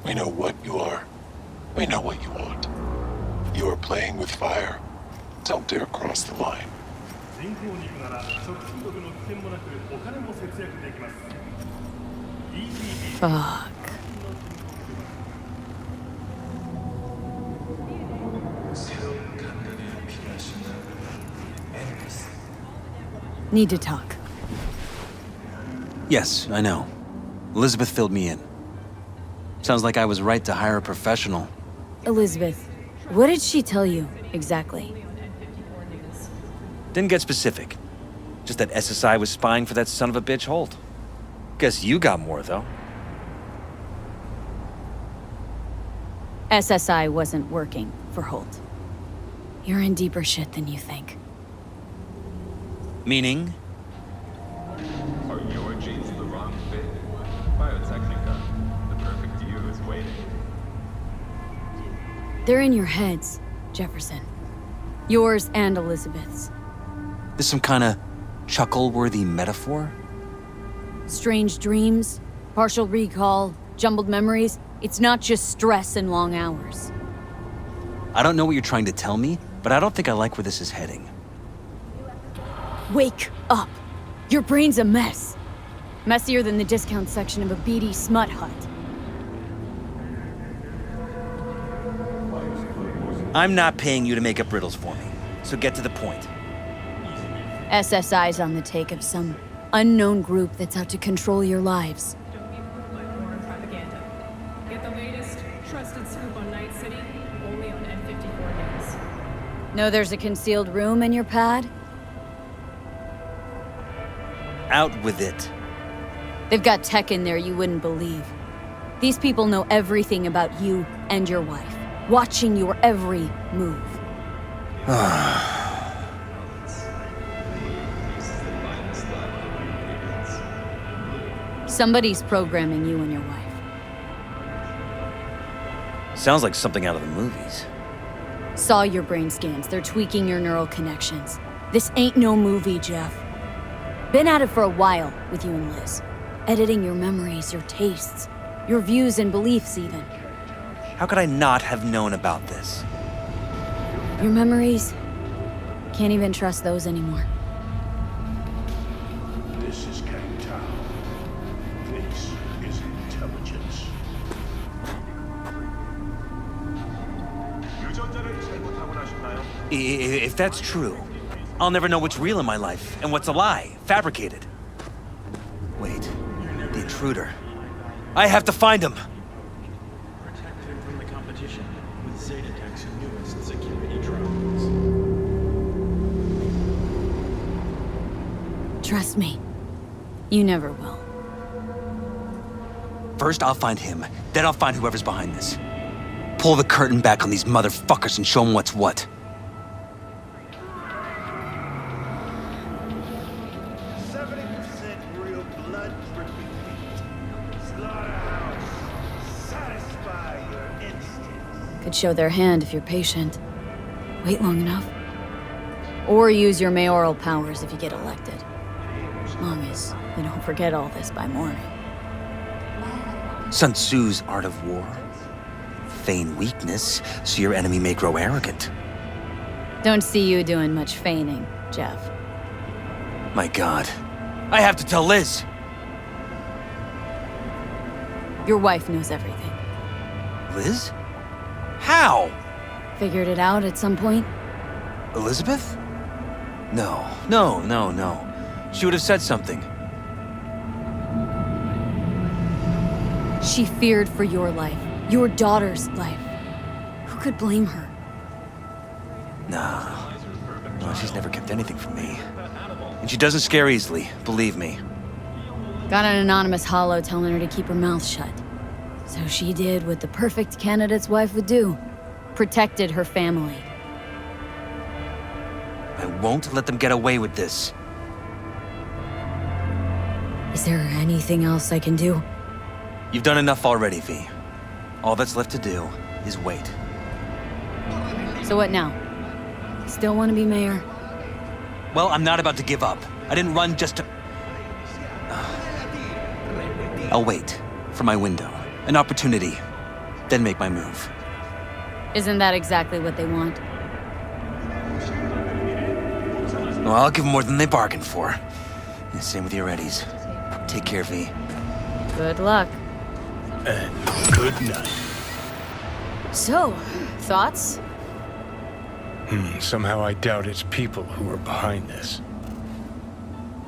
We know what you are. We know what you want. You are playing with fire. Don't dare cross the line. Fuck. Need to talk. Yes, I know. Elizabeth filled me in. Sounds like I was right to hire a professional. Elizabeth, what did she tell you, exactly? Didn't get specific. Just that SSI was spying for that son of a bitch Holt. Guess you got more, though. SSI wasn't working for Holt. You're in deeper shit than you think. Meaning? Are your genes the wrong fit? Biotechnica, the perfect you is waiting. They're in your heads, Jefferson. Yours and Elizabeth's. This some kind of chuckle-worthy metaphor? Strange dreams, partial recall, jumbled memories. It's not just stress and long hours. I don't know what you're trying to tell me, but I don't think I like where this is heading. Wake up! Your brain's a mess. Messier than the discount section of a beady smut hut. I'm not paying you to make up riddles for me, so get to the point. SSI's on the take of some unknown group that's out to control your lives. Don't be fooled by foreign propaganda. Get the latest, trusted scoop on Night City, only on N54 News. Know there's a concealed room in your pad? Out with it. They've got tech in there you wouldn't believe. These people know everything about you and your wife, watching your every move. Somebody's programming you and your wife. Sounds like something out of the movies. Saw your brain scans. They're tweaking your neural connections. This ain't no movie, Jeff. Been at it for a while with you and Liz. Editing your memories, your tastes, your views and beliefs even. How could I not have known about this? Your memories? Can't even trust those anymore. This is Kang-Tao. This is intelligence. If that's true, I'll never know what's real in my life and what's a lie, fabricated. Wait, the intruder. I have to find him! Protect him from the competition with Zetatech's newest security drones. Trust me. You never will. First, I'll find him. Then I'll find whoever's behind this. Pull the curtain back on these motherfuckers and show them what's what. 70% real blood-dripping meat. Slaughterhouse. Satisfy your instincts. Could show their hand if you're patient. Wait long enough. Or use your mayoral powers if you get elected. As long as we don't forget all this by morning. Sun Tzu's art of war. Feign weakness, so your enemy may grow arrogant. Don't see you doing much feigning, Jeff. My God. I have to tell Liz! Your wife knows everything. Liz? How? Figured it out at some point? Elizabeth? No. She would have said something. She feared for your life. Your daughter's life. Who could blame her? No, she's never kept anything from me. And she doesn't scare easily, believe me. Got an anonymous holo telling her to keep her mouth shut. So she did what the perfect candidate's wife would do. Protected her family. I won't let them get away with this. Is there anything else I can do? You've done enough already, V. All that's left to do is wait. So what now? Still want to be mayor? Well, I'm not about to give up. I didn't run just to... I'll wait for my window, an opportunity, then make my move. Isn't that exactly what they want? Well, I'll give them more than they bargained for. And same with your Eddies. Take care, V. Good luck. And good night. So, thoughts? Somehow I doubt it's people who are behind this.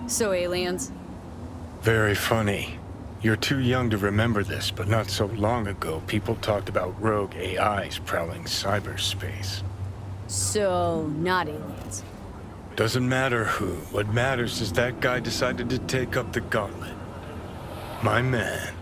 So aliens? Very funny. You're too young to remember this, but not so long ago, people talked about rogue AIs prowling cyberspace. So, not aliens. Doesn't matter who. What matters is that guy decided to take up the gauntlet. My man.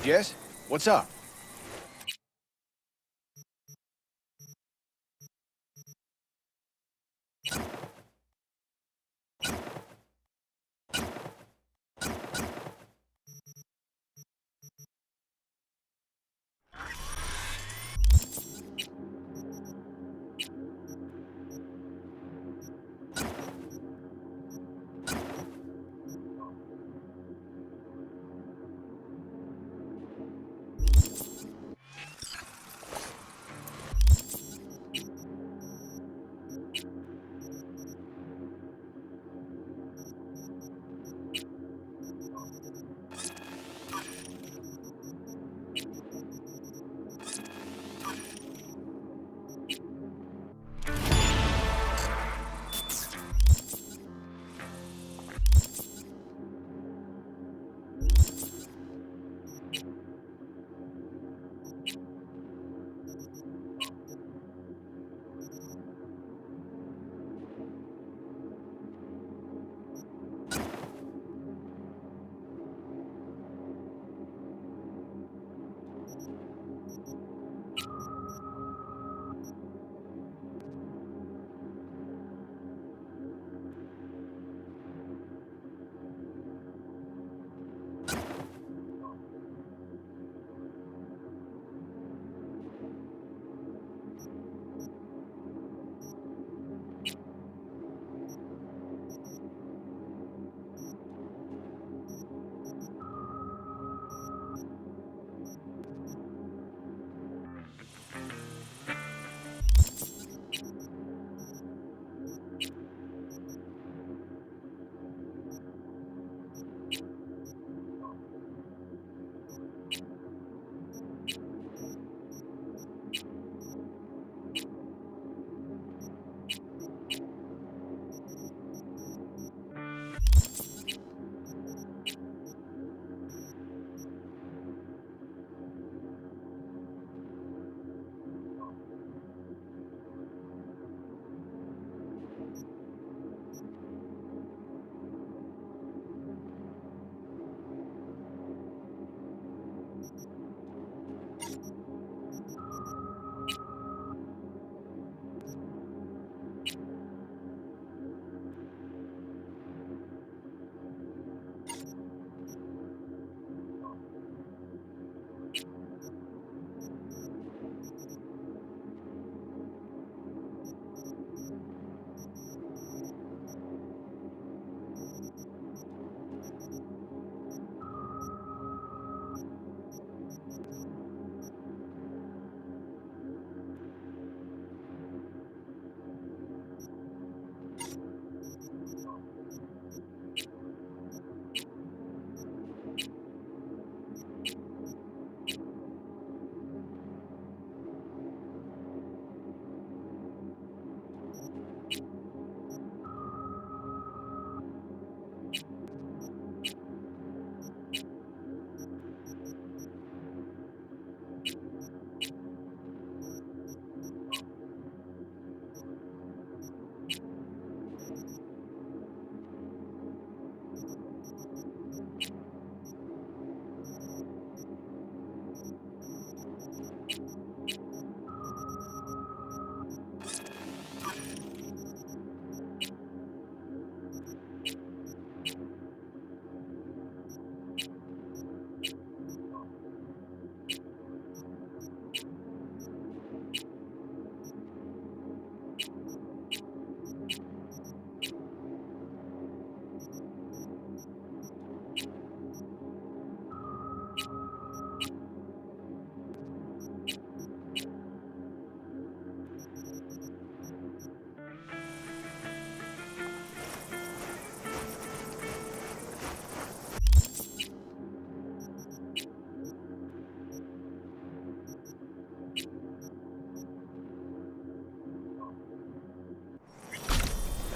Yes? What's up?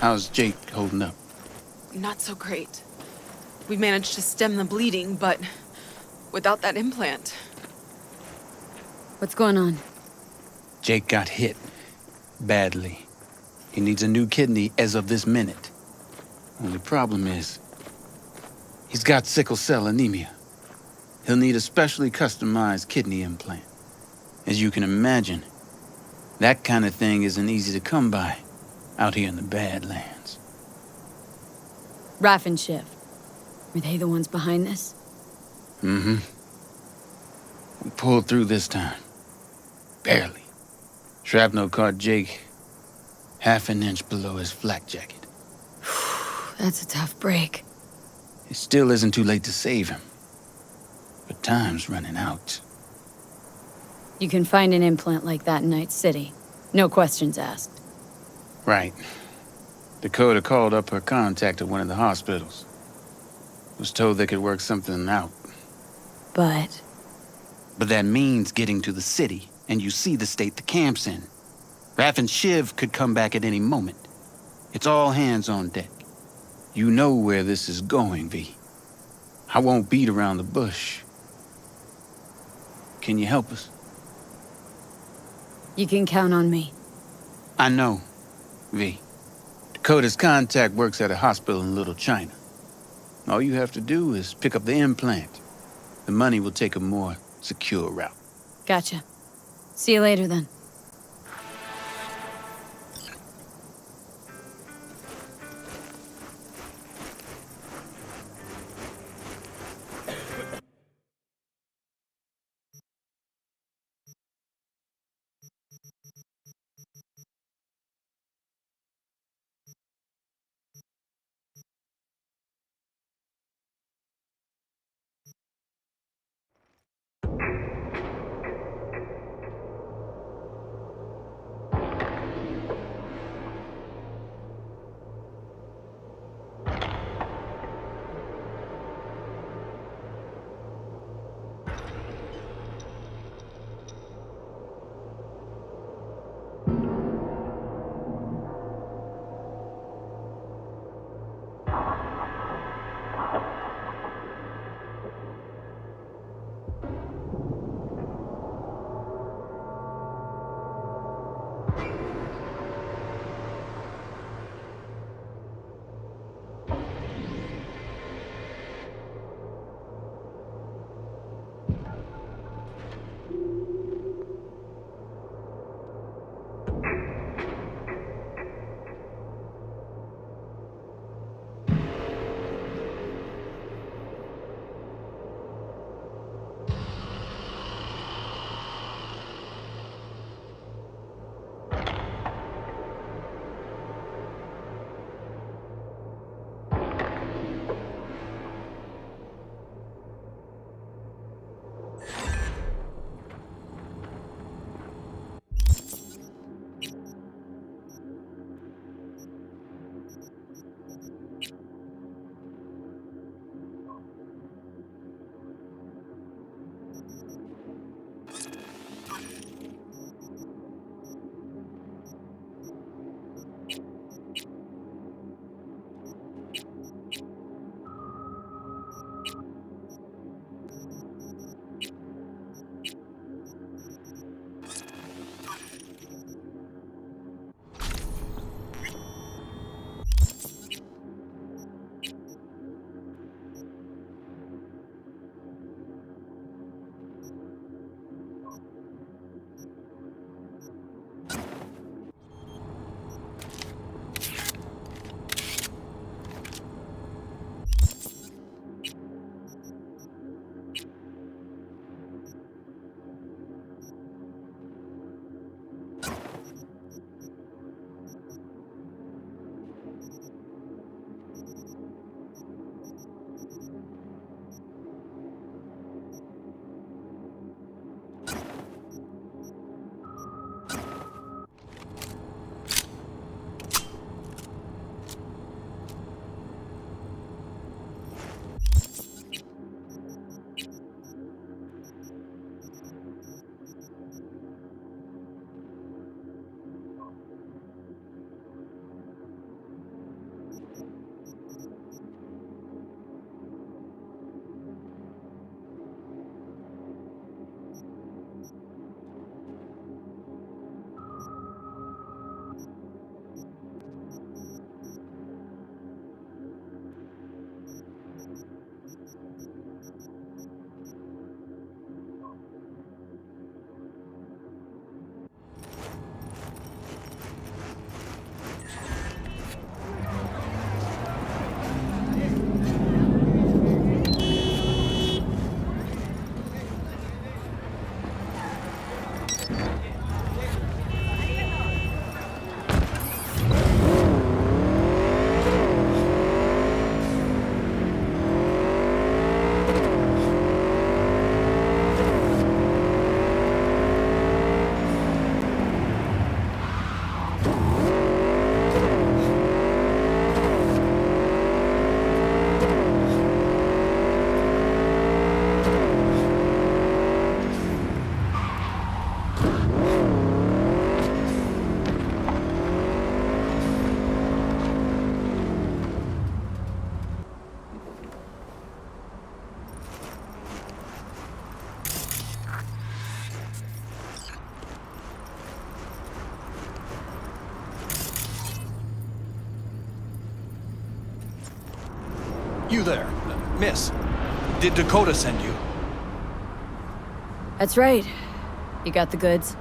How's Jake holding up? Not so great. We managed to stem the bleeding, but without that implant. What's going on? Jake got hit. Badly. He needs a new kidney as of this minute. Only problem is, he's got sickle cell anemia. He'll need a specially customized kidney implant. As you can imagine, that kind of thing isn't easy to come by out here in the Badlands. Raff and Shiv. Were they the ones behind this? Mm-hmm. We pulled through this time. Barely. Shrapnel caught Jake half an inch below his flak jacket. That's a tough break. It still isn't too late to save him. But time's running out. You can find an implant like that in Night City. No questions asked. Right. Dakota called up her contact at one of the hospitals. Was told they could work something out. But that means getting to the city, and you see the state the camp's in. Raff and Shiv could come back at any moment. It's all hands on deck. You know where this is going, V. I won't beat around the bush. Can you help us? you can count on me. I know, V. Dakota's contact works at a hospital in Little China. All you have to do is pick up the implant. The money will take a more secure route. Gotcha. See you later, then. You there, miss. Did Dakota send you? That's right. You got the goods?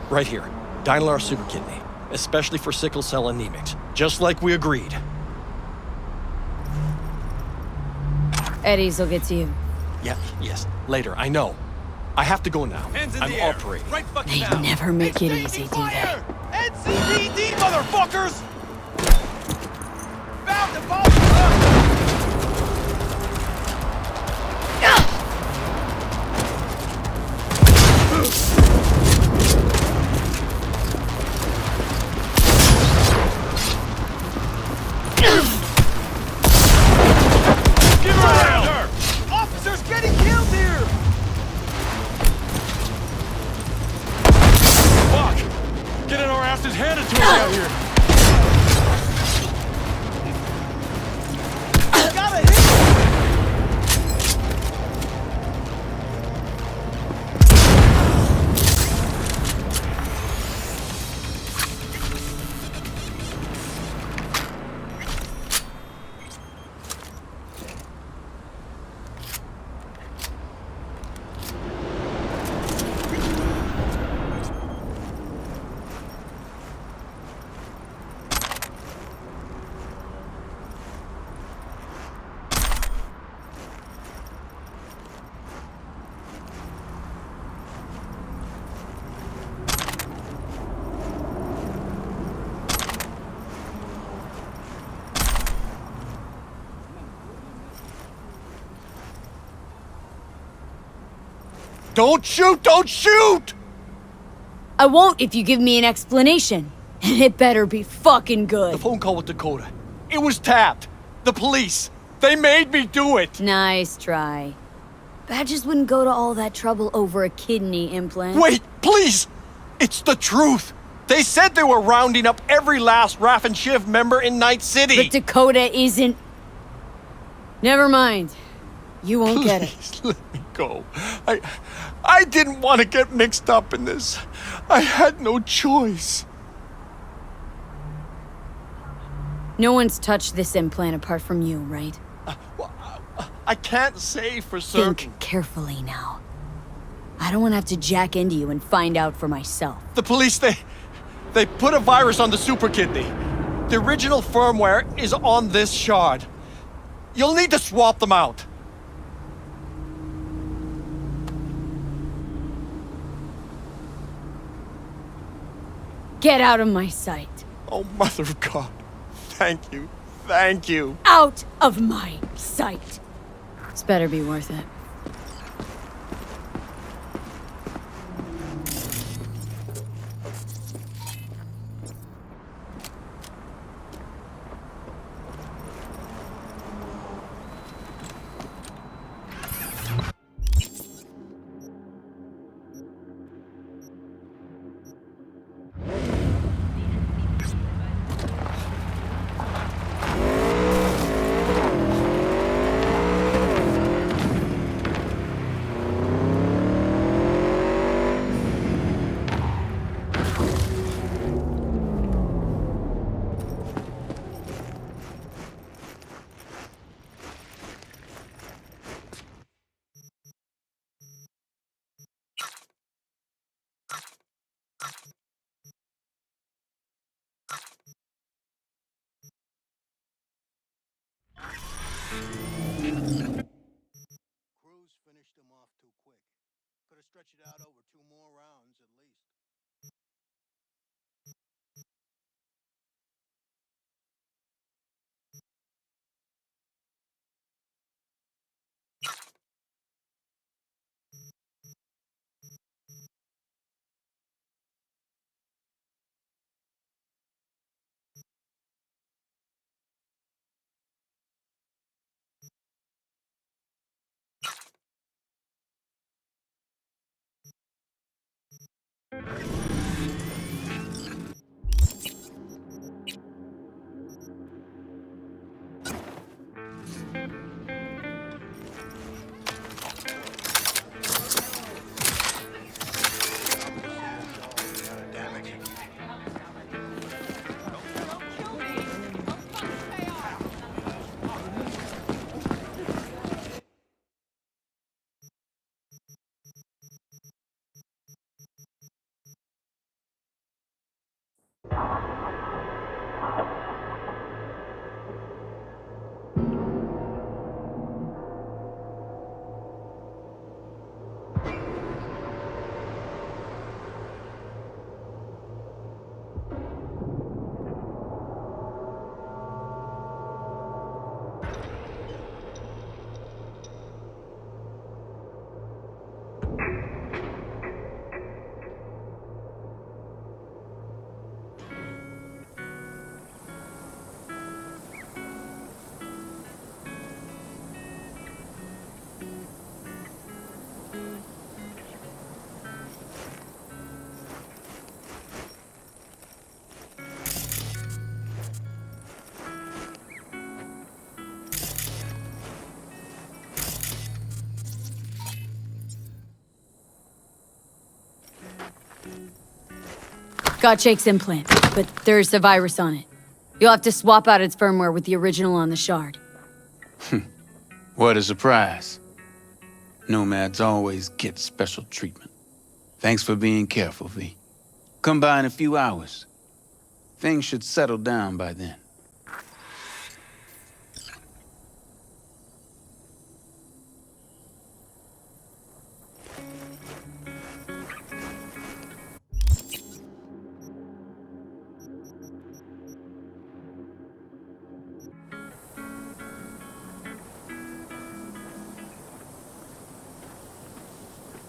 Right here. Dynalar super kidney. Especially for sickle cell anemics. Just like we agreed. Eddie's will get to you. Yeah, yes. Later, I know. I have to go now. I'm operating. They never make it easy, do they? NCPD, motherfuckers! Bound to fall. Give her her! Officers getting killed here! Fuck! Getting our asses handed to us out here! Gotta hit! Don't shoot! Don't shoot! I won't if you give me an explanation. And it better be fucking good. The phone call with Dakota. It was tapped. The police. They made me do it. Nice try. Badges wouldn't go to all that trouble over a kidney implant. Wait, please! It's the truth. They said they were rounding up every last Raff and Shiv member in Night City. But Dakota isn't... Never mind. You won't get it. Please let me go. I didn't want to get mixed up in this. I had no choice. No one's touched this implant apart from you, right? I can't say for certain. Think carefully now. I don't want to have to jack into you and find out for myself. The police, they put a virus on the super kidney. The original firmware is on this shard. You'll need to swap them out. Get out of my sight. Oh, Mother of God. Thank you. Thank you. Out of my sight. This better be worth it. Crews finished him off too quick. Could have stretched it out over 2 more rounds at least. Got Jake's implant, but there's a virus on it. You'll have to swap out its firmware with the original on the shard. What a surprise. Nomads always get special treatment. Thanks for being careful, V. Come by in a few hours. Things should settle down by then.